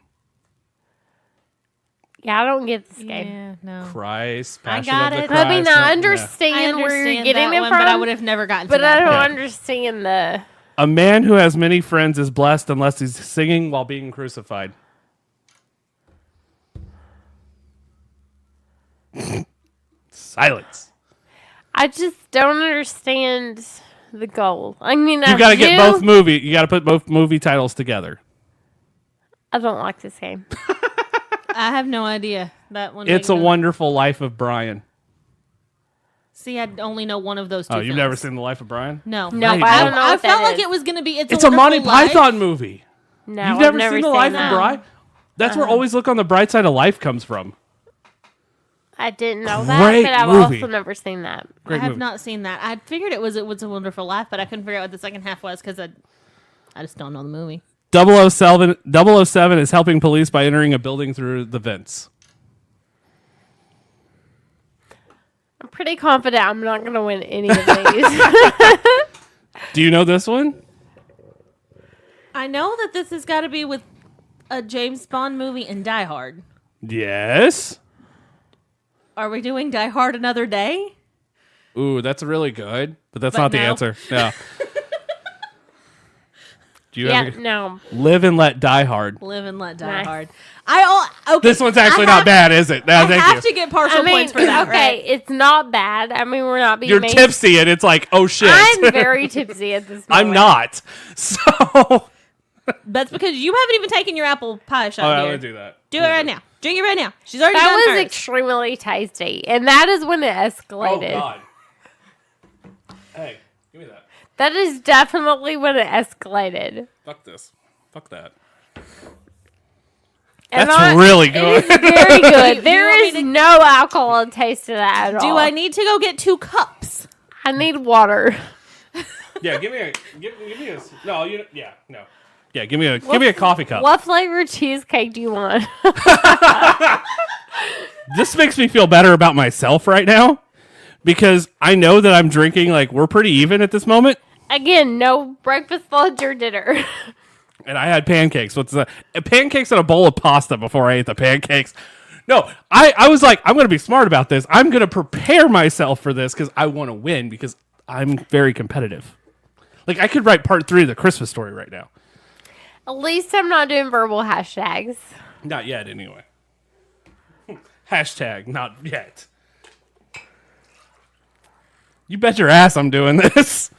Yeah, I don't get this game. Yeah, no. Christ. I Passion got of the it. Christ. I mean, Yeah. I understand, where you're getting that it one, from, but I would have never gotten to but I that. don't Yeah. understand the. A man who has many friends is blessed unless he's singing while being crucified. Silence. I just don't understand the goal. I mean, You got to get both movie. You got to put both movie titles together. I don't like this game. I have no idea. That one. It's a Wonderful Life of Brian. See, I only know one of those two. Oh, you've never seen The Life of Brian? No. No, you but I don't. don't know I what felt that like is. it was going to be. It's a Monty Wonderful Life. Python movie. No, You've I've never seen The Life that. of Brian? That's where Always Look on the Bright Side of Life comes from. I didn't know that, Great but I've movie. also never seen that. I Great have movie. not seen that. I figured it was a Wonderful Life, but I couldn't figure out what the second half was because I just don't know the movie. 007 is helping police by entering a building through the vents. I'm pretty confident I'm not going to win any of these. Do you know this one? I know that this has got to be with a James Bond movie and Die Hard. Yes. Are we doing Die Hard Another Day? Ooh, that's really good, but that's But not the no. answer. Yeah. Do you Yeah, ever no. Live and Let Die Hard? Live and Let Die Nice. Hard. Okay. This one's actually not bad, is it? No, I thank have you. to get partial I mean, points for that, okay, right? it's not bad. I mean, we're not being You're made- tipsy, and it's like, oh shit. I'm very tipsy at this moment. I'm not. So. That's because you haven't even taken your apple pie shot Oh, I'm here. gonna do that. Do it right now. Drink it right now. She's already That done was hers. extremely tasty, and that is when it Oh escalated. God. Hey, give me that. That is definitely when it escalated. Fuck this. Fuck that. And That's really It good. is very good. you There want me is to- no alcohol taste to that at Do all. I need to go get 2 cups? I need water. Yeah, give me a. No, no. Yeah, give me a coffee cup. What flavor cheesecake do you want? This makes me feel better about myself right now because I know that I'm drinking like we're pretty even at this moment. Again, no breakfast, lunch, or dinner. And I had pancakes. What's that? Pancakes and a bowl of pasta before I ate the pancakes. No, I was like, I'm going to be smart about this. I'm going to prepare myself for this because I want to win because I'm very competitive. Like I could write part 3 of the Christmas story right now. At least I'm not doing verbal hashtags. Not yet, anyway. Hashtag not yet. You bet your ass I'm doing this.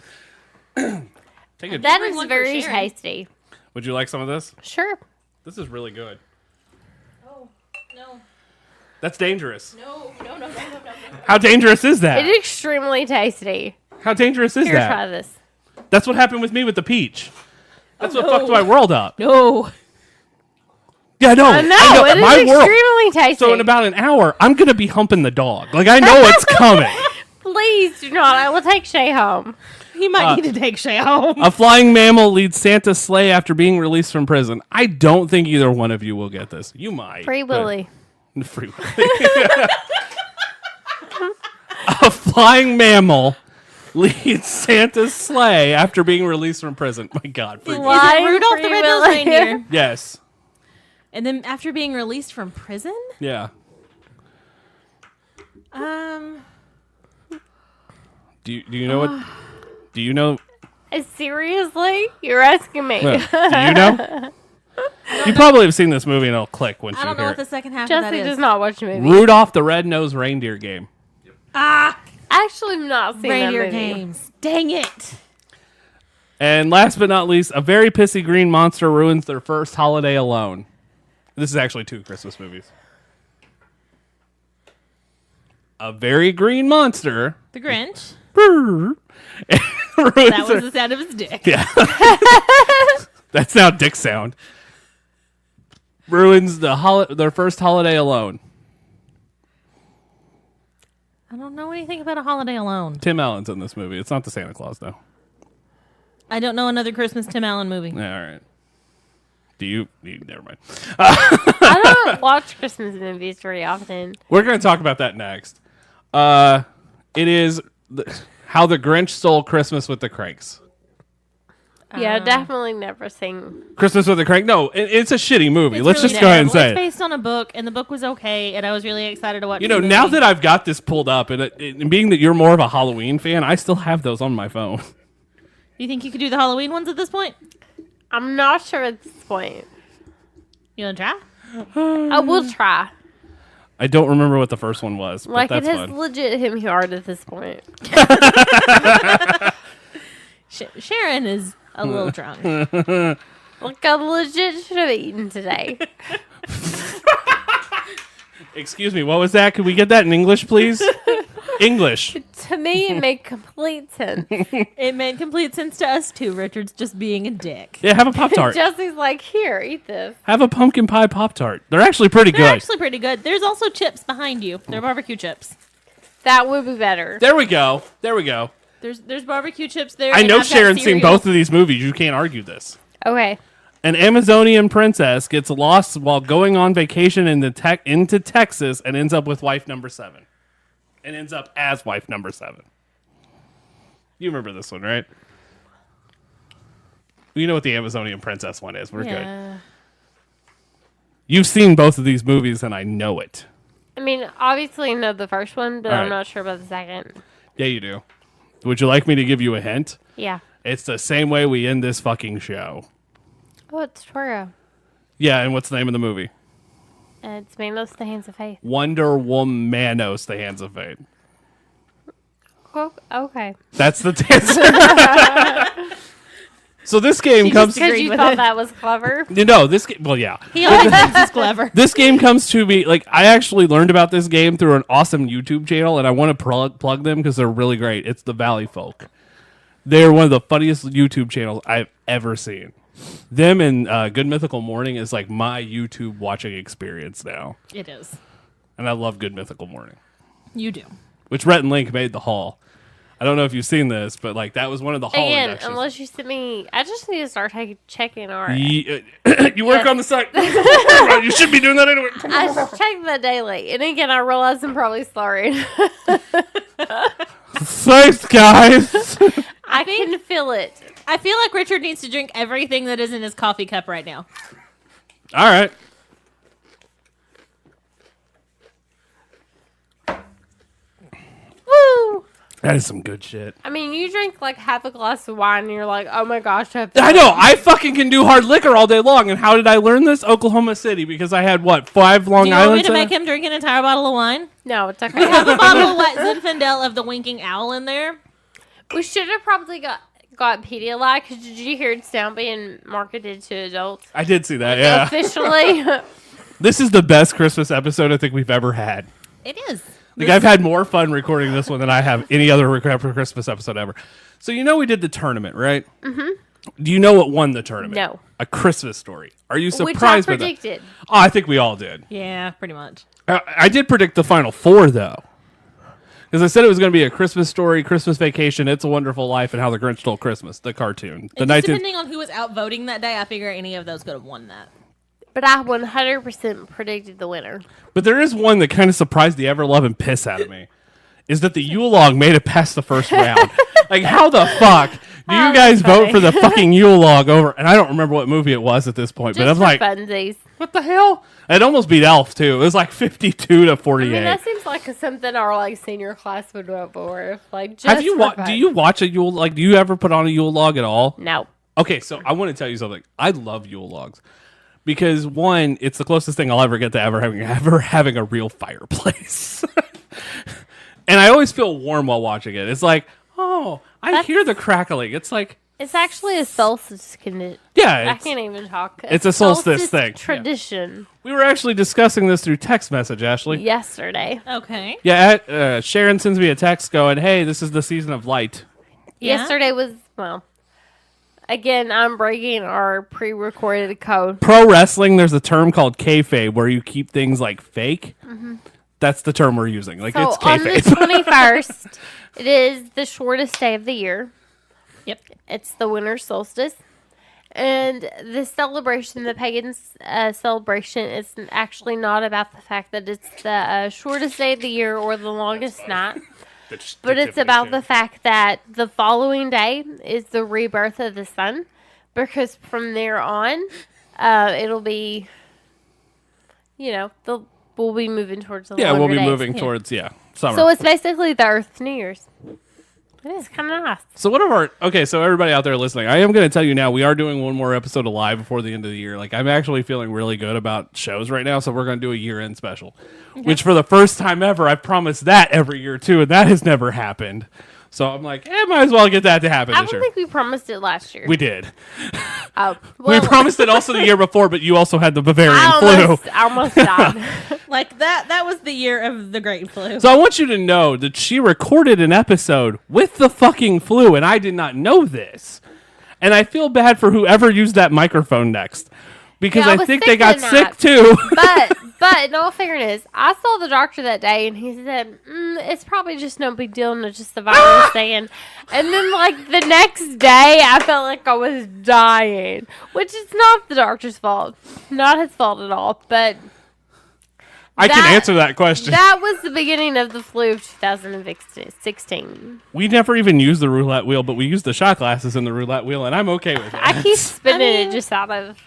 Take a. That bring is one for very Sharon. tasty. Would you like some of this? Sure. This is really good. Oh, no. That's dangerous. No. How dangerous is that? It is extremely tasty. How dangerous is Here, that? try this. That's what happened with me with the peach. That's what no. fucked my world up. No. Yeah, no. I know, I know. it is My world. extremely tasty. So in about an hour, I'm gonna be humping the dog. Like I know it's coming. Please do not. I will take Shay home. He might need to take Shay home. A flying mammal leads Santa's sleigh after being released from prison. I don't think either one of you will get this. You might. Free but- Willy. Free Willy. A flying mammal leads Santa's sleigh after being released from prison. My God. Free Willy. Is it Flying Rudolph the Free Red-Nosed Willy. Reindeer? Yes. And then after being released from prison? Yeah. Do you know what? Do you know? Seriously? You're asking me. Do you know? You probably have seen this movie and it'll click once I you don't know hear what the it. second half of that Jesse is. does not watch movies. Rudolph the Red-Nosed Reindeer game. Actually, I've not seen Reindeer that movie. games. Dang it. And last but not least, a very pissy green monster ruins their first holiday alone. This is actually 2 Christmas movies. A very green monster. The Grinch. ruins That their- was the sound of his dick. Yeah. That's now dick sound. Ruins their first holiday alone. I don't know anything about A Holiday Alone. Tim Allen's in this movie. It's not the Santa Claus, though. I don't know another Christmas Tim Allen movie. Yeah, all right. Do you never mind. I don't watch Christmas movies very often. We're going to talk about that next. It is How the Grinch Stole Christmas with the Cranks. Yeah, definitely never seen. Christmas with the Crank? No, it's a shitty movie. It's Let's really just go ahead and terrible. say It's it. based on a book, and the book was okay, and I was really excited to watch You the know, movie. now that I've got this pulled up, and being that you're more of a Halloween fan, I still have those on my phone. You think you could do the Halloween ones at this point? I'm not sure at this point. You want to try? I will try. I don't remember what the first one was, but Like, that's it has fun. legit hit me hard at this point. Sharon is a little drunk. Like, I legit should have eaten today. Excuse me, what was that? Could we get that in English, please? English. To me, it made complete sense. It made complete sense to us too. Richard's just being a dick. Yeah, have a Pop-Tart. Jesse's like, here, eat this. Have a pumpkin pie Pop-Tart. They're actually pretty They're good. actually pretty good. There's also chips behind you. They're barbecue chips. That would be better. There we go. There we go. There's barbecue chips there. I and know I've got Sharon's seen cereal. both of these movies. You can't argue this. Okay. An Amazonian princess gets lost while going on vacation into Texas and ends up with wife number 7. And ends up as wife number 7. You remember this one, right? You know what the Amazonian princess one is. We're good. Yeah. You've seen both of these movies, and I know it. I mean, obviously, I know the first one, but All I'm right. not sure about the second. Yeah, you do. Would you like me to give you a hint? Yeah. It's the same way we end this fucking show. Oh, it's Toro. Yeah, and what's the name of the movie? It's Manos, the Hands of Faith. Wonder Womanos, The Hands of Fate. Oh, okay. That's the answer. So this game comes. agreed Because you with thought it. that was clever. You know, this game. Well, yeah. He always thinks he's clever. This game comes to me like I actually learned about this game through an awesome YouTube channel, and I want to plug them because they're really great. It's the Valley Folk. They're one of the funniest YouTube channels I've ever seen. Them and Good Mythical Morning is like my YouTube watching experience now, It is. and I love Good Mythical Morning, You do. which Rhett and Link made the haul. I don't know if you've seen this, but like that was one of the haul Again, inductions. unless you sent me, I just need to start checking our. You Yes. work on the site. You should be doing that anyway. I check that daily, and again, I realize I'm probably slurring. Thanks, guys. I can feel it. I feel like Richard needs to drink everything that is in his coffee cup right now. All right. Woo! That is some good shit. I mean, you drink like half a glass of wine, and you're like, "Oh my gosh!" I know. I fucking can do hard liquor all day long. And how did I learn this? Oklahoma City, because I had what 5 Long Do you want me Islands. to make him drink an entire bottle of wine? No, it's okay. We have a bottle of White Zinfandel of the Winking Owl in there. We should have probably got Pedialyte, because did you hear it's now being marketed to adults I did see that. Yeah. officially? This is the best Christmas episode I think we've ever had. It is. Like I've had more fun recording this one than I have any other Christmas episode ever. So you know we did the tournament, right? Mm-hmm. Do you know what won the tournament? No. A Christmas Story. Are you Which I surprised by that? predicted. Oh, I think we all did. Yeah, pretty much. I did predict the final 4 though, because I said it was going to be a Christmas Story, Christmas Vacation, It's a Wonderful Life, and How the Grinch Stole Christmas, the cartoon. The And just 19th. depending on who was out voting that day, I figure any of those could have won that. But I 100% predicted the winner. But there is one that kind of surprised the ever-loving piss out of me. Is that the Yule log made it past the first round? Like, how the fuck do you Oh, guys that's vote funny. for the fucking Yule log over? And I don't remember what movie it was at this point, but Just I'm for like, funsies. what the hell? It almost beat Elf too. It was like 52 to I 48. mean, that seems like something our like senior class would vote for. Like, just Have you for do fun. you watch a Yule like? Do you ever put on a Yule log at all? No. Okay, so I want to tell you something. I love Yule logs because one, it's the closest thing I'll ever get to ever having a real fireplace. And I always feel warm while watching it. It's like, oh, I hear the crackling. It's like, It's actually a solstice condition. yeah, I can't even talk. it's a solstice thing. Yeah. Tradition. We were actually discussing this through text message, Ashley. Yesterday. Okay. Yeah, Sharon sends me a text going, hey, this is the season of light. Yeah. Yesterday was, well, again, I'm breaking our pre-recorded code. Pro wrestling, there's a term called kayfabe where you keep things like fake. That's the term we're using. Like, So it's on the kayfabe. 21st, it is the shortest day of the year. Yep. It's the winter solstice. And the celebration, the pagans' celebration, is actually not about the fact that it's the shortest day of the year or the longest night. But it's about the fact that the following day is the rebirth of the sun. Because from there on, it'll be, we'll be moving towards the Yeah, we'll longer be days. moving towards, summer. So it's basically the Earth's New Year's. It is kind of nice. So what of our so everybody out there listening, I am going to tell you now, we are doing one more episode of live before the end of the year. Like I'm actually feeling really good about shows right now, so we're going to do a year-end special, which for the first time ever, I've promised that every year too, and that has never happened. So I'm like, might as well get that to happen I this don't year. think we promised it last year. We did. Oh, We well, promised it also the year before, but you also had the Bavarian I flu. almost died. Like that was the year of the Great Flu. So I want you to know that she recorded an episode with the fucking flu, and I did not know this. And I feel bad for whoever used that microphone next, because Yeah, I I was think sick they got that sick night. too. But in all fairness, I saw the doctor that day, and he said it's probably just no big deal, and it's just the virus thing. And then, like the next day, I felt like I was dying, which is not the doctor's fault, not his fault at all. But I can that- answer that question. that was the beginning of the flu of 2016. We never even used the roulette wheel, but we used the shot glasses in the roulette wheel, and I'm okay with it. I keep spinning I mean- it just out of.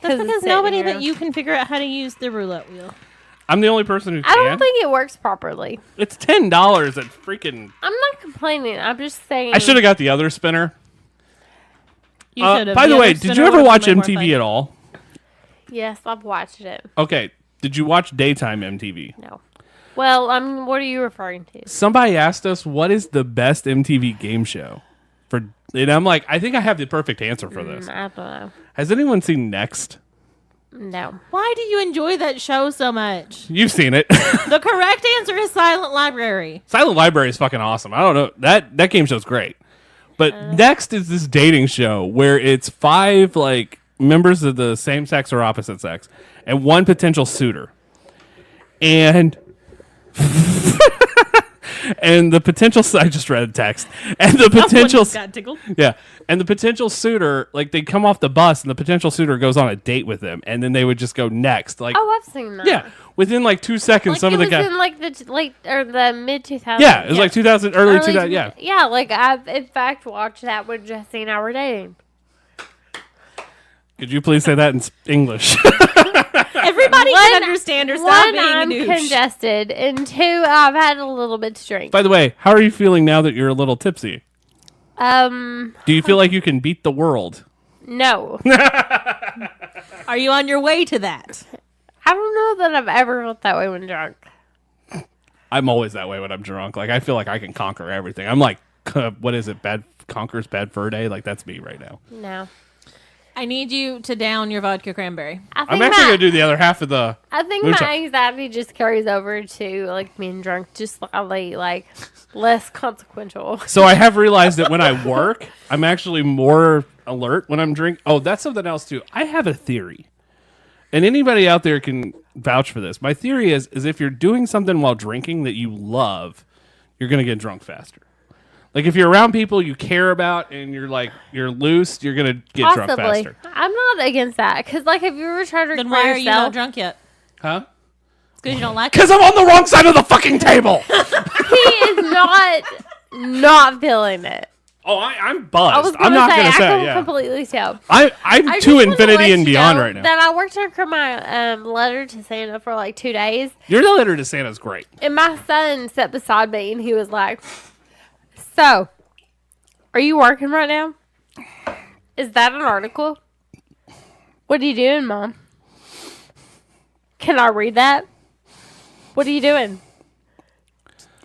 That's it's because sitting nobody here. but you can figure out how to use the roulette wheel. I'm the only person who I can. don't think it works properly. It's $10 at freaking. I'm not complaining. I'm just saying. I should have got the other spinner. You should've. By the way, other did spinner you ever would've watch been way more MTV fun. at all? Yes, I've watched it. Okay. Did you watch daytime MTV? No. Well, what are you referring to? Somebody asked us what is the best MTV game show and I'm like, I think I have the perfect answer for this. I don't know. Has anyone seen Next? No. Why do you enjoy that show so much? You've seen it. The correct answer is Silent Library. Silent Library is fucking awesome. I don't know. That game show's great. But Next is this dating show where it's 5 like members of the same sex or opposite sex and one potential suitor. And and the potential I just read a text. And the potential Got tickled. yeah. And the potential suitor, like they come off the bus and the potential suitor goes on a date with them and then they would just go next. Like Oh, I've seen that. yeah. Within like 2 seconds Like some it of the was guys in like the late or the mid 2000s. yeah, it was like 2000 early 2000 yeah. Yeah, like I've in fact watched that when Jesse and I were dating. Could you please say that in English? Everybody can understand her. Stop One, being a I'm douche. congested, and 2, I've had a little bit to drink. By the way, how are you feeling now that you're a little tipsy? Do you feel like you can beat the world? No. Are you on your way to that? I don't know that I've ever felt that way when drunk. I'm always that way when I'm drunk. Like I feel like I can conquer everything. I'm like, what is it? Bad conquers bad fur day. Like that's me right now. No. I need you to down your vodka cranberry. I'm actually gonna do the other half of the. I think moonshine. my anxiety just carries over to like being drunk, just slightly like less consequential. So I have realized that when I work, I'm actually more alert when I'm drinking. Oh, that's something else too. I have a theory, and anybody out there can vouch for this. My theory is if you're doing something while drinking that you love, you're gonna get drunk faster. Like if you're around people you care about and you're loose, you're gonna get drunk Possibly. faster. I'm not against that because like have you ever tried to drink Then by why are you not yourself? drunk yet? Huh? Because you don't like it. Because I'm on the wrong side of the fucking table. He is not feeling it. Oh, I'm I buzzed. was I'm gonna not say gonna I say can yeah. completely tell. I'm I to just wanna infinity let and you beyond know right now. That I worked on my letter to Santa for like 2 days, Your letter to Santa's great. and my son sat beside me, and he was like, "So, are you working right now? Is that an article? What are you doing, Mom? Can I read that? What are you doing?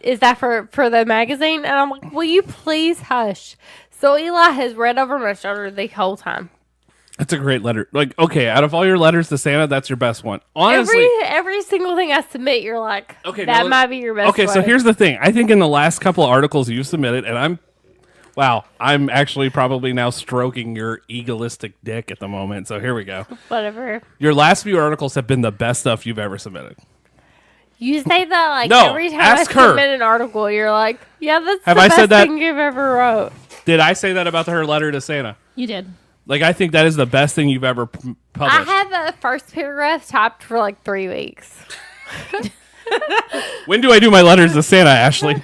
Is that for the magazine?" And I'm like, "Will you please hush?" So Eli has read over my shoulder the whole time. That's a great letter. Like, okay, out of all your letters to Santa, that's your best one. Honestly, Every single thing I submit, you're like, Okay, that now- might be your best okay, so one." here's the thing. I think in the last couple of articles you submitted, and I'm actually probably now stroking your egoistic dick at the moment. So here we go. Whatever. Your last few articles have been the best stuff you've ever submitted. You say that like No, every time ask I her. submit an article, you're like, yeah, that's Have the I best said that? thing you've ever wrote. Did I say that about her letter to Santa? You did. Like, I think that is the best thing you've ever I published. had the first paragraph typed for like 3 weeks. When do I do my letters to Santa, Ashley?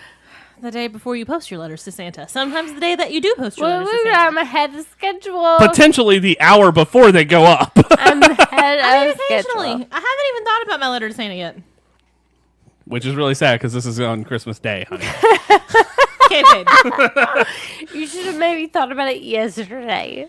The day before you post your letters to Santa. Sometimes the day that you do post your Well, letters to Santa. I'm ahead of schedule. Potentially the hour before they go up. I'm ahead of Occasionally. schedule. I haven't even thought about my letter to Santa yet. Which is really sad because this is on Christmas Day, honey. Okay, babe. You should have maybe thought about it yesterday.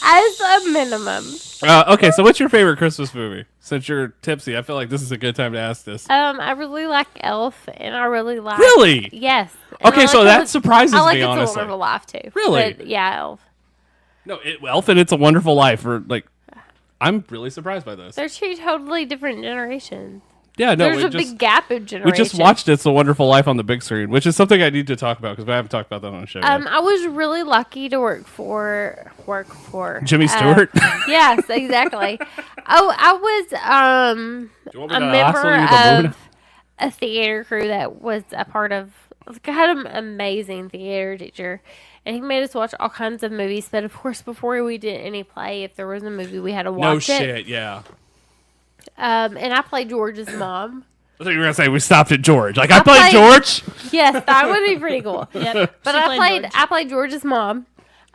As a minimum. Okay, so what's your favorite Christmas movie? Since you're tipsy, I feel like this is a good time to ask this. I really like Elf, and I really like... Really? Yes. And Okay, I so like that surprises I like me, It's honestly. a Wonderful Life, too. Really? But, yeah, Elf. No, Elf and It's a Wonderful Life. I'm really surprised by this. They're 2 totally different generations. Yeah, no, There's a big gap of we generations. just watched It's a Wonderful Life on the big screen, which is something I need to talk about because I haven't talked about that on the show yet. I was really lucky to work for Jimmy Stewart? Yes, exactly. I was Do you want me a to member hustle you the moon? of a theater crew that was a part of. I had an amazing theater teacher, and he made us watch all kinds of movies. But of course, before we did any play, if there was a movie, we had to watch No it. shit, yeah. And I played George's mom. I thought you were going to say we stopped at George. Like, I played played- George? Yes, that would be pretty cool. Yep. But She I George. played George's mom.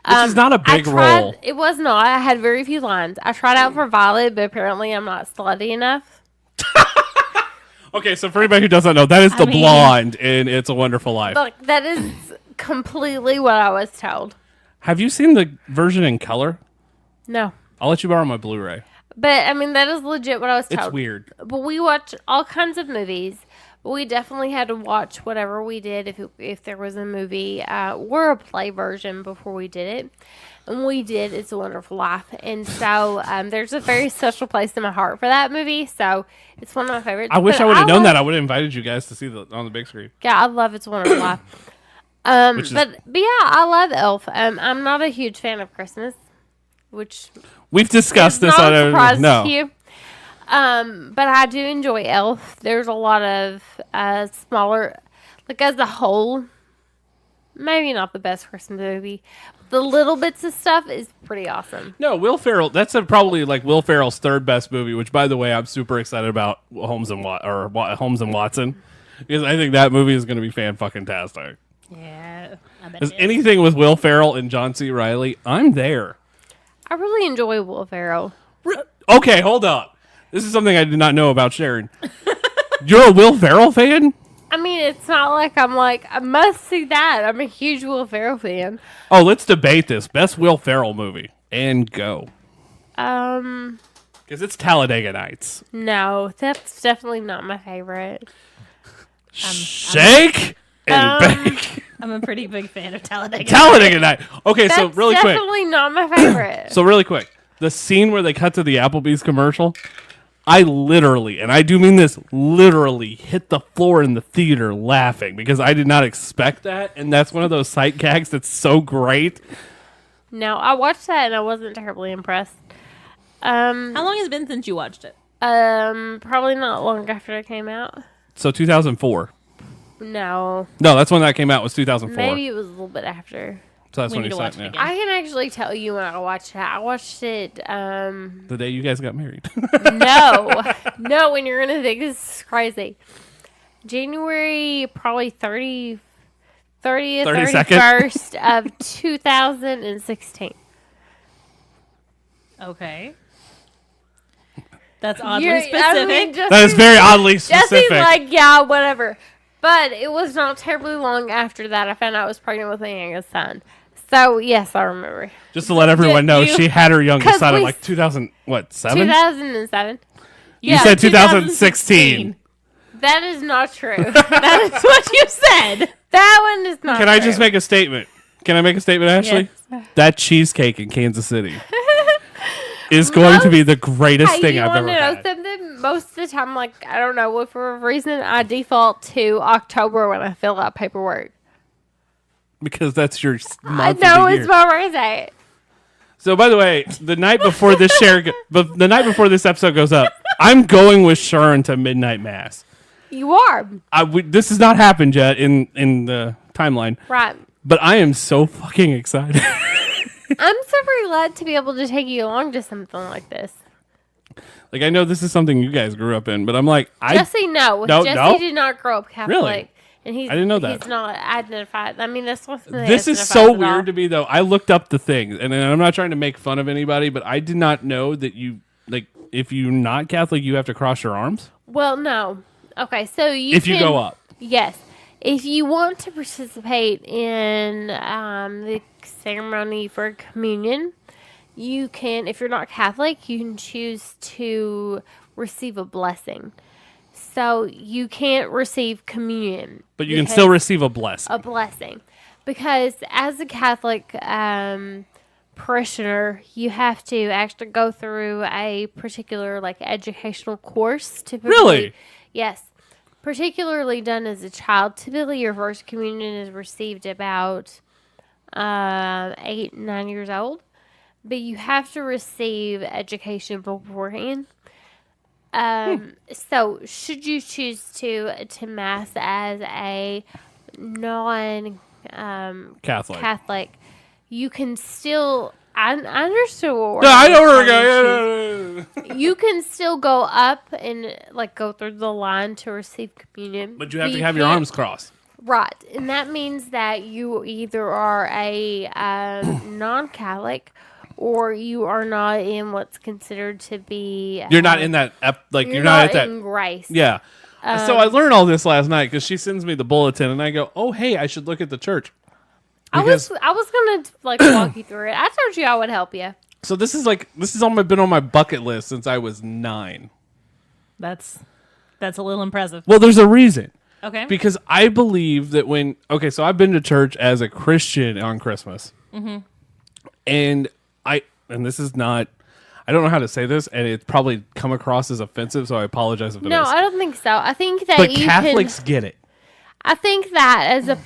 Which is not a big role. It was not. I had very few lines. I tried out for Violet, but apparently I'm not slutty enough. Okay, so for anybody who doesn't know, that is the blonde in It's a Wonderful Life. Look, that is completely what I was told. Have you seen the version in color? No. I'll let you borrow my Blu-ray. But, I mean, that is legit what I was told. It's weird. But we watch all kinds of movies. We definitely had to watch whatever we did if there was a movie or a play version before we did it. And we did It's a Wonderful Life. And so there's a very special place in my heart for that movie. So it's one of my favorites. I wish I would have known that. I would have invited you guys to see on the big screen. Yeah, I love It's a Wonderful Life. But yeah, I love Elf. I'm not a huge fan of Christmas, which we've discussed this not a surprise no. to you. But I do enjoy Elf. There's a lot of smaller, like as a whole, maybe not the best Christmas movie. The little bits of stuff is pretty awesome. No, Will Ferrell. That's probably like Will Ferrell's third best movie. Which, by the way, I'm super excited about Holmes and Watson, because I think that movie is going to be fan-fucking-tastic. Yeah. Because anything with Will Ferrell and John C. Reilly, I'm there. I really enjoy Will Ferrell. Okay, hold up. This is something I did not know about Sharon. You're a Will Ferrell fan? I mean, it's not like I'm like, I must see that. I'm a huge Will Ferrell fan. Oh, let's debate this. Best Will Ferrell movie. And go. Because it's Talladega Nights. No, that's definitely not my favorite. Shake and bake. I'm a pretty big fan of Talladega. Talladega Nights. Okay, so That's really quick. definitely not my favorite. So really quick. The scene where they cut to the Applebee's commercial, I literally, and I do mean this, literally hit the floor in the theater laughing because I did not expect that. And that's one of those sight gags that's so great. No, I watched that and I wasn't terribly impressed. How long has it been since you watched it? Probably not long after it came out. So 2004. No. No, that's when that came out, was 2004. Maybe it was a little bit after. So that's We when need you to watch said it yeah. again. I can actually tell you when I watched it. I watched it, The day you guys got married. no, when you're gonna think this is crazy. January probably 30th, 31st of 2016. Okay. That's oddly You're- specific. I mean, That is very oddly specific. Jesse's like, yeah, whatever. But it was not terribly long after that I found out I was pregnant with my youngest son. So, yes, I remember. Just to let everyone know, she had her youngest 'cause son in we- like 2007? 2007. You said 2016. That is not true. That is what you said. That one is not Can true. I just make a statement? Can I make a statement, Ashley? Yes. That cheesecake in Kansas City is going to be the greatest Hey, thing you I've want ever to know had. something? Most of the time, like, I don't know, for a reason, I default to October when I fill out paperwork. Because that's your I month know of the it's year. my birthday. So, by the way, the night before this the night before this episode goes up, I'm going with Sharon to midnight mass. You are. This has not happened yet in the timeline, Right. but I am so fucking excited. I'm super glad to be able to take you along to something like this. Like, I know this is something you guys grew up in, but I'm like, Jesse, no. No, Jesse no? did not grow up Catholic. Really? And I didn't know that. He's not identified. I mean, that's what This is so weird to me, though. I looked up the things, and I'm not trying to make fun of anybody, but I did not know that you, like, if you're not Catholic, you have to cross your arms Well, no. Okay, so if you go up. Yes. If you want to participate in the ceremony for communion, you can, if you're not Catholic, you can choose to receive a blessing. So you can't receive communion. But you can because- still receive a blessing. a blessing. Because as a Catholic parishioner, you have to actually go through a particular like educational course. Typically, Really? Yes. Particularly done as a child. Typically, your first communion is received about 8, 9 years old. But you have to receive education beforehand. So, should you choose to mass as a non Catholic, you can still. I understood what we're No, I know where we're trying to going. choose. You can still go up and like go through the line to receive communion, But you have to you have your can't- arms crossed. Right, and that means that you either are a non-Catholic or you are not in what's considered to be. You're not in that, you're not at that. in grace. Yeah. So I learned all this last night because she sends me the bulletin, and I go, "Oh, hey, I should look at the church." I was gonna walk you through it. I told you I would help you. So this has been on my bucket list since I was 9. That's a little impressive. Well, there's a reason. Okay. Because I believe that so I've been to church as a Christian on Christmas. Mm-hmm. And this is not, I don't know how to say this, and it probably come across as offensive, so I apologize if it is. No, I don't think so. I think that But Catholics get it. I think that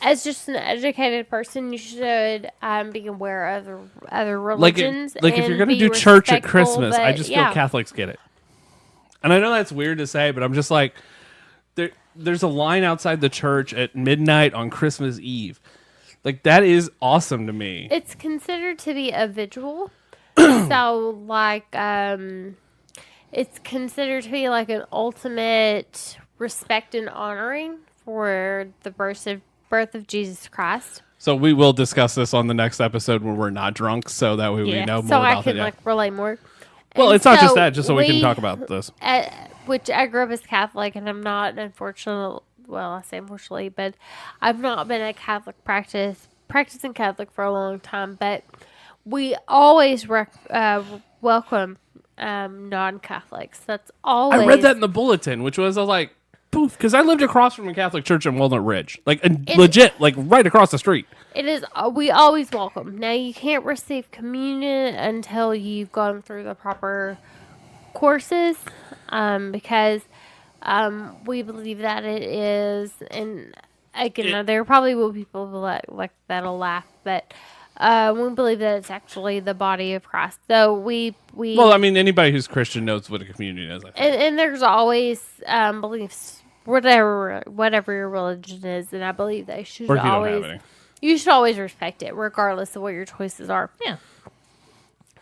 as just an educated person, you should be aware of other religions. Like if you're going to do church at Christmas, I just feel Catholics get it. And I know that's weird to say, but I'm just like, there's a line outside the church at midnight on Christmas Eve. Like, that is awesome to me. It's considered to be a vigil. So, it's considered to be like an ultimate respect and honoring for the birth of Jesus Christ. So we will discuss this on the next episode when we're not drunk, so that way we know more so about I can relate more. Well, And it's not just so that, just so we can talk about this. Which I grew up as Catholic, and I'm not, unfortunately. Well, I say unfortunately, but I've not been a Catholic practicing Catholic for a long time. But we always welcome non-Catholics. That's always. I read that in the bulletin, which was like, poof, because I lived across from a Catholic church in Walnut Ridge, legit, right across the street. It is. We always welcome. Now you can't receive communion until you've gone through the proper courses, because we believe that it is. And again, there probably will be people like that'll laugh, but we believe that it's actually the body of Christ. So we. Well, I mean, anybody who's Christian knows what a communion is. I think. And there's always beliefs. Whatever your religion is, and I believe they should you should always respect it, regardless of what your choices are. Yeah.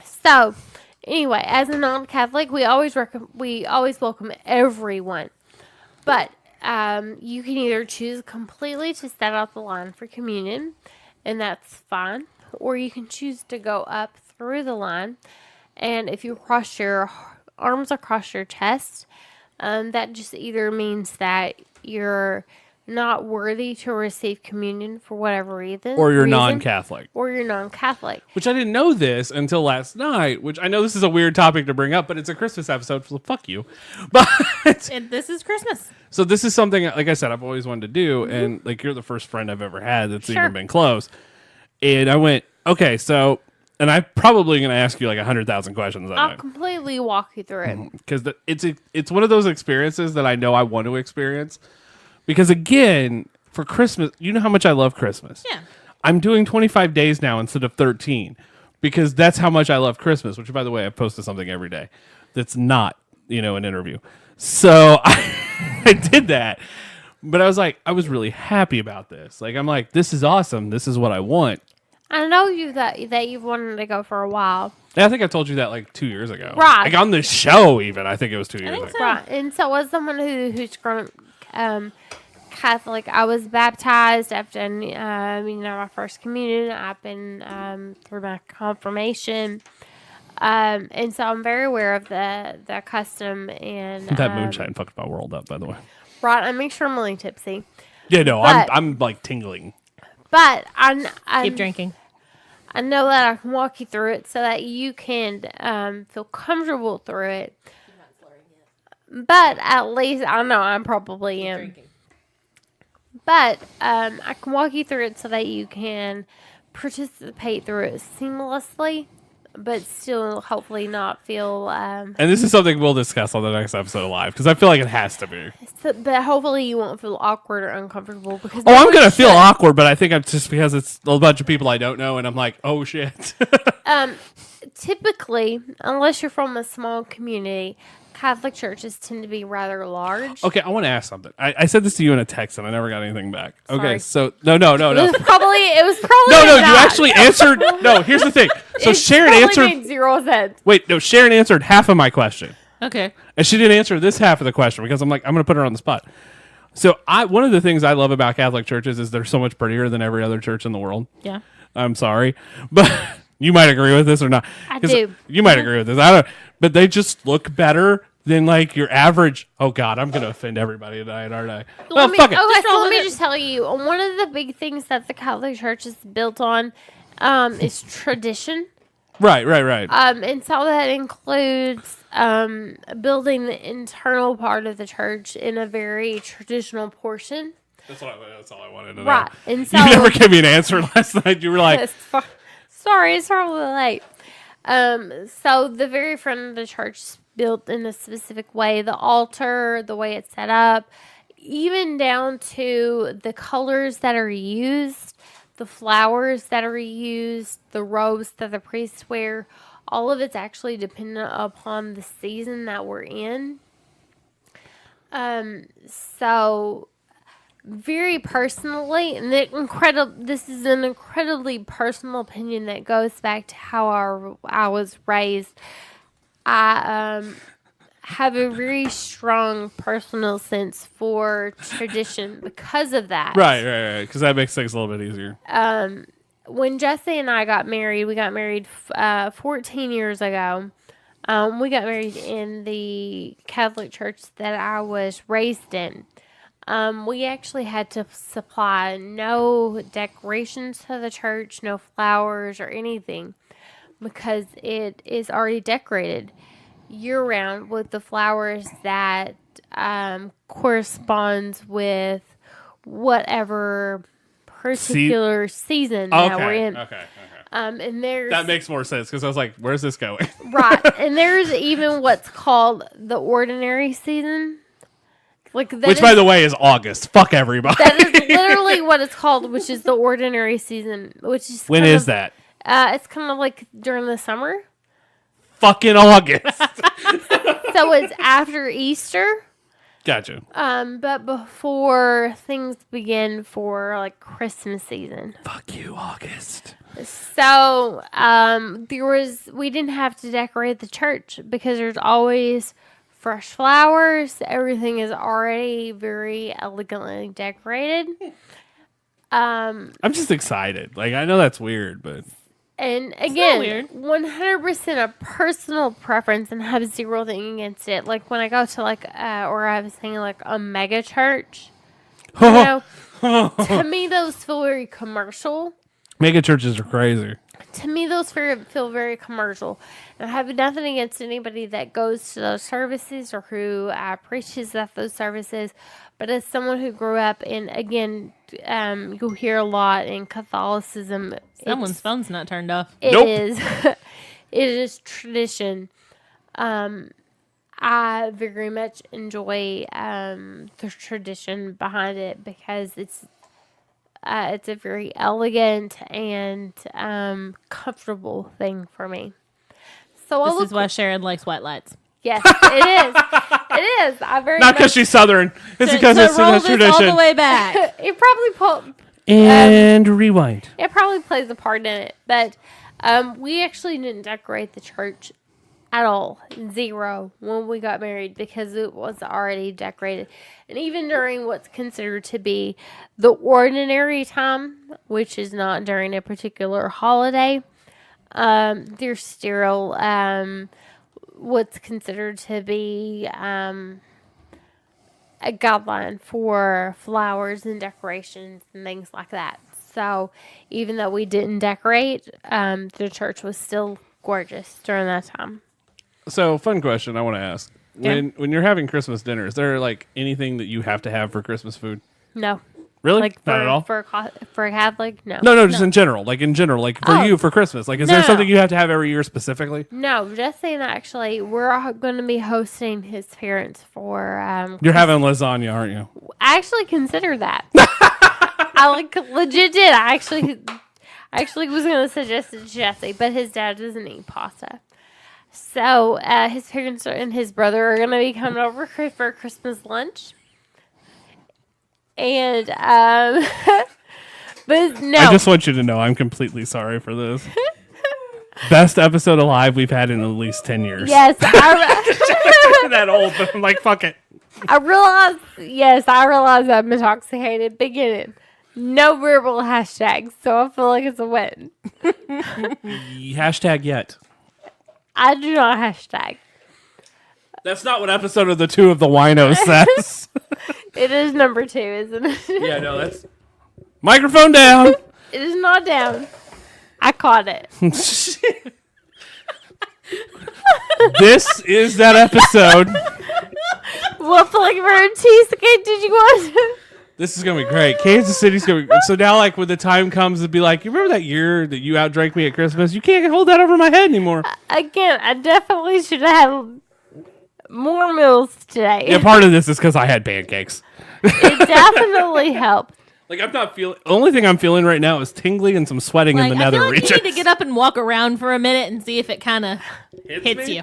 So, anyway, as a non-Catholic, we always welcome everyone, but you can either choose completely to set out the line for communion, and that's fine, or you can choose to go up through the line, and if you cross your arms across your chest. That just either means that you're not worthy to receive communion for whatever reason. Or you're non-Catholic. Which I didn't know this until last night, which I know this is a weird topic to bring up, but it's a Christmas episode, so fuck you. But and this is Christmas. So this is something, like I said, I've always wanted to do, and you're the first friend I've ever had that's even been close. And I went, okay, so... And I'm probably going to ask you 100,000 questions. I'll completely walk you through it. Because it's one of those experiences that I know I want to experience. Because again, for Christmas, you know how much I love Christmas. Yeah. I'm doing 25 days now instead of 13. Because that's how much I love Christmas. Which, by the way, I posted something every day. That's not, an interview. So I did that. But I was really happy about this. I'm like, this is awesome. This is what I want. I know that you've wanted to go for a while. Yeah, I think I told you that 2 years ago. Right. On the show even. I think it was 2 years ago. So. Right. And so as someone who's grown up Catholic, I was baptized after my first communion. I've been through my confirmation. And so I'm very aware of the custom and that moonshine fucked my world up, by the way. Right. I make sure I'm really tipsy. Yeah, no, I'm tingling. But I keep drinking. I know that I can walk you through it so that you can feel comfortable through it. You're not slurring yet. But at least I know I'm probably am. Drinking. But I can walk you through it so that you can participate through it seamlessly, but still hopefully not feel... and this is something we'll discuss on the next episode of Live, because I feel like it has to be. But hopefully you won't feel awkward or uncomfortable. Because I'm going to feel awkward, but I think I'm just because it's a bunch of people I don't know, and I'm like, oh, shit. Typically, unless you're from a small community, Catholic churches tend to be rather large. Okay, I want to ask something. I said this to you in a text, and I never got anything back. Sorry. Okay, so... No. It was probably No, you actually answered... No, here's the thing. So Sharon answered... Made 0 sense. Wait, no, Sharon answered half of my question. Okay. And she didn't answer this half of the question, because I'm going to put her on the spot. So one of the things I love about Catholic churches is they're so much prettier than every other church in the world. Yeah. I'm sorry, but you might agree with this or not. I 'Cause do. You might agree with this. I don't. But they just look better than like your average. Oh God, I'm gonna offend everybody tonight, aren't I? Well, fuck it. Okay, so roll let with me it. just tell you, one of the big things that the Catholic Church is built on is tradition. Right. And so that includes building the internal part of the church in a very traditional portion. That's all I wanted to Right. know. And so You never gave me an answer last night. You were like, sorry, it's probably late. So the very front of the church is built in a specific way. The altar, the way it's set up, even down to the colors that are used, the flowers that are used, the robes that the priests wear, all of it's actually dependent upon the season that we're in. So very personally, and this is an incredibly personal opinion that goes back to how I was raised. I have a very strong personal sense for tradition because of that. right. Because that makes things a little bit easier. When Jesse and I got married, we got married 14 years ago. We got married in the Catholic church that I was raised in. We actually had to supply no decorations to the church, no flowers or anything, because it is already decorated year-round with the flowers that corresponds with whatever particular season that we're in. Okay. And there's That makes more sense because I was like, where's this going? right, and there's even what's called the ordinary season. Like that Which, by the way, is August. Fuck everybody. that is literally what it's called, which is the ordinary season. Which is When is that? It's kind of like during the summer. Fucking August. So it's after Easter. Gotcha. But before things begin for like Christmas season. Fuck you, August. So we didn't have to decorate the church because there's always fresh flowers. Everything is already very elegantly decorated. I'm just excited. Like, I know that's weird, but And not again, weird. 100% a personal preference and have zero thing against it. Like when I go to like, or I was thinking like a mega church, you know, to me those feel very commercial. mega churches are crazy. To me, those feel very commercial. And I have nothing against anybody that goes to those services or who preaches at those services. But as someone who grew up in, again, you'll hear a lot in Catholicism. Someone's phone's not turned off. It Nope. is. It is tradition. I very much enjoy the tradition behind it because it's a very elegant and comfortable thing for me. So This is why Sharon likes white lights. yes, it is. It is. I very Not much. because she's Southern. It's because to it's roll a this tradition. all the way back. It probably And rewind. it probably plays a part in it, but we actually didn't decorate the church at all, zero, when we got married because it was already decorated. And even during what's considered to be the ordinary time, which is not during a particular holiday, there's still what's considered to be a guideline for flowers and decorations and things like that. So even though we didn't decorate, the church was still gorgeous during that time. So, fun question I want to ask. Yeah. When you're having Christmas dinner, is there like anything that you have to have for Christmas food? No. Really? Like Not at all? for a Catholic, no. No, just in general. Like in general, like for Oh. you for Christmas. Like, is No. there something you have to have every year specifically? No, just saying that actually, we're going to be hosting his parents for. You're having lasagna, aren't you? I actually considered that. I legit did. I actually was going to suggest it to Jesse, but his dad doesn't eat pasta. So his parents and his brother are going to be coming over for Christmas lunch. And, but no. I just want you to know I'm completely sorry for this. Best episode alive we've had in at least 10 years. Yes. I'm that old, but I'm like, fuck it. I realize I'm intoxicated. Beginning. No verbal hashtags, so I feel like it's a win. Hashtag yet. I do not hashtag. That's not what episode of the Two of the Winos says. It is number 2, isn't it? Yeah, no, that's... Microphone down. It is not down. I caught it. This is that episode. What flavor of cheesecake did you want? This is going to be great. Kansas City's going to be... So now, like, when the time comes to be like, you remember that year that you outdrank me at Christmas? You can't hold that over my head anymore. Again, I definitely should have had more meals today. Yeah, part of this is because I had pancakes. It definitely helped. Like, I'm not feeling... The only thing I'm feeling right now is tingling and some sweating in the I nether feel like regions. you need to get up and walk around for a minute and see if it kind of hits me? you.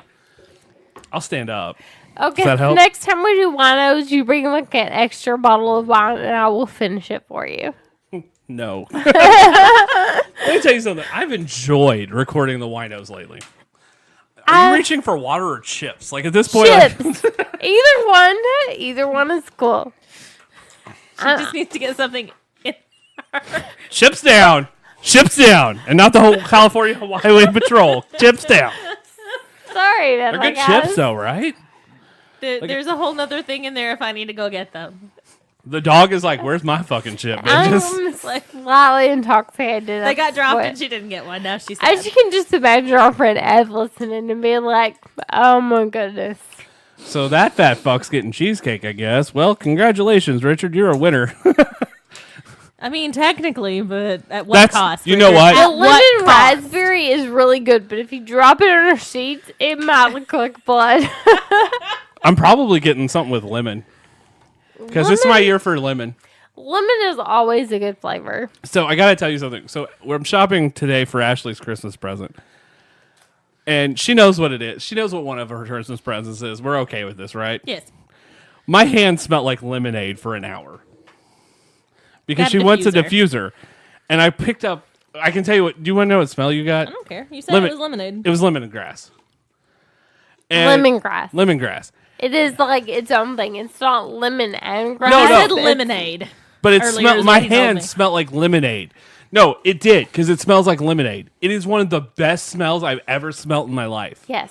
I'll stand up. Okay, Does that help? next time we do winos, you bring like an extra bottle of wine and I will finish it for you. No. Let me tell you something. I've enjoyed recording the winos lately. Are you reaching for water or chips? Like, at this point... Chips. Either one is cool. She just needs to get something in her. Chips down. Chips down. And not the whole California Highway Patrol. Chips down. Sorry, They're good chips, though, right? There's a whole nother thing in there if I need to go get them. The dog is like, where's my fucking chip, I'm bitches? slightly intoxicated. They got That's dropped what- and she didn't get one. Now she's As sad. you can just imagine our friend Ev listening and being like, oh my goodness. So that fat fuck's getting cheesecake, I guess. Well, congratulations, Richard. You're a winner. I mean, technically, but at what That's- cost? you know Richard? what? The At what lemon cost? raspberry is really good, but if you drop it on her sheets, it might look like blood. I'm probably getting something with lemon. Because it's my year for lemon. Lemon is always a good flavor. So I got to tell you something. So I'm shopping today for Ashley's Christmas present. And she knows what it is. She knows what one of her Christmas presents is. We're okay with this, right? Yes. My hand smelled like lemonade for an hour. Because Got she a wants a diffuser. diffuser. And I picked up, I can tell you what, do you want to know what smell you got? I don't care. You said Lemon- it was lemonade. It was lemongrass. And Lemongrass. Lemongrass. It is like its own thing. It's not lemon and grass. No, I no. said lemonade. But it Earlier smelled, is my what he told hand me. smelled like lemonade. No, it did, because it smells like lemonade. It is one of the best smells I've ever smelled in my life. Yes.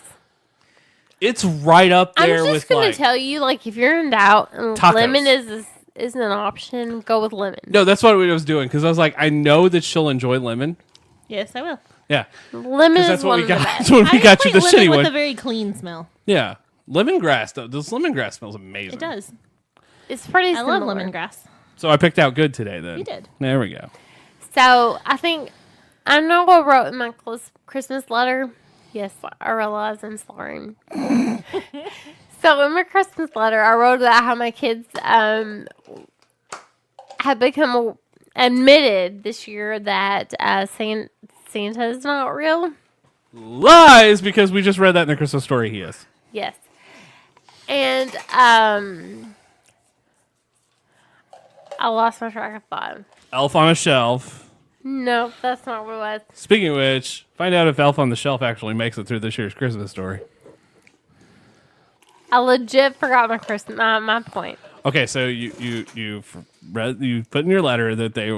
It's right up I'm there just with going like... to tell you, like, if you're in doubt and Tacos. lemon is an option, go with lemon. No, that's what I was doing, because I was like, I know that she'll enjoy lemon. Yes, I will. Yeah, Lemon because is that's what one we of the got. best. That's what we I got you the equate lemon shitty with one. a very clean smell. Yeah, lemongrass though. This lemongrass smells amazing. It does. It's pretty I love similar. lemongrass. So I picked out good today. Then You did. There we go. So I know I wrote in my Christmas letter. Yes, I realize I'm slurring. So in my Christmas letter, I wrote about how my kids have become admitted this year that Santa is not real. Lies, because we just read that in the Christmas story. He is. Yes, and I lost my track of thought. Elf on a Shelf. No, that's not what it was. Speaking of which, find out if Elf on the Shelf actually makes it through this year's Christmas story. I legit forgot my point. Okay, so you put in your letter that they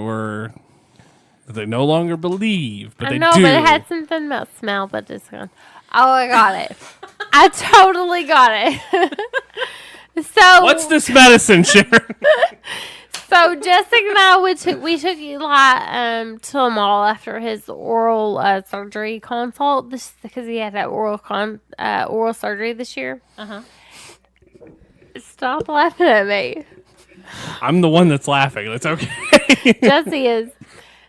no longer believe, but I they know, do. but it had something about smell, but it's gone. Oh, I got it. I totally got it. So What's this medicine, Sharon? So Jessica and I we took Eli to the mall after his oral surgery consult because he had that oral surgery this year. Stop laughing at me. I'm the one that's laughing. That's okay. Jesse is.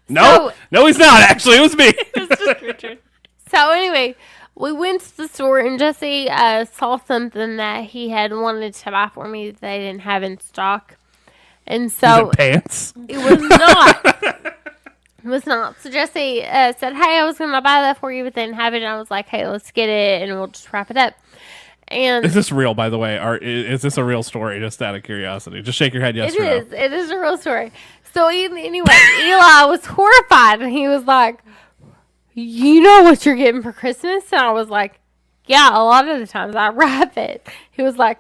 No, he's not. Actually, it was me. So anyway, we went to the store and Jesse saw something that he had wanted to buy for me that they didn't have in stock. And so Is it pants? it was not. It was not. So Jesse said, hey, I was going to buy that for you, but they didn't have it. And I was like, hey, let's get it and we'll just wrap it up. And Is this real, by the way? Or is this a real story? Just out of curiosity. Just shake your head yes it or no. is. It is a real story. So anyway, Eli was horrified and he was like, you know what you're getting for Christmas? And I was like, yeah, a lot of the times I wrap it. He was like,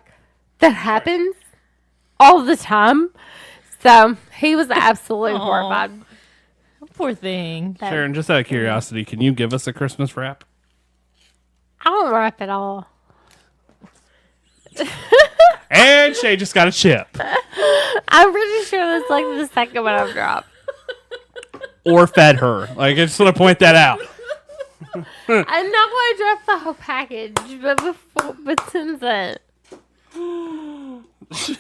that happens all the time. So he was absolutely Aw. horrified. Poor thing. Sharon, just out of curiosity, can you give us a Christmas wrap? I don't rap at all. And Shay just got a chip. I'm pretty sure that's like the second one I've dropped. Or fed her. Like, I just want to point that out. I'm not going to drop the whole package, but since then.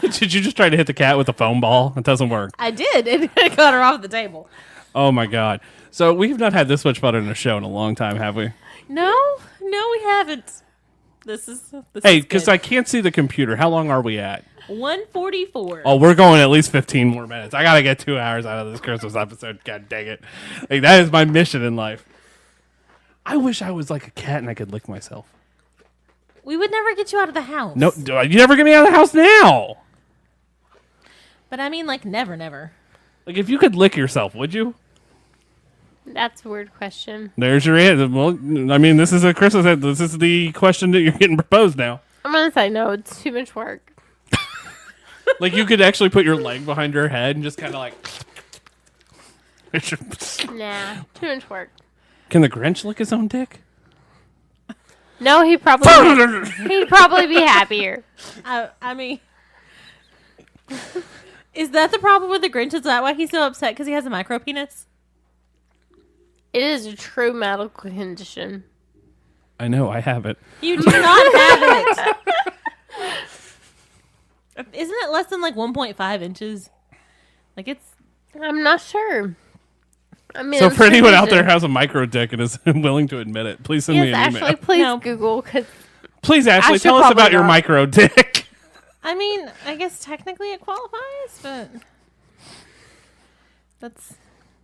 Did you just try to hit the cat with a foam ball? It doesn't work. I did. And I got her off the table. Oh my god. So we've not had this much fun in a show in a long time, have we? No, we haven't. This is Hey, because I can't see the computer. How long are we at? 144. Oh, we're going at least 15 more minutes. I gotta get 2 hours out of this Christmas episode. God dang it. Like, that is my mission in life. I wish I was like a cat and I could lick myself. We would never get you out of the house. No, you never get me out of the house now. But I mean, like, never. Like, if you could lick yourself, would you? That's a weird question. There's your answer. Well, I mean, this is a Christmas. This is the question that you're getting proposed now. I'm going to say no. It's too much work. Like, you could actually put your leg behind your head and just kind of like. Nah, too much work. Can the Grinch lick his own dick? No, he'd probably be happier. I mean, is that the problem with the Grinch? Is that why he's so upset? Because he has a micro penis? It is a true medical condition. I know, I have it. You do not have it. Isn't it less than like 1.5 inches? Like it's. I'm not sure. I mean, So it's for anyone out there condition. who has a micro dick and is willing to admit it, please send me Yes, an actually, email. please No. Google because Please, Ashley, should tell us probably about your not. micro dick. I mean, I guess technically it qualifies, but that's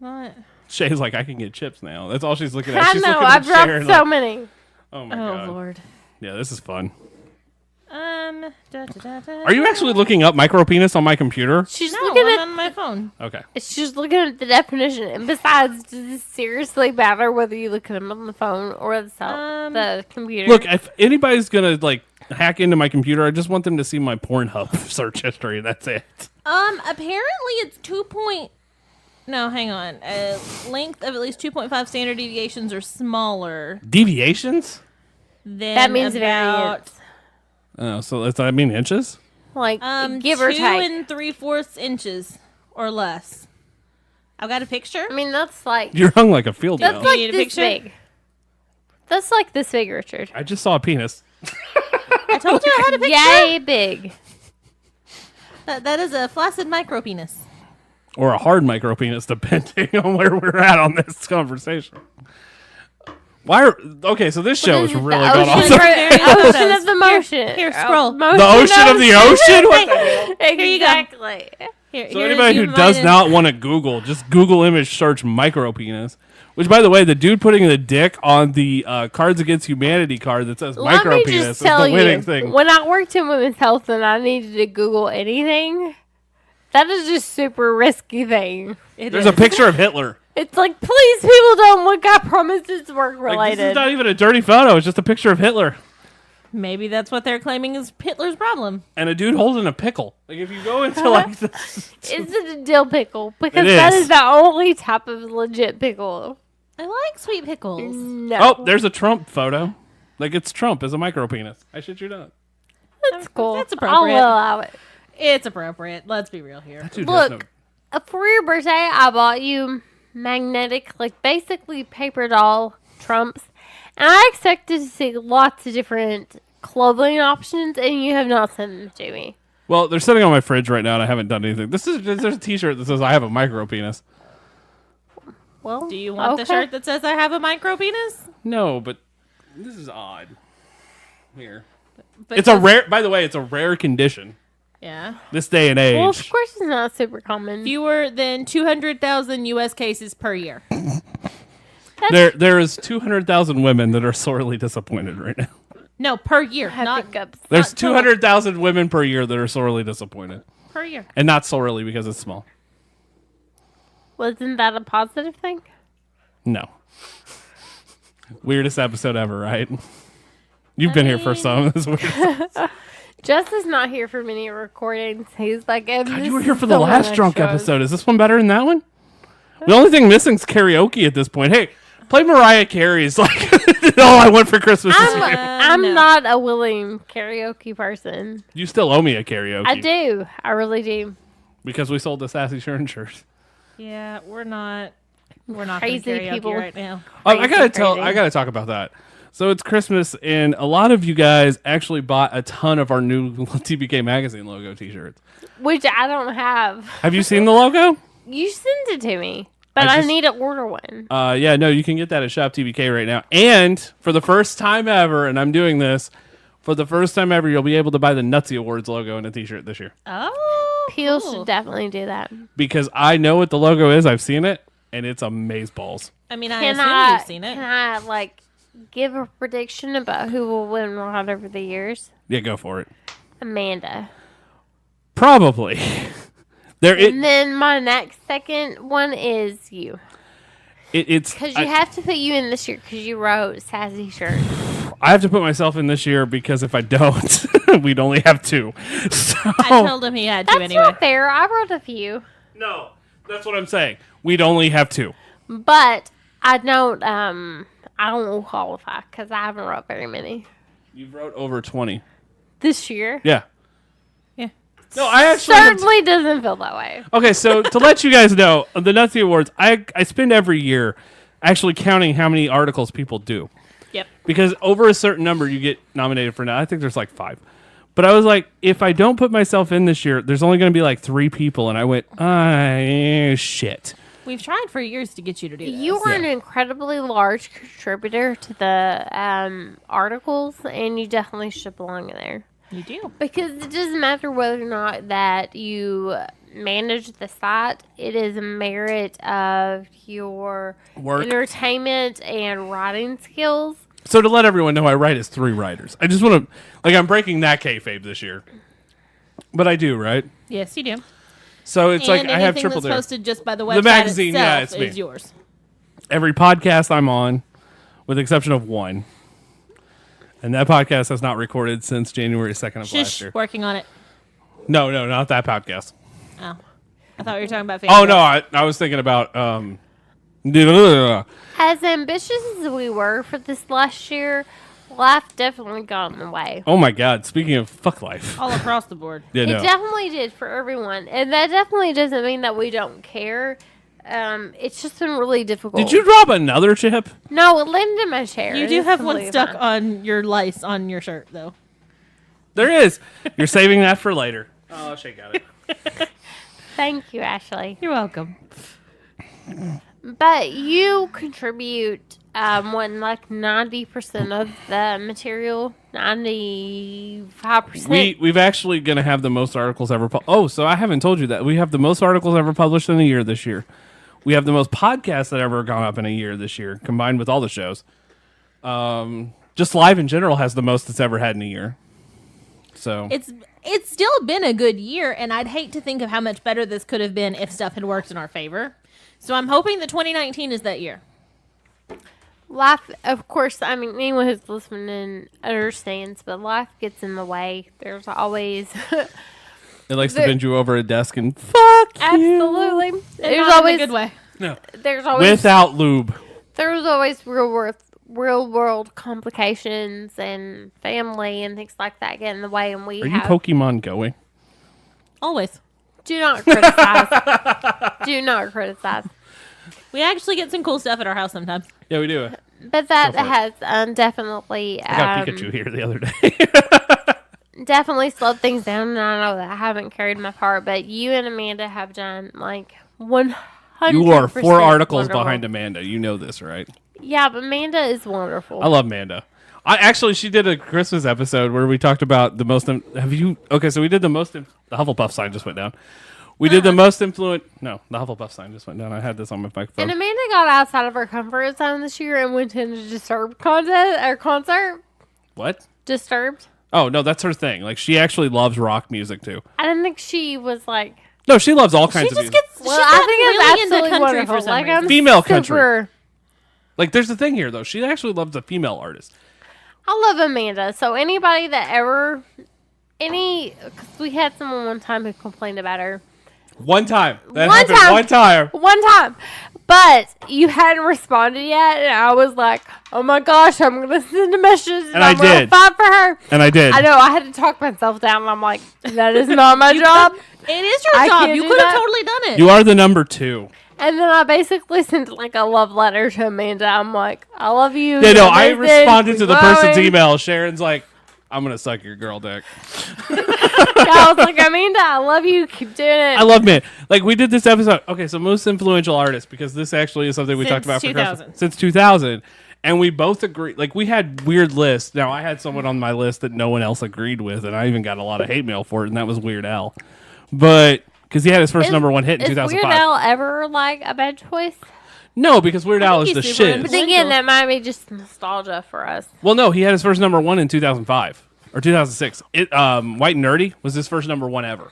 not. Shay's like, I can get chips now. That's all she's looking at. I She's know looking I've at dropped Sharon so like, many. oh my Oh god. Lord. Yeah, this is fun. Da, da, da, da. Are you actually looking up micro penis on my computer? She's No, looking I'm at. on my phone. Okay. She's looking at the definition. And besides, does this seriously matter whether you look at them on the phone or the computer? Look, if anybody's gonna like hack into my computer, I just want them to see my Pornhub search history. That's it. Apparently it's 2. No, hang on. Length of at least 2.5 standard deviations or smaller. Deviations? Then that means about variance. Oh, so does that mean inches? Like give or 2 take. 3/4 inches or less. I've got a picture. I mean, that's like You're hung like a field that's mouse. like need a this picture? big. That's like this big, Richard. I just saw a penis. I told you I had a picture. Yay, big. That is a flaccid micro penis. Or a hard micro penis, depending on where we're at on this conversation. Okay, so this show is really the going ocean, on. ocean of the motion. Here, scroll. The ocean of the ocean? What the hell? Exactly. So anybody who does not want to Google, just Google image search micro penis. Which, by the way, the dude putting the dick on the Cards Against Humanity card that says Let micro me penis just is tell the winning you, thing. when I worked in women's health and I needed to Google anything, that is just super risky thing. There's a picture of Hitler. It's like, please, people don't look. I promise it's work Like, this related. is not even a dirty photo. It's just a picture of Hitler. Maybe that's what they're claiming is Hitler's problem. And a dude holding a pickle. Like, if you go into, like, this... Is it a dill pickle? Because It that is. is the only type of legit pickle. I like sweet pickles. No. Oh, there's a Trump photo. Like, it's Trump as a micro penis. I shit you not. That's cool. That's appropriate. I'll allow it. It's appropriate. Let's be real here. Dude has Look, for your birthday, I bought you magnetic, like basically paper doll Trumps. And I expected to see lots of different clothing options, and you have not sent them to me. Well, they're sitting on my fridge right now, and I haven't done anything. There's a T-shirt that says I have a micro penis. Well, Do you want the okay. shirt that says I have a micro penis? No, but this is odd. Here, But it's a rare. By the way, it's a rare condition. Yeah. This day and age. Well, of course, it's not super common. Fewer than 200,000 U.S. cases per year. There is 200,000 women that are sorely disappointed right now. No, per year. have Not hiccups. There's Not total. 200,000 women per year that are sorely disappointed, per year. and not sorely because it's small. Wasn't that a positive thing? No. Weirdest episode ever, right? You've been here for some. This is weird. Justin's not here for many recordings. He's like, God, you were here for the last drunk episode. Is this one better than that one? The only thing missing is karaoke at this point. Hey, play Mariah Carey's like all I want for Christmas this year. I'm not a willing karaoke person. You still owe me a karaoke. I do. I really do. Because we sold the Sassy Shern shirts. Yeah, we're not Crazy crazy people people. right now. Oh, I gotta Crazy. talk about that. So it's Christmas, and a lot of you guys actually bought a ton of our new TBK magazine logo T-shirts. Which I don't have. Have you seen the logo? You sent it to me, but I I just- need to order one. Yeah, no, you can get that at Shop TBK right now. And for the first time ever, and I'm doing this, for the first time ever, you'll be able to buy the Nutsy Awards logo in a T-shirt this year. Oh, Peel cool. should definitely do that. Because I know what the logo is. I've seen it, and it's amazeballs. I mean, I Can assume I, you've seen it. Can I, like, give a prediction about who will win what over the years? Yeah, go for it. Amanda. Probably. And then my next second one is you. It's Because you have to put you in this year because you wrote Sassy Shirt. I have to put myself in this year because if I don't, we'd only have 2. So I told him he had to That's anyway. not fair. I wrote a few. no, that's what I'm saying. We'd only have 2. But I don't qualify because I haven't wrote very many You wrote over 20. this year. Yeah. Yeah. No, I actually have Certainly doesn't feel that way. Okay, so to let you guys know, the Nutsy Awards, I spend every year actually counting how many articles people do. Yep. Because over a certain number, you get nominated for now. I think there's like 5. But I was like, if I don't put myself in this year, there's only going to be like 3 people. And I went, shit. We've tried for years to get you to do this. You are an incredibly large contributor to the articles, and you definitely should belong in there. You do. Because it doesn't matter whether or not that you manage the site. It is a merit of your Work. entertainment and writing skills. So to let everyone know, I write as 3 writers. I just want to, like, I'm breaking that kayfabe this year. But I do, right? Yes, you do. So it's and like I have anything triple that's there. posted just by the website The magazine, yeah, itself it's me. is yours. Every podcast I'm on, with the exception of one. And that podcast has not recorded since January 2nd of last Shush, year. working on it. No, not that podcast. Oh. I thought you were talking about family. Oh, no, I was thinking about... As ambitious as we were for this last year, life definitely got in the way. Oh, my God. Speaking of fuck life. All across the board. Yeah, It no. definitely did for everyone. And that definitely doesn't mean that we don't care. It's just been really difficult. Did you drop another chip? No, it landed in my chair. You It do is have one completely stuck fine. on your lice on your shirt, though. There is. You're saving that for later. Oh, Shay got it. Thank you, Ashley. You're welcome. But you contribute, like 90% of the material, 95%. We've actually going to have the most articles ever. So I haven't told you that. We have the most articles ever published in a year this year. We have the most podcasts that ever gone up in a year this year, combined with all the shows. Just live in general has the most it's ever had in a year. So It's still been a good year, and I'd hate to think of how much better this could have been if stuff had worked in our favor. So I'm hoping that 2019 is that year. Life, of course, I mean, anyone who's listening understands, but life gets in the way. There's always, it likes to bend you over a desk and fuck you. absolutely, And there's not always, in a good way. No. there's always, Without lube. there's always real world complications and family and things like that get in the way. And we Are you have, Pokemon going? Always. do not criticize. Do not criticize. We actually get some cool stuff at our house sometimes. Yeah, we do. But that Go for it. has definitely I got Pikachu here the other day. definitely slowed things down, and I know that I haven't carried my part, but you and Amanda have done like 100%. You are 4 articles wonderful. behind Amanda. You know this, right? Yeah, but Amanda is wonderful. I love Amanda. She did a Christmas episode where we talked about the most. Okay, so we did the most. The Hufflepuff sign just went down. We did the most influent. No, the Hufflepuff sign just went down. I had this on my microphone. And Amanda got outside of her comfort zone this year and went to a Disturbed concert. What? Disturbed. Oh no, that's her thing. Like she actually loves rock music too. I didn't think she was like. No, she loves all kinds She of just music. gets. Well, she's I gotten think it's really into absolutely country wonderful. for some Like, reason. I'm Female country. super- Like there's the thing here though. She actually loves a female artist. I love Amanda. So anybody that ever Because we had someone one time who complained about her. One time. That One happened time. one time. One time. But you hadn't responded yet, and I was like, oh my gosh, I'm going to send a message, and I'm going to did. fight for her. And I did. I know, I had to talk myself down, and I'm like, that is not my job. It is your I job. can't You do could have that. totally done it. You are the number 2. And then I basically sent like a love letter to Amanda. I'm like, I love you. Yeah, no, You're I amazing. responded to the Keep person's going. email. Sharon's like, I'm going to suck your girl dick. I was like, Amanda, I love you. Keep doing it. I love man. Like we did this episode. Okay, so most influential artist, because this actually is something we talked about for 2000. Christmas. Since 2000. And we both agreed. Like we had weird lists. Now I had someone on my list that no one else agreed with, and I even got a lot of hate mail for it, and that was Weird Al. But because he had his first number 1 hit in Is 2005. Weird Al ever like a bad choice? No, because Weird Al is he's the super shit. But influential. again, that might be just nostalgia for us. Well, no, he had his first number 1 in 2005 or 2006. White and Nerdy was his first number 1 ever,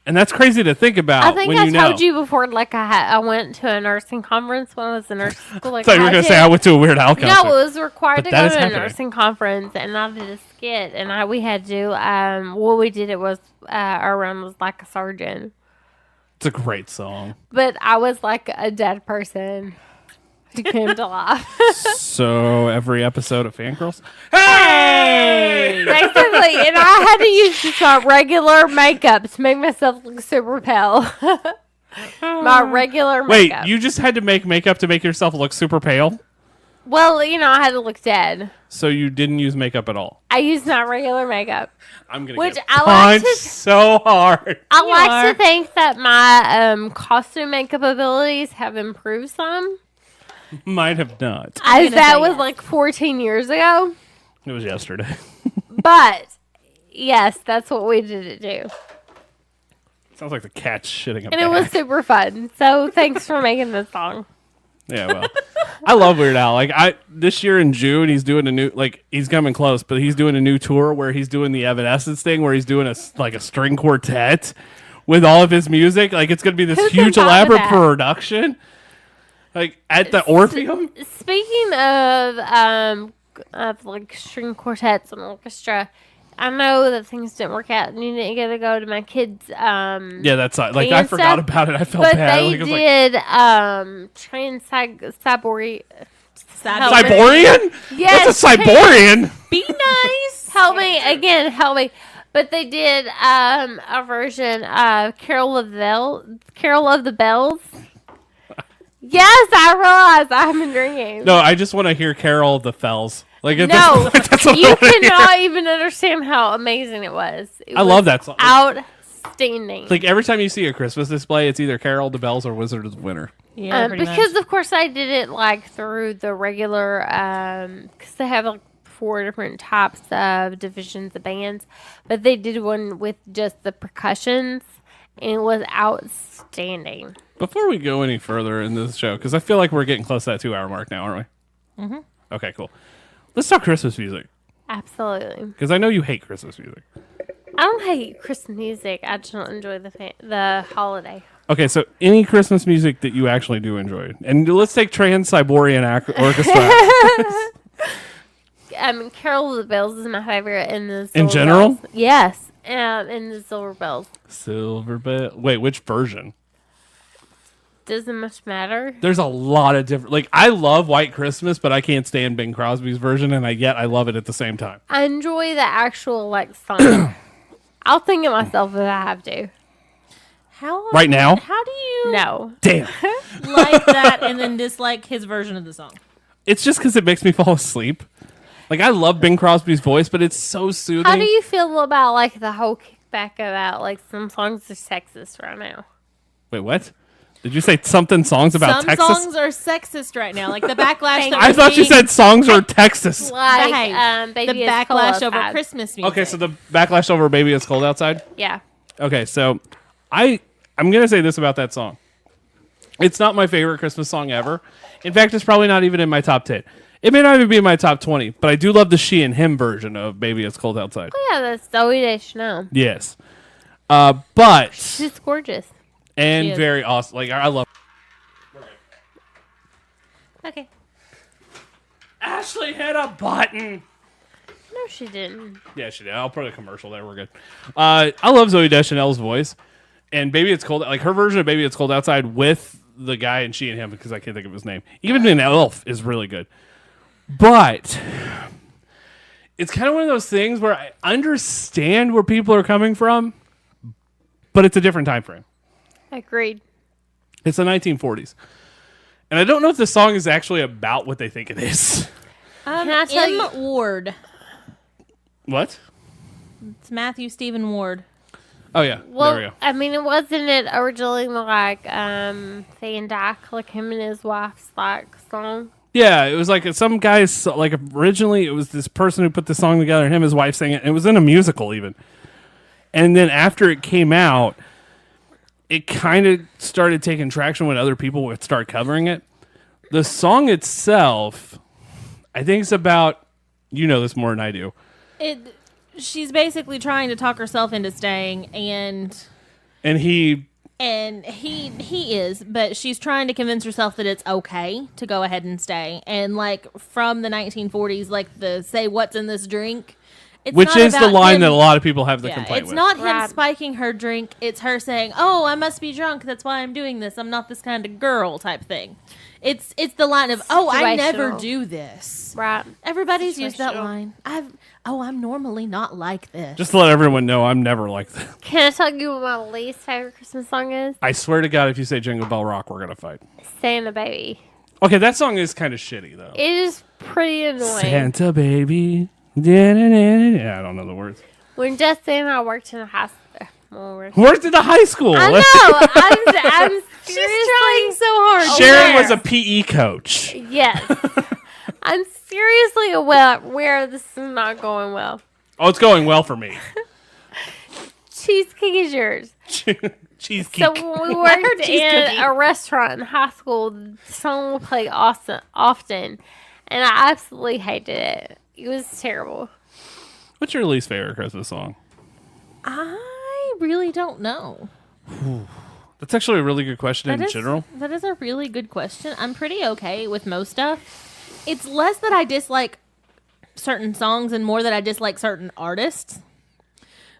and that's crazy to think about. I think when I you know. told you before, like I went to a nursing conference when I was in nursing school. Like I thought you were I gonna did- say I went to a Weird Al concert. No, it was required But to that go is to a happening. nursing conference, and I did a skit, and we had to. What we did, it was our run was like a surgeon, It's a great song. but I was like a dead person who came to life. So every episode of Fangirls. Hey! Basically, and I had to use just my regular makeup to make myself look super pale. My regular Wait, makeup. you just had to make makeup to make yourself look super pale? Well, I had to look dead. So you didn't use makeup at all? I used my regular makeup. I'm gonna Which get I like punched to- so hard. I You like are. to think that my costume makeup abilities have improved some. Might have not. As gonna that say was yes. like 14 years ago. It was yesterday. But yes, that's what we did do. Sounds like the cat's shitting a And it was super fun. So thanks for making this song. Yeah, well, I love Weird Al. Like this year in June, he's doing a new, like he's coming close, but he's doing a new tour where he's doing the Evanescence thing, where he's doing a string quartet with all of his music. Like it's gonna be this Who can huge buy elaborate that? production, like at the Orpheum. Speaking of like string quartets and orchestra, I know that things didn't work out and you didn't get to go to my kids. Yeah, that's like I and forgot stuff, about it. I felt but bad. they Like, it was like, did Cyborian. Cyborian? Yes, What's a Cyborian? Be nice. Help me. But they did a version of Carol of the Bells. Yes, I realize I have been drinking. No, I just want to hear Carol of the Fells. Like at No, this point, that's what I you wanna hear. cannot even understand how amazing it was. It I was love that song. Outstanding. Like every time you see a Christmas display, it's either Carol of the Bells or Wizard of the Winter. Yeah, pretty because much. of course I did it like through the regular because they have like 4 different types of divisions of bands, but they did one with just the percussions and it was outstanding. Before we go any further in this show, because I feel like we're getting close to that 2-hour mark now, aren't we? Mm-hmm. Okay, cool. Let's talk Christmas music, Absolutely. because I know you hate Christmas music. I don't hate Christmas music. I just don't enjoy the holiday. Okay, so any Christmas music that you actually do enjoy, and let's take Trans-Siberian Orchestra. Carol of the Bells is my favorite in the Silver general? Bells. Yes, in the Silver Bells. Silver Bell. Wait, which version? Doesn't much matter. There's a lot of different. Like I love White Christmas, but I can't stand Bing Crosby's version, and I love it at the same time. I enjoy the actual song. I'll think of myself if I have to. How Right now? How do you No. Damn. like that and then dislike his version of the song? It's just because it makes me fall asleep. Like I love Bing Crosby's voice, but it's so soothing. How do you feel about the whole kickback about some songs are sexist right now? Wait, what? Did you say something songs about Some Texas? songs are sexist right now, like the backlash. that I we're thought you seeing- said songs are Texas. Like, the Baby It's Cold backlash over Outside. Christmas music. Okay, so the backlash over "Baby It's Cold Outside." Yeah. Okay, so I'm gonna say this about that song. It's not my favorite Christmas song ever. In fact, it's probably not even in my top 10. It may not even be in my top 20, but I do love the she and him version of "Baby It's Cold Outside." Yeah, that's Zoe Deschanel. Yes, but She's gorgeous. and She is. very awesome. Like I love. Okay. Ashley hit a button. No, No, she didn't. Yeah, she did. I'll put a commercial there. We're good. I love Zooey Deschanel's voice. And Baby It's Cold, like her version of Baby It's Cold Outside with the guy and She and Him, because I can't think of his name. Even in Elf is really good. But it's kind of one of those things where I understand where people are coming from, but it's a different time frame. Agreed. It's the 1940s. And I don't know if the song is actually about what they think it is. Can I tell you? Ward. What? It's Matthew Stephen Ward. Oh, yeah. Well, there we go. I mean, it wasn't it originally like Van Dyke, like him and his wife's like song? Yeah, it was like some guys, like originally it was this person who put the song together and him and his wife sang it. And it was in a musical even. And then after it came out, it kind of started taking traction when other people would start covering it. The song itself, I think it's about, you know this more than I do. She's basically trying to talk herself into staying, and he is, but she's trying to convince herself that it's okay to go ahead and stay. And like from the 1940s, like the say what's in this drink. Which is the line that a lot of people have the complaint it's with. not him spiking her drink. It's her saying, "Oh, I must be drunk. That's why I'm doing this. I'm not this kind of girl," type thing. It's the line of, "Oh, I never do this." Right. Everybody's used that line. I'm normally not like this. Just to let everyone know, I'm never like that. Can I tell you what my least favorite Christmas song is? I swear to God, if you say Jingle Bell Rock, we're going to fight. Santa Baby. Okay, that song is kind of shitty, though. It is pretty annoying. Santa Baby. Yeah, I don't know the words. When Justin and I worked in a hospital. Worked at the high school. I know. I'm She's trying so hard. Sharon was a PE coach. Yes. I'm seriously aware this is not going well. Oh, it's going well for me. Cheesecake is yours. Cheesecake. So when we worked in a restaurant in high school, the song would play often, and I absolutely hated it. It was terrible. What's your least favorite Christmas song? I really don't know. That's actually a really good question in general. That is a really good question. I'm pretty okay with most stuff. It's less that I dislike certain songs and more that I dislike certain artists.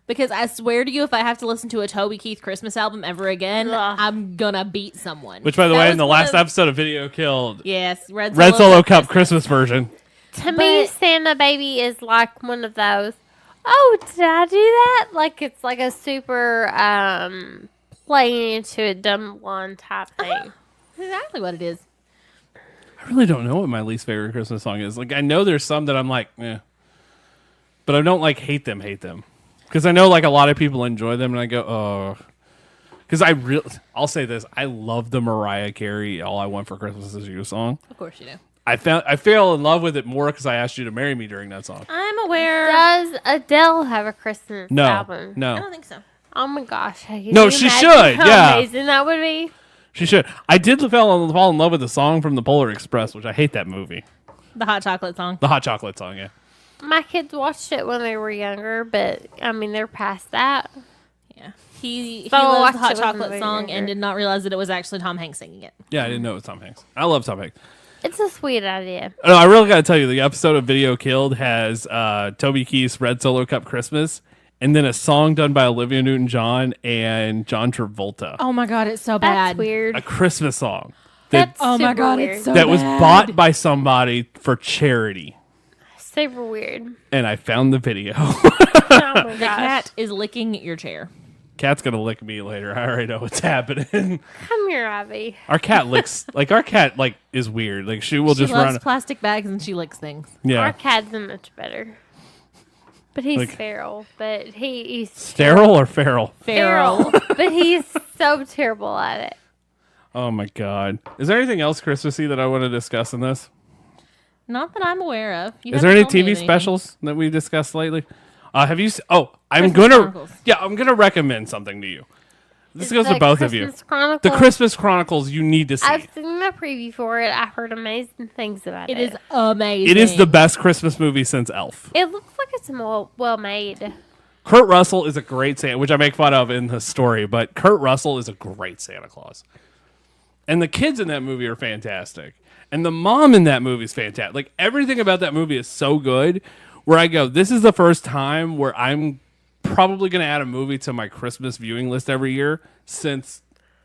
Because I swear to you, if I have to listen to a Toby Keith Christmas album ever again, I'm gonna beat someone. Which, by the way, in the last episode of Video Killed, yes, Red Solo Cup Christmas version. To me, Santa Baby is like one of those, oh, did I do that? Like it's like a super playing into a dumb one type thing. That's exactly what it is. I really don't know what my least favorite Christmas song is. Like, I know there's some that I'm like, eh. But I don't like hate them. Because I know like a lot of people enjoy them and I go, oh. Because I'll say this. I love the Mariah Carey All I Want for Christmas Is You song. Of course you do. I fell in love with it more because I asked you to marry me during that song. I'm aware. Does Adele have a Christmas album? No. I don't think so. Oh my gosh. No, she should. How yeah. amazing that would be. She should. I did fall in love with the song from the Polar Express, which I hate that movie. The hot chocolate song. The hot chocolate song, yeah. My kids watched it when they were younger, but I mean, they're past that. Yeah. He So loves the watched hot it when chocolate they were song and younger. did not realize that it was actually Tom Hanks singing it. Yeah, I didn't know it was Tom Hanks. I love Tom Hanks. It's a sweet idea. No, I really got to tell you, the episode of Video Killed has Toby Keith's Red Solo Cup Christmas, and then a song done by Olivia Newton-John and John Travolta. Oh my God, it's so That's bad. weird. A Christmas song That's Oh my super God, weird. it's so that was bad. bought by somebody for charity. Super weird. And I found the video. Oh my The gosh. cat is licking your chair. Cat's going to lick me later. I already know what's happening. Come here, Ivy. Our cat licks, our cat, is weird. Like, she will She just loves run. plastic bags and she licks things. Yeah. Our cat's much better. But he's Like- feral. But he's Sterile or feral? feral. But he's so terrible at it. Oh my God. Is there anything else Christmassy that I want to discuss in this? Not that I'm aware of. Is there any TV specials that we discussed lately? Have you? I'm Christmas gonna. Chronicles. Yeah, I'm gonna recommend something to you. This Is goes to the both of you. Christmas Chronicles- The Christmas Chronicles. You need to see. I've seen the preview for it. I've heard amazing things about it. It is amazing. It is the best Christmas movie since Elf. It looks like it's well made. Kurt Russell is a great Santa, which I make fun of in the story, but Kurt Russell is a great Santa Claus. And the kids in that movie are fantastic. And the mom in that movie is fantastic. Like, everything about that movie is so good, where I go, this is the first time where I'm probably going to add a movie to my Christmas viewing list every year since,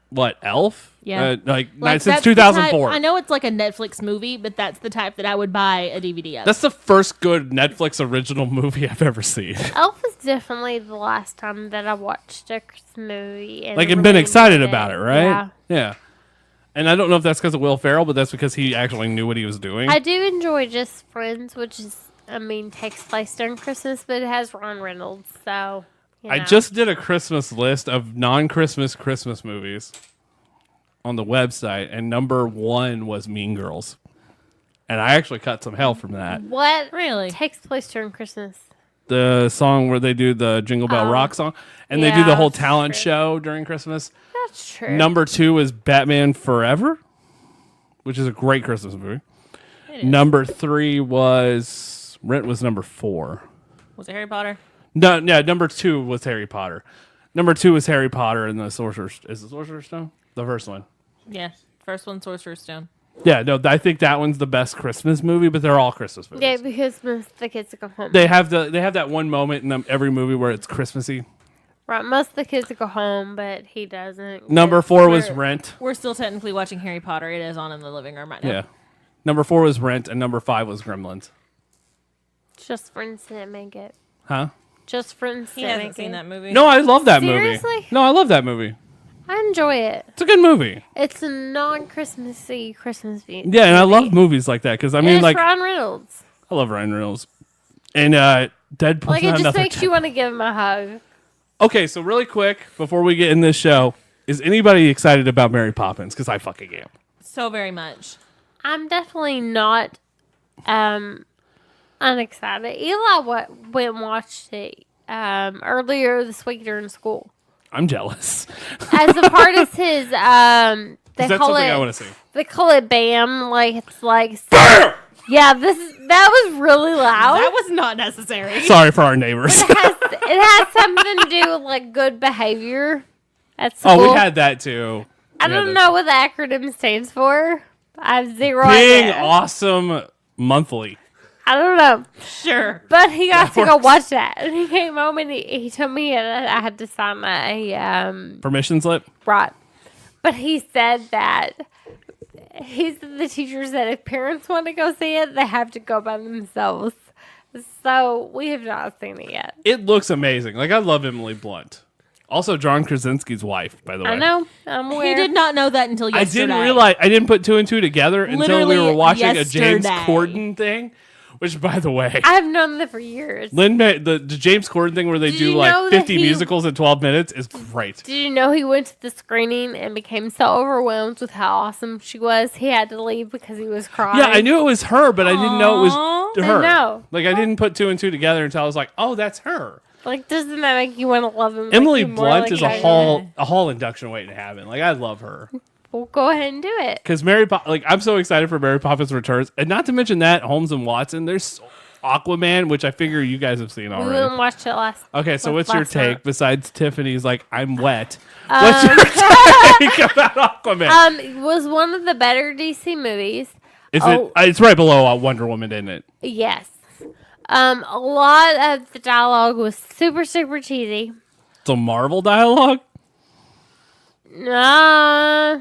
what, Elf? Yeah. Since that's the 2004. type- I know it's like a Netflix movie, but that's the type that I would buy a DVD of. That's the first good Netflix original movie I've ever seen. Elf was definitely the last time that I watched a Christmas movie. And And been excited about it, right? Yeah. And I don't know if that's because of Will Ferrell, but that's because he actually knew what he was doing. I do enjoy Just Friends, which is, takes place during Christmas, but it has Ron Reynolds, so. I just did a Christmas list of non-Christmas Christmas movies on the website, and number 1 was Mean Girls. And I actually cut some hell from that. What Really? takes place during Christmas? The song where they do the Jingle Bell Rock song, and they do the yeah, whole that's talent true. show during Christmas. That's true. Number 2 is Batman Forever, which is a great Christmas movie. Number 3 was Rent was number 4. Was it Harry Potter? No, yeah, number 2 was Harry Potter. Number 2 was Harry Potter and the Sorcerer's. Is the Sorcerer's Stone? The first one. Yeah. First one, Sorcerer's Stone. Yeah, no, I think that one's the best Christmas movie, but they're all Christmas movies. Yeah, because most of the kids go home. They have that one moment in every movie where it's Christmassy. Right, most of the kids go home, but he doesn't. Number 4 was Rent. We're still technically watching Harry Potter. It is on in the living room right now. Yeah. Number 4 was Rent, and number 5 was Gremlins. Just Friends didn't make it. Huh? Just Friends He didn't hasn't make seen it. that movie. No, I love that Seriously? movie. No, I love that movie. I enjoy it. It's a good movie. It's a non-Christmassy Christmas movie. Yeah, and I love movies like that because I mean, it's like, Ryan Reynolds. I love Ryan Reynolds, and Deadpool's Like, it not just another makes you want to give him a hug. Okay, so really quick before we get in this show, is anybody excited about Mary Poppins? Because I fucking am. So very much. I'm definitely not unexcited. Eli went and watched it earlier this week during school. I'm jealous. As a part of his, they That's call something it, I want to see. they call it BAM. Like, it's like, yeah, that was really loud. That was not necessary. Sorry for our neighbors. It has something to do with like good behavior at school. Oh, we had that too. I don't know what the acronym stands for. I have zero Being idea. awesome monthly. I don't know. Sure. But he got to go works. watch that. And he came home and he told me I had to sign a Permission slip. right. But he said that the teacher said if parents want to go see it, they have to go by themselves. So we have not seen it yet. It looks amazing. Like I love Emily Blunt. Also, John Krasinski's wife, by the way. I know. I'm aware. He did not know that until I yesterday. didn't realize. I didn't put 2 and 2 together until we Literally were watching a James yesterday. Corden thing. Which, by the way, I've known that for years. the James Corden thing where they Did do you know like that 50 he- musicals in 12 minutes is great. Did you know he went to the screening and became so overwhelmed with how awesome she was, he had to leave because he was crying? Yeah, I knew it was her, but I didn't know it was her. I know. Like I didn't put 2 and 2 together until I was like, oh, that's her. Like, doesn't that make you want to love him? Make Emily you more Blunt like is a her? hall induction waiting to happen. Like I love her Well, go ahead and do it. because I'm so excited for Mary Poppins Returns, and not to mention that Holmes and Watson. There's Aquaman, which I figure you guys have seen We already. went and watched it last. Okay, so what's your last take night. besides Tiffany's like I'm wet? What's your take about Aquaman? It was one of the better DC movies. Is oh. it? It's right below Wonder Woman, isn't it? Yes. A lot of the dialogue was super, super cheesy. It's a Marvel dialogue.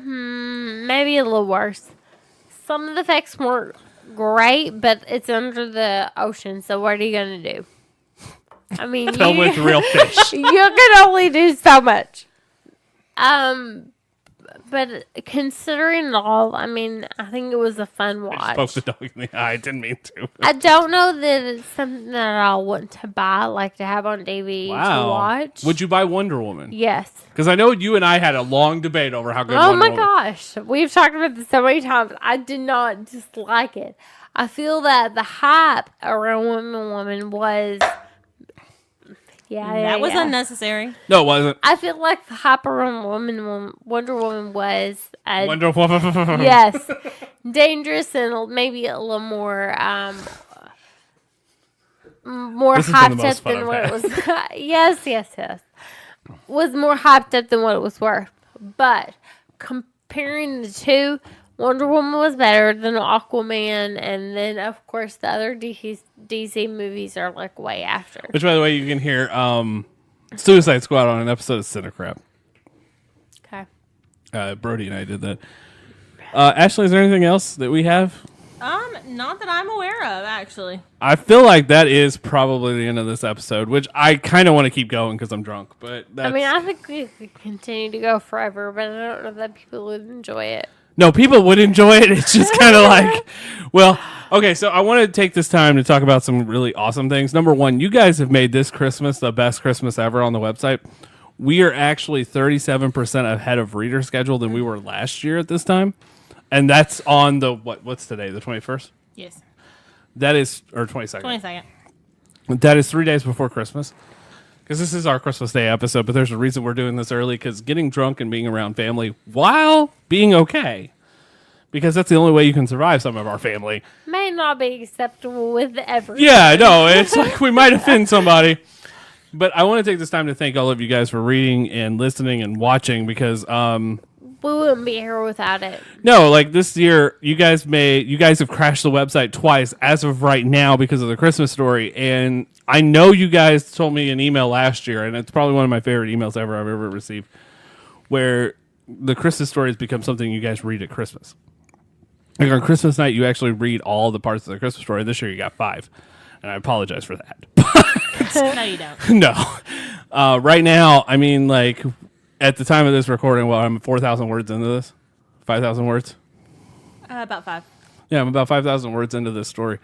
Maybe a little worse. Some of the effects weren't great, but it's under the ocean, so what are you gonna do? I mean, Filled with real fish. you can only do so much. But considering it all, I mean, I think it was a fun watch. Poked the dog in the eye. I didn't mean to. I don't know that it's something that I want to buy, like to have on DVD to watch. Would you buy Wonder Woman? Yes. Because I know you and I had a long debate over how good Oh Wonder my Woman. gosh. We've talked about this so many times. I did not dislike it. I feel that the hype around Wonder Woman was... That was unnecessary. No, it wasn't. I feel like the hype around Wonder Woman was... Wonder Woman. yes. Dangerous and maybe a little more... more This has been the hyped most up fun than I've what it had. was. yes. Was more hyped up than what it was worth. But comparing the two, Wonder Woman was better than Aquaman, and then of course the other DC movies are like way after. Which, by the way, you can hear Suicide Squad on an episode of Cinecrap. Okay. Brody and I did that. Ashley, is there anything else that we have? Not that I'm aware of, actually. I feel like that is probably the end of this episode, which I kind of want to keep going because I'm drunk. But that's... I mean, I think we could continue to go forever, but I don't know that people would enjoy it. No, people would enjoy it. It's just kind of like, well, okay, so I want to take this time to talk about some really awesome things. Number one, you guys have made this Christmas the best Christmas ever on the website. We are actually 37% ahead of reader schedule than we were last year at this time. And that's on the, what's today, the 21st? Yes. That is, or 22nd. 22nd. That is 3 days before Christmas. Because this is our Christmas Day episode, but there's a reason we're doing this early, because getting drunk and being around family while being okay, because that's the only way you can survive some of our family. May not be acceptable with everyone. Yeah, no, it's like we might offend somebody. But I want to take this time to thank all of you guys for reading and listening and watching, because we wouldn't be here without it. no, like this year, you guys have crashed the website twice as of right now because of the Christmas story. And I know you guys told me an email last year, and it's probably one of my favorite emails I've ever received, where the Christmas story has become something you guys read at Christmas. Like on Christmas night, you actually read all the parts of the Christmas story. This year, you got 5, and I apologize for that. No, you don't. No, right now, I mean, like. At the time of this recording, well, I'm 4,000 words into this. 5,000 words? About 5. Yeah, I'm about 5,000 words into this story.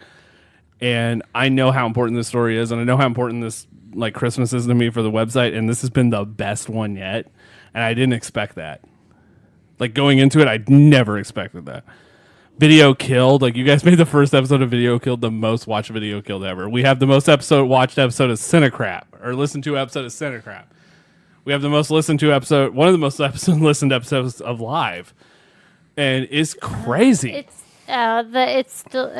And I know how important this story is, and I know how important this like Christmas is to me for the website, and this has been the best one yet. And I didn't expect that. Like going into it, I never expected that. Video Killed, like you guys made the first episode of Video Killed the most watched Video Killed ever. We have the most watched episode of Cinecrap, or listened to episode of Cinecrap. We have the most listened to episode, one of the most listened episodes of Live, and it's crazy. It's still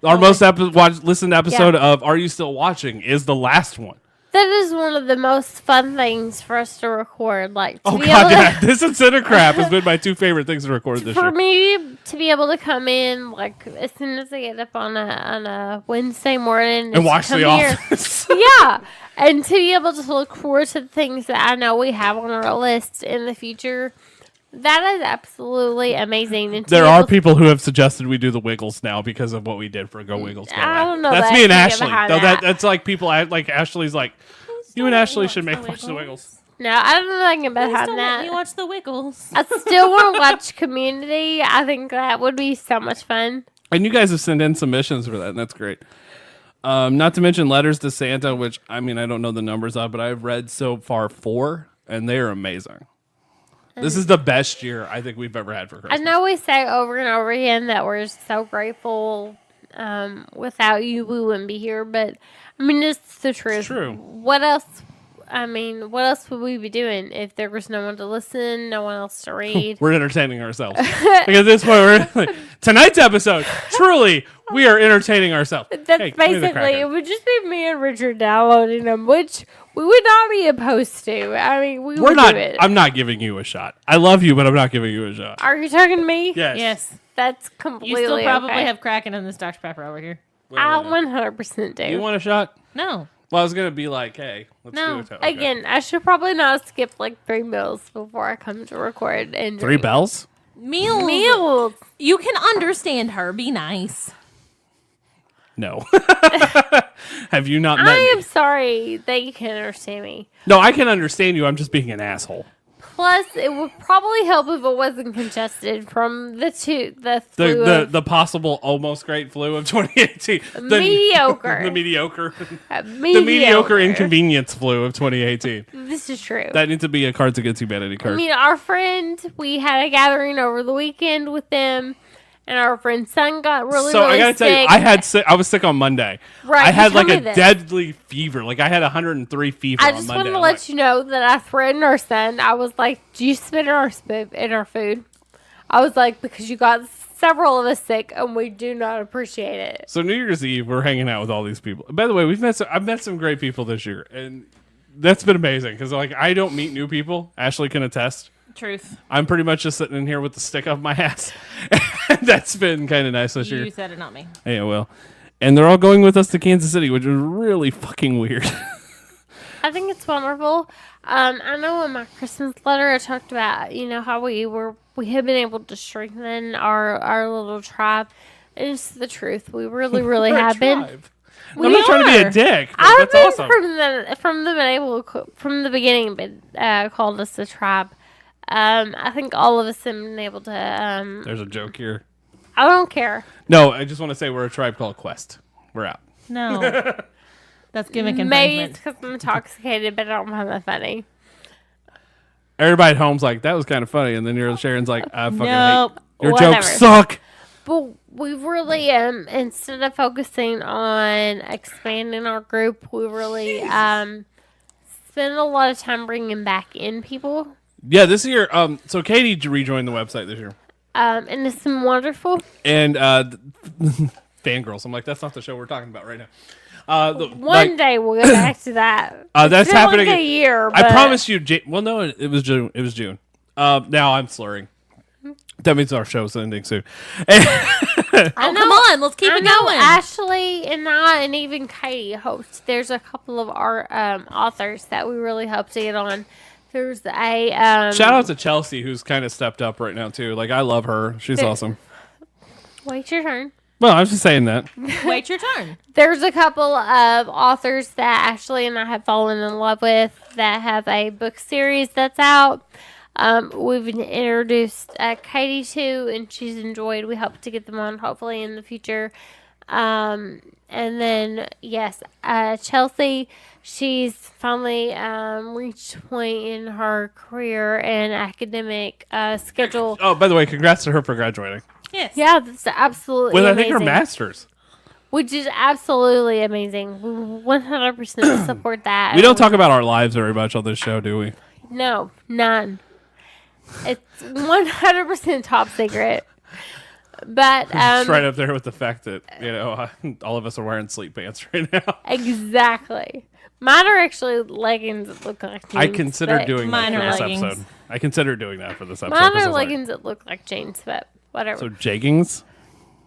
Our most listened episode of Are You Still Watching is the last one. That is one of the most fun things for us to record. Like, to Oh be god, able yeah, this and Cinecrap has been my 2 favorite things to record this for year. me to be able to come in like as soon as I get up on a Wednesday morning And watch come The here. Office. Yeah, and to be able to look forward to the things that I know we have on our list in the future. That is absolutely amazing. And There are people who have suggested we do the Wiggles now because of what we did for Go Wiggles. Go I don't know. That's that me and I can get Ashley. behind No, that. that's like people. Like Ashley's like, you and Ashley should make the watch the Wiggles. No, I don't know that I can get Please behind don't let me that. watch the Wiggles. I still want to watch Community. I think that would be so much fun. And you guys have sent in submissions for that, and that's great. Not to mention Letters to Santa, which I mean I don't know the numbers of, but I've read so far 4, and they are amazing. This is the best year I think we've ever had for Christmas. I know we say over and over again that we're so grateful. Without you, we wouldn't be here. But I mean, it's the truth. It's true. What else? I mean, what else would we be doing if there was no one to listen, no one else to read? We're entertaining ourselves. Like at this point, we're like, tonight's episode, truly, we are entertaining ourselves. That's Hey, give me the basically, cracker. it would just be me and Richard downloading them, which we would not be opposed to. I mean, we We're would not. do it. I'm not giving you a shot. I love you, but I'm not giving you a shot. Are you talking to me? Yes. Yes. That's You completely still probably okay. have Kraken in this Dr. Pepper over here. I 100% do. You want a shot? No. Well, I was gonna be like, hey, let's No. do it. Okay. Again, I should probably not skip like 3 meals before I come to record. And 3 bells. meals. You can understand her. Be nice. No. Have you not met I me? am sorry that you can't understand me. No, I can understand you. I'm just being an asshole. Plus, it would probably help if it wasn't congested from the flu of The possible almost great flu of 2018. mediocre. The mediocre. mediocre. The mediocre inconvenience flu of 2018. This is true. That needs to be a Cards Against Humanity I card. mean, our friend, we had a gathering over the weekend with them, and our friend's son got really I gotta tell you, I was sick on Monday. Right, I you had told like me a this. deadly fever. Like I had 103 fever I on just Monday. wanted to I'm let like, you know that I threatened our son. I was like, "Do you spit in our food?" I was like, because you got several of us sick, and we do not appreciate it. So New Year's Eve, we're hanging out with all these people. By the way, I've met some great people this year, and that's been amazing because like I don't meet new people. Ashley can attest. Truth. I'm pretty much just sitting in here with the stick up my ass. That's been kind of nice this year. You said it, not me. Yeah, well. And they're all going with us to Kansas City, which is really fucking weird. I think it's wonderful. I know in my Christmas letter I talked about, how we have been able to strengthen our little tribe. It's the truth. We really, really have been. I'm not trying to be a dick. But I've that's been awesome. from the beginning, but called us the tribe. I think all of us have been able to. There's a joke here. I don't care. No, I just want to say we're a tribe called Quest. We're out. No. That's gimmick Maybe infringement. it's because I'm intoxicated, but I don't find that funny. Everybody at home's like, that was kind of funny. And then Sharon's like, I fucking Nope. hate your Whatever. jokes suck. But we've really, instead of focusing on expanding our group, we really spend a lot of time bringing back in people. Yeah, this year, so Katie rejoined the website this year. And it's been wonderful. And Fangirls. I'm like, that's not the show we're talking about right now. One day we'll go back to that. That's It's been happening. like a year. I but promise you. Well, no, it was June. It was June. Now I'm slurring. That means our show's ending soon. Oh, come on. Let's keep I it know going. Ashley and I and even Katie hoped. There's a couple of our authors that we really hope to get on. There's a Shout out to Chelsea, who's kind of stepped up right now too. Like I love her. She's awesome. Wait your turn. Well, I was just saying that. Wait your turn. There's a couple of authors that Ashley and I have fallen in love with that have a book series that's out. We've introduced Katie to, and she's enjoyed. We hope to get them on hopefully in the future. And then, yes, Chelsea, she's finally reached a point in her career and academic schedule. Oh, by the way, congrats to her for graduating. Yes. Yeah, that's absolutely With I amazing. think her master's. Which is absolutely amazing. We 100% support that. We don't talk about our lives very much on this show, do we? No, none. It's 100% top secret. But It's right up there with the fact that all of us are wearing sleep pants right now. exactly. Mine are actually leggings that look like jeans. I considered but doing that mine for are this leggings. episode. I considered doing that for this episode. Mine 'cause I are was like, leggings that look like jeans, but whatever. so jeggings.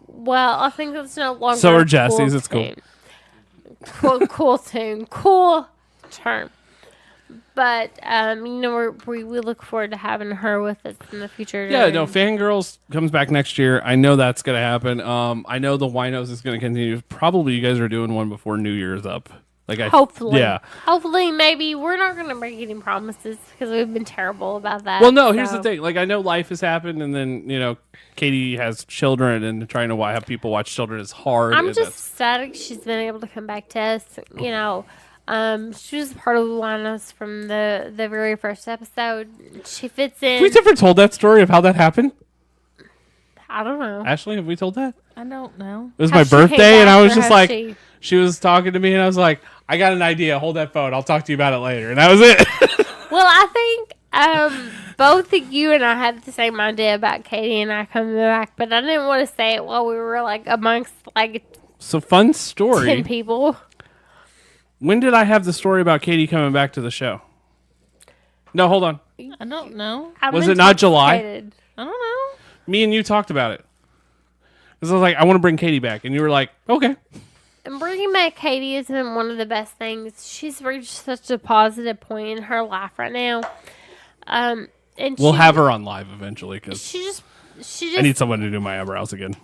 Well, I think it's no longer. So are a Jesse's, it's cool. tune. Cool tune. Cool term. But we look forward to having her with us in the future. Yeah, no, Fangirls comes back next year. I know that's going to happen. I know the Winos is going to continue. Probably you guys are doing one before New Year's up. Hopefully. Yeah. Hopefully, maybe. We're not going to make any promises because we've been terrible about that. Well, no, here's so. the thing. Like, I know life has happened, and then, Katie has children, and trying to have people watch children is hard. I'm and just that's- ecstatic she's been able to come back to us. She was part of the Winos from the very first episode. She fits in. Have we ever told that story of how that happened? I don't know. Ashley, have we told that? I don't know. It was Has my she came birthday, and back I was or just has like, she was talking to me, and I was like, I got an idea. Hold that phone. I'll talk to you about it later. And that was it. Well, I think both of you and I had the same idea about Katie and I coming back, but I didn't want to say it while we were like amongst like So, fun 10 story. people. When did I have the story about Katie coming back to the show? No, hold on. I don't know. I'm Was it not July? intoxicated. I don't know. Me and you talked about it. Because I was like, I want to bring Katie back. And you were like, okay. And bringing back Katie has been one of the best things. She's reached such a positive point in her life right now. And We'll have her on live eventually because She just I need someone to do my eyebrows again.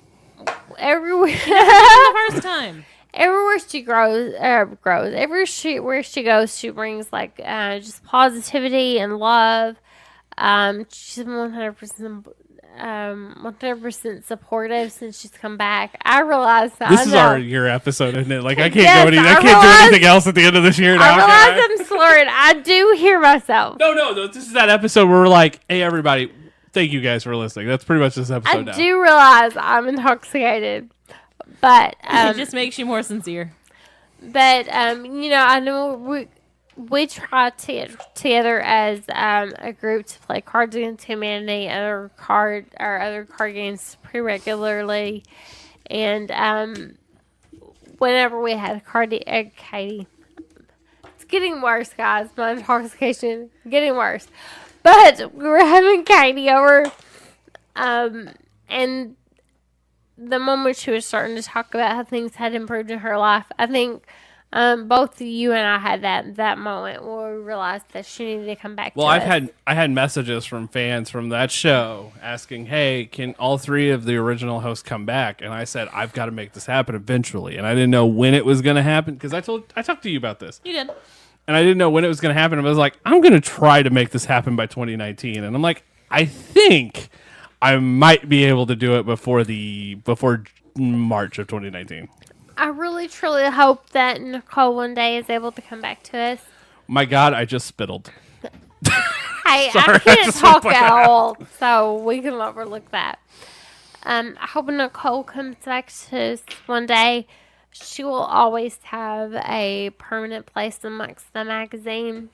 everywhere. The first time. Everywhere she grows. Everywhere she goes, she brings like just positivity and love. She's 100% supportive since she's come back. I realize that. This is know. our year episode, isn't it? Like I can't Yes, go I I can't realize- do anything else at the end of this year now. I realize can I? I'm slurring. I do hear myself. No. This is that episode where we're like, hey, everybody, thank you guys for listening. That's pretty much this episode I now. do realize I'm intoxicated, but It just makes you more sincere. I know we try to get together as a group to play Cards Against Humanity, other card games pretty regularly, and whenever we had Katie, it's getting worse, guys. My intoxication getting worse. But we were having Katie over, and the moment she was starting to talk about how things had improved in her life, I think both you and I had that moment where we realized that she needed to come back. Well, to us. I had messages from fans from that show asking, "Hey, can all three of the original hosts come back?" And I said, "I've got to make this happen eventually." And I didn't know when it was going to happen because I talked to you about this. You did. And I didn't know when it was going to happen. I was like, I'm going to try to make this happen by 2019. And I'm like, I think I might be able to do it before March of 2019. I really truly hope that Nicole one day is able to come back to us. My God, I just spittled. Hey, Sorry, I I can't just talk wanna at point that all, so we can overlook that. I hope Nicole comes back to us one day. She will always have a permanent place amongst the magazine.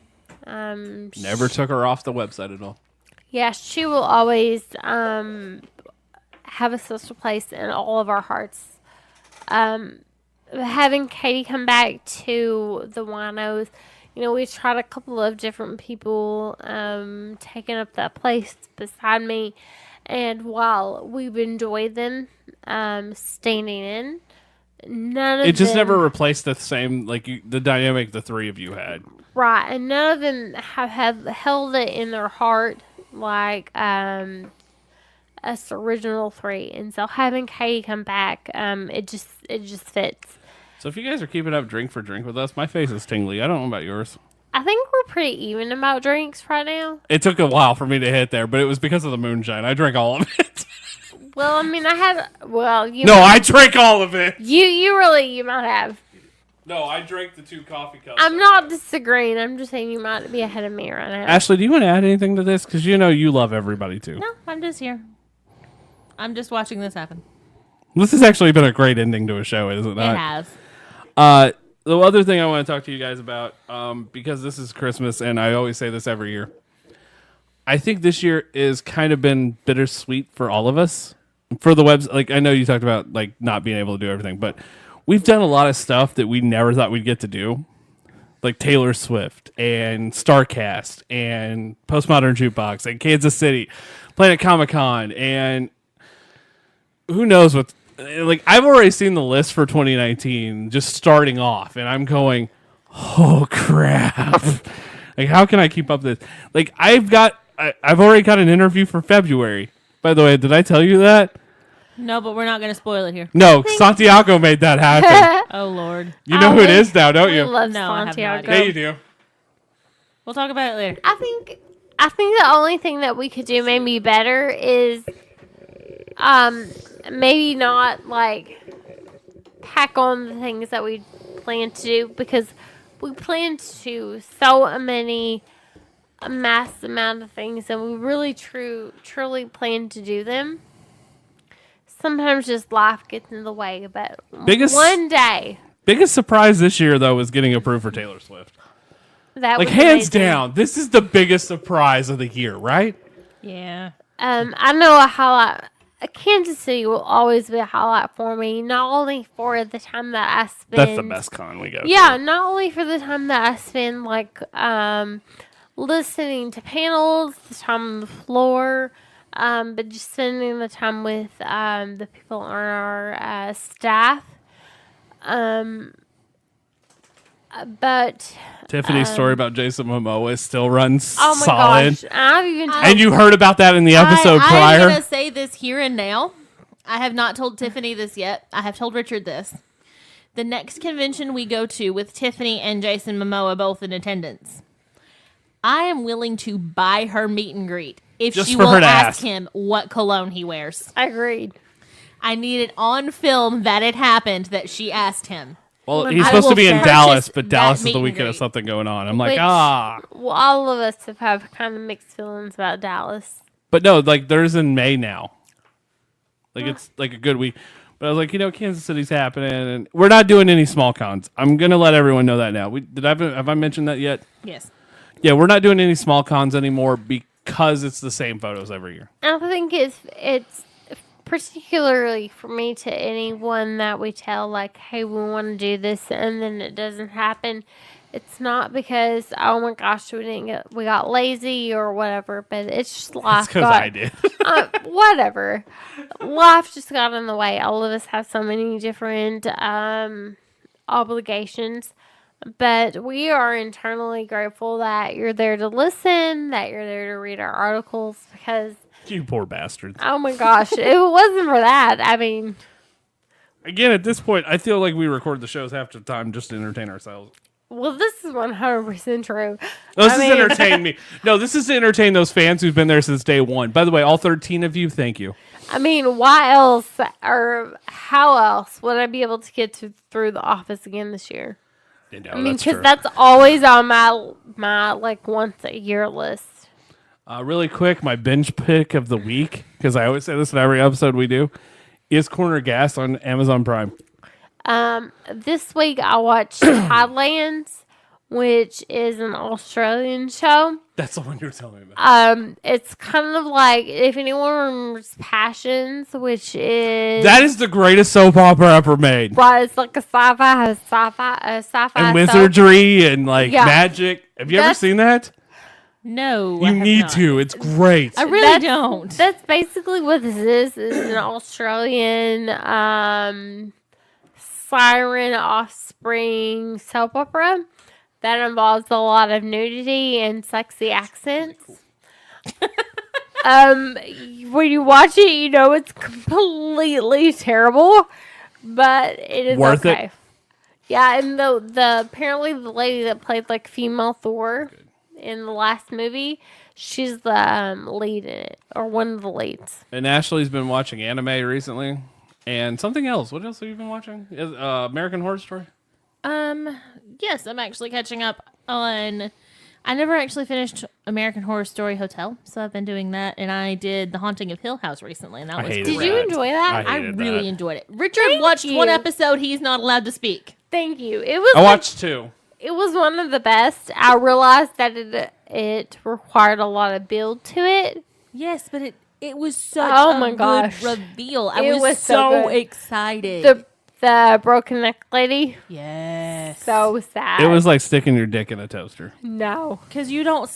Never took her off the website at all. Yeah, she will always have a special place in all of our hearts. Having Katie come back to the winos, we tried a couple of different people taking up that place beside me. And while we've enjoyed them standing in, none of them... It just never replaced the same, the dynamic the three of you had. Right, and none of them have held it in their heart like us original three. And so having Katie come back, it just fits. So if you guys are keeping up drink for drink with us, my face is tingly. I don't know about yours. I think we're pretty even about drinks right now. It took a while for me to hit there, but it was because of the moonshine. I drank all of it. Well, I mean, I drank all of it. You might have. No, I drank the 2 coffee cups. I'm not disagreeing. I'm just saying you might be ahead of me right now. Ashley, do you want to add anything to this? Because you love everybody too. No, I'm just here. I'm just watching this happen. This has actually been a great ending to a show, isn't it? It has. The other thing I want to talk to you guys about, because this is Christmas, and I always say this every year, I think this year is kind of been bittersweet for all of us. For the webs, I know you talked about not being able to do everything, but we've done a lot of stuff that we never thought we'd get to do, like Taylor Swift and Starcast and Postmodern Jukebox and Kansas City, Planet Comic-Con, and who knows what. I've already seen the list for 2019 just starting off, and I'm going, oh crap! How can I keep up this? I've already got an interview for February. By the way, did I tell you that? No, but we're not going to spoil it here. No, Santiago made that happen. Oh Lord! You know who it is now, don't I you? love No, I have no Santiago. idea. Yeah, you do. We'll talk about it later. I think the only thing that we could do maybe better is maybe not pack on the things that we plan to do, because we plan to do a mass amount of things, and we really truly plan to do them. Sometimes just life gets in the way, but one day. Biggest surprise this year though was getting approved for Taylor Swift. That was hands amazing. down, this is the biggest surprise of the year, right? Yeah. I know a highlight. Kansas City will always be a highlight for me, not only for the time that I spend. That's the best con we go. Yeah, not only for the time that I spend listening to panels, the time on the floor, but just spending the time with the people on our staff. But Tiffany's story about Jason Momoa still runs oh my solid. gosh, I've even told And you heard about that in the episode I'm prior. going to say this here and now. I have not told Tiffany this yet. I have told Richard this. The next convention we go to with Tiffany and Jason Momoa both in attendance, I am willing to buy her meet and greet if Just she for will her to ask ask. him what cologne he wears. agreed. I need it on film that it happened that she asked him. Well, I he's supposed to be in will Dallas, purchase but that Dallas is meet the and weekend of greet. something going on. I'm like, Which- ah. Well, all of us have kind of mixed feelings about Dallas. But no, there's in May now. It's a good week. But I was like, Kansas City's happening, and we're not doing any small cons. I'm gonna let everyone know that now. Have I mentioned that yet? Yes. Yeah, we're not doing any small cons anymore because it's the same photos every year. I think it's particularly for me, to anyone that we tell, like, hey, we want to do this, and then it doesn't happen. It's not because, oh my gosh, we got lazy or whatever, but it's just life. It's because I did. Whatever. Life just got in the way. All of us have so many different obligations. But we are internally grateful that you're there to listen, that you're there to read our articles, because, You poor bastards. oh my gosh, if it wasn't for that, I mean, Again, at this point, I feel like we record the shows half the time just to entertain ourselves. well, this is 100% true. This I is mean- entertain me. No, this is to entertain those fans who've been there since day one. By the way, all 13 of you, thank you. I mean, why else or how else would I be able to get through The Office again this year? No, I mean, that's because true. that's always on my like once a year list. Really quick, my binge pick of the week, because I always say this in every episode we do, is Corner Gas on Amazon Prime. This week I watched Highlands, which is an Australian show. That's the one you were telling me about. It's kind of like, if anyone remembers Passions, which is That is the greatest soap opera ever made. right, it's like a sci-fi And soap. wizardry and like Yeah. magic. Have you ever That's- seen that? No, I You have need not. to. It's great. I really That's- don't. That's basically what this is. It's an Australian siren offspring soap opera that involves a lot of nudity and sexy accents. When you watch it, you know it's completely terrible, but it is Worth it? okay. Yeah, and the apparently the lady that played like female Thor in the last movie, she's the lead in it, or one of the leads. And Ashley's been watching anime recently. And something else. What else have you been watching? American Horror Story? Yes, I'm actually catching up on. I never actually finished American Horror Story Hotel, so I've been doing that. And I did The Haunting of Hill House recently, and that I was hated great. Did you that. enjoy that? I I hated really that. enjoyed it. Richard Thank watched you. one episode. He's not allowed to speak. Thank you. It was I watched two. it was one of the best. I realized that it required a lot of build to it. Yes, but it was such Oh a my good gosh. reveal. I It was was so so good. excited. The broken neck lady, yes. so sad. It was like sticking your dick in a toaster. no. Because you don't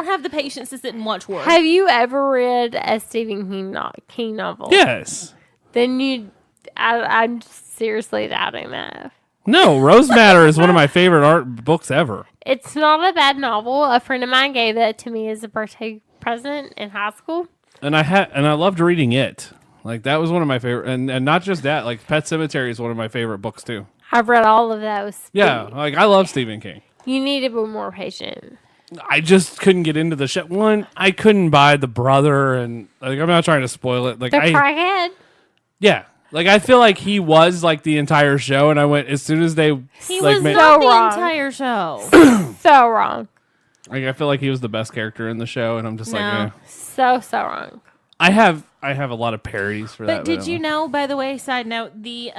have the patience to sit and watch work. Have you ever read a Stephen King novel? Yes. Then I'm seriously doubting that. No, Rose Matter is one of my favorite art books ever. It's not a bad novel. A friend of mine gave that to me as a birthday present in high school. And I loved reading it. Like that was one of my favorite, and not just that. Like Pet Sematary is one of my favorite books too. I've read all of those. Yeah, like I love Stephen King. You need to be more patient. I just couldn't get into the shit. One, I couldn't buy the brother, and like I'm not trying to spoil it. Like The crackhead. yeah, like I feel like he was like the entire show, and I went as soon as they He like was made, not the wrong. entire show. So wrong. like I feel like he was the best character in the show, and I'm just No. like, So wrong. I have a lot of parodies for that. But did you know, by the way, side note, the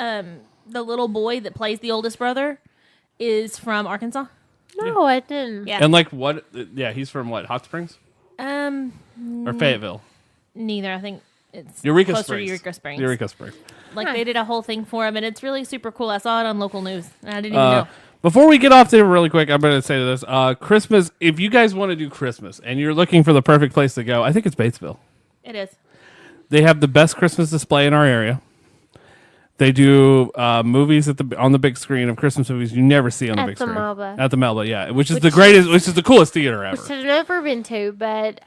little boy that plays the oldest brother is from Arkansas? No, I didn't. Yeah. And like what? Yeah, he's from what? Hot Springs or Fayetteville? Neither. I think it's Eureka closer Springs. to Eureka Springs. Eureka Springs. Like they did a whole thing for him, and it's really super cool. I saw it on local news, and I didn't even know. Before we get off there really quick, I'm going to say this. Christmas, if you guys want to do Christmas and you're looking for the perfect place to go, I think it's Batesville. It is. They have the best Christmas display in our area. They do movies on the big screen of Christmas movies you never see on the At big the screen. Melba. At the Melba, yeah. Which is the greatest, which is the coolest theater ever. Which I've never been to, but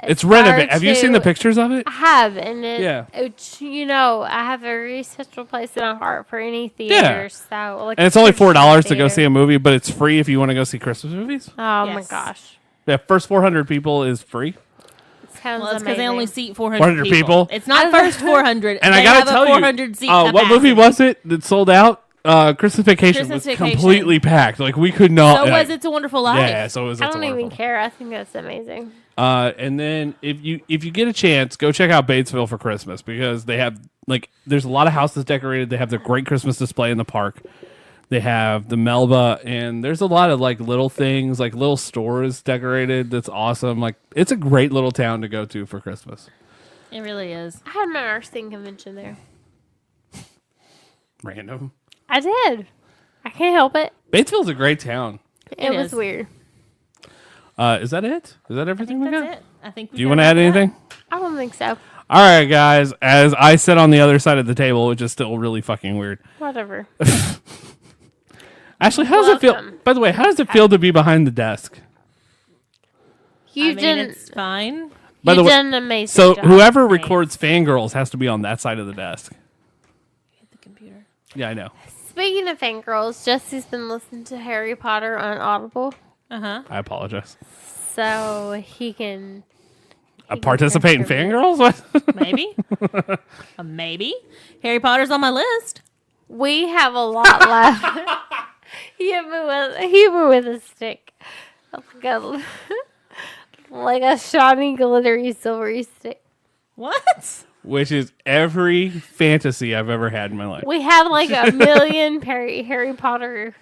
It's renovated. Have you seen the pictures of it? I have, and Yeah. I have a very special place in my heart for any theater. So, like, And it's only Christmas $4 to go theater. see a movie, but it's free if you want to go see Christmas movies. Oh my Yes. gosh, Yeah, first 400 people is free. sounds Well, it's because they only amazing. seat 400 400 people. It's not first 400. And they I gotta have tell a 400 seat you, what movie capacity. was it that sold out? Christmas Vacation Christmas was Vacation. completely packed. Like we could not. So was It's a Wonderful Life. Yeah, so it was. I It's a don't even Wonderful. care. I think that's amazing. And then if you get a chance, go check out Batesville for Christmas because they have there's a lot of houses decorated. They have their great Christmas display in the park. They have the Melba, and there's a lot of little things, like little stores decorated. That's awesome. Like it's a great little town to go to for Christmas. It really is. I had my nursing convention there. Random. I did. I can't help it. Batesville's a great town. It was is. weird. Is that it? Is that everything we got? That's it. I think. Do you want to add anything? I don't think so. All right, guys. As I sit on the other side of the table, which is still really fucking weird. Whatever. Ashley, how does it feel? Welcome. By the way, how does it feel to be behind the desk? You did. It's fine. By the You way, did an amazing so job. whoever records Fangirls has to be on that side of the desk. Hit the computer. Yeah, I know. Speaking of fangirls, Jesse's been listening to Harry Potter on Audible, I apologize. so he can. Participate in Fangirls? What? Maybe. Maybe. Harry Potter's on my list. We have a lot left. Hit me with a stick, like a shiny, glittery, silvery stick. What? Which is every fantasy I've ever had in my life. We have like a million Harry Potter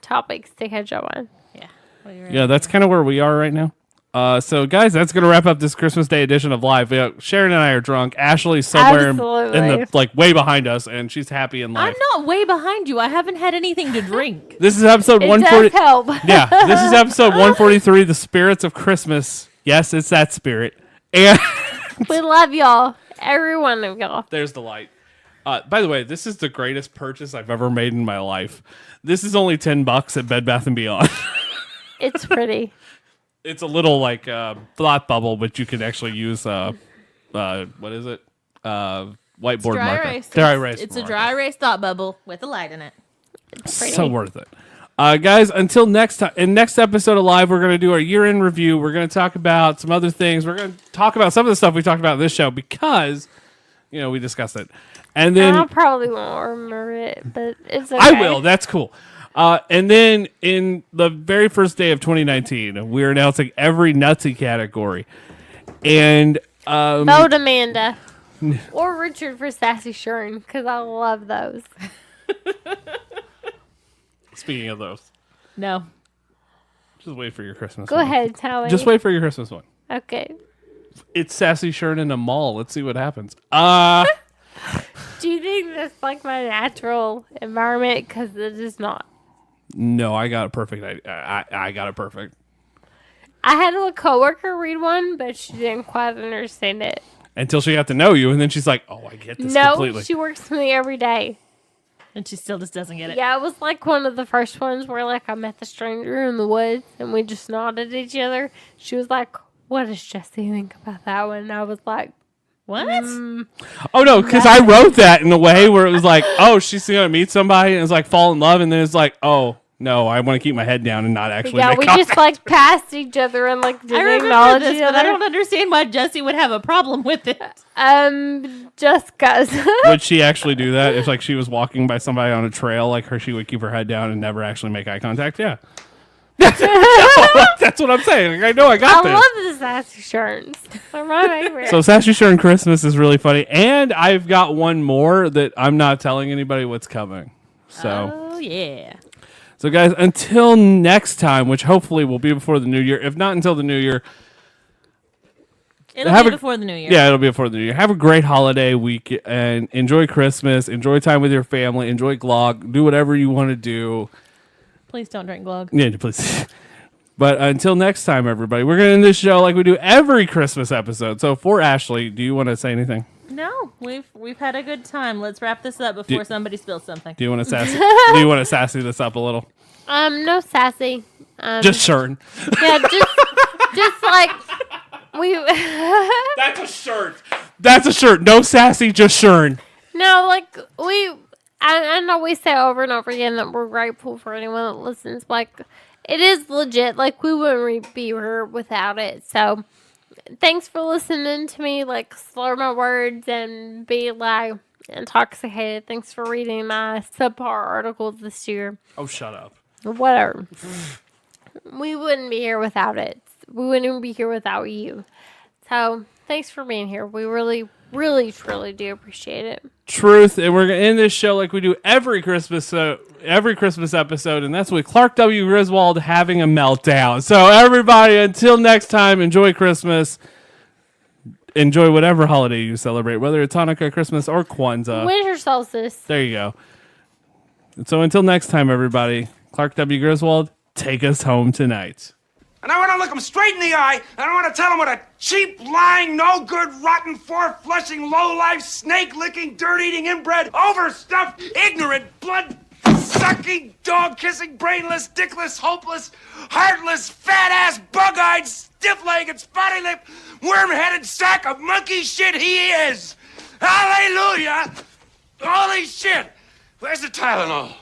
topics to catch up on. Yeah. Yeah, that's kind of where we are right now. So, guys, that's going to wrap up this Christmas Day edition of Live. Sharon and I are drunk. Ashley's somewhere in the way behind us, and she's happy in life. I'm not way behind you. I haven't had anything to drink. This is episode It 140. does help. Yeah, this is episode 143, The Spirits of Christmas. Yes, it's that spirit. And We love y'all. Every one of y'all. there's the light. By the way, this is the greatest purchase I've ever made in my life. This is only $10 at Bed Bath & Beyond. It's pretty. It's a little like thought bubble, but you can actually use what is it? Whiteboard Dry marker. erase. Dry erase. It's a marker. dry erase thought bubble with a light in it. So worth it. Guys, until next time, in next episode of Live, we're going to do our year-end review. We're going to talk about some other things. We're going to talk about some of the stuff we talked about in this show because, we discussed it. And then I probably won't remember it, but it's okay. I will. That's cool. And then in the very first day of 2019, we're announcing every Nutsy category. And Vote Amanda. Or Richard for Sassy Shern, because I love those. speaking of those, No. just wait for your Christmas Go one. ahead, Tally. Just wait for your Christmas one. Okay. It's Sassy Shern in a mall. Let's see what happens. Do you think that's like my natural environment? Because it is not. No, I got it perfect. I got it perfect. I had a coworker read one, but she didn't quite understand it. Until she got to know you, and then she's like, "Oh, I get this No, completely." she works with me every day. And she still just doesn't get it. Yeah, it was like one of the first ones where like I met the stranger in the woods and we just nodded at each other. She was like, "What does Jesse think about that one?" And I was like, What? Oh no, because I wrote that in a way where it was like, "Oh, she's gonna meet somebody," and it's like fall in love, and then it's like, "Oh no, I want to keep my head down and not actually." "Yeah, make we contact. just like passed each other and like I didn't remember acknowledge this, each but I other." don't understand why Jesse would have a problem with it. Just cause. Would she actually do that if like she was walking by somebody on a trail, like her, she would keep her head down and never actually make eye contact? Yeah. That's what I'm saying. Like, I know I got I this. love the sassy shirts. They're my favorite. So Sassy Shern Christmas is really funny, and I've got one more that I'm not telling anybody what's coming. So, Oh, yeah. so guys, until next time, which hopefully will be before the new year, if not until the new year, It'll Have be a- before the new year. yeah, it'll be before the new year. Have a great holiday week and enjoy Christmas. Enjoy time with your family. Enjoy Glog. Do whatever you want to do. Please don't drink glug. Yeah, please. But until next time, everybody, we're going to end this show like we do every Christmas episode. So for Ashley, do you want to say anything? No, we've had a good time. Let's wrap this up before somebody spills something. Do you want to sassy? Do you want to sassy this up a little? no sassy. Just Shern. Yeah, just like we. That's a shirt. That's a shirt. No sassy, just Shern. No, like I know we say over and over again that we're grateful for anyone that listens. Like, it is legit. Like, we wouldn't be here without it. So, thanks for listening to me, like, slur my words and be, like, intoxicated. Thanks for reading my subpar articles this year. Oh, shut up. Whatever. We wouldn't be here without it. We wouldn't be here without you. So, thanks for being here. We really, really, truly do appreciate it. Truth, and we're gonna end this show like we do every Christmas episode, and that's with Clark W. Griswold having a meltdown. So everybody, until next time, enjoy Christmas. enjoy whatever holiday you celebrate, whether it's Hanukkah, Christmas, or Kwanzaa. Winter solstice. There you go. And so until next time, everybody, Clark W. Griswold, take us home tonight. And I want to look them straight in the eye, and I want to tell them what a cheap, lying, no-good, rotten, four-flushing, low-life, snake-licking, dirt-eating, inbred, overstuffed, ignorant, blood-sucking, dog-kissing, brainless, dickless, hopeless, heartless, fat-ass, bug-eyed, stiff-legged, spotty-lipped, worm-headed sack of monkey shit he is! Hallelujah! Holy shit! Where's the Tylenol?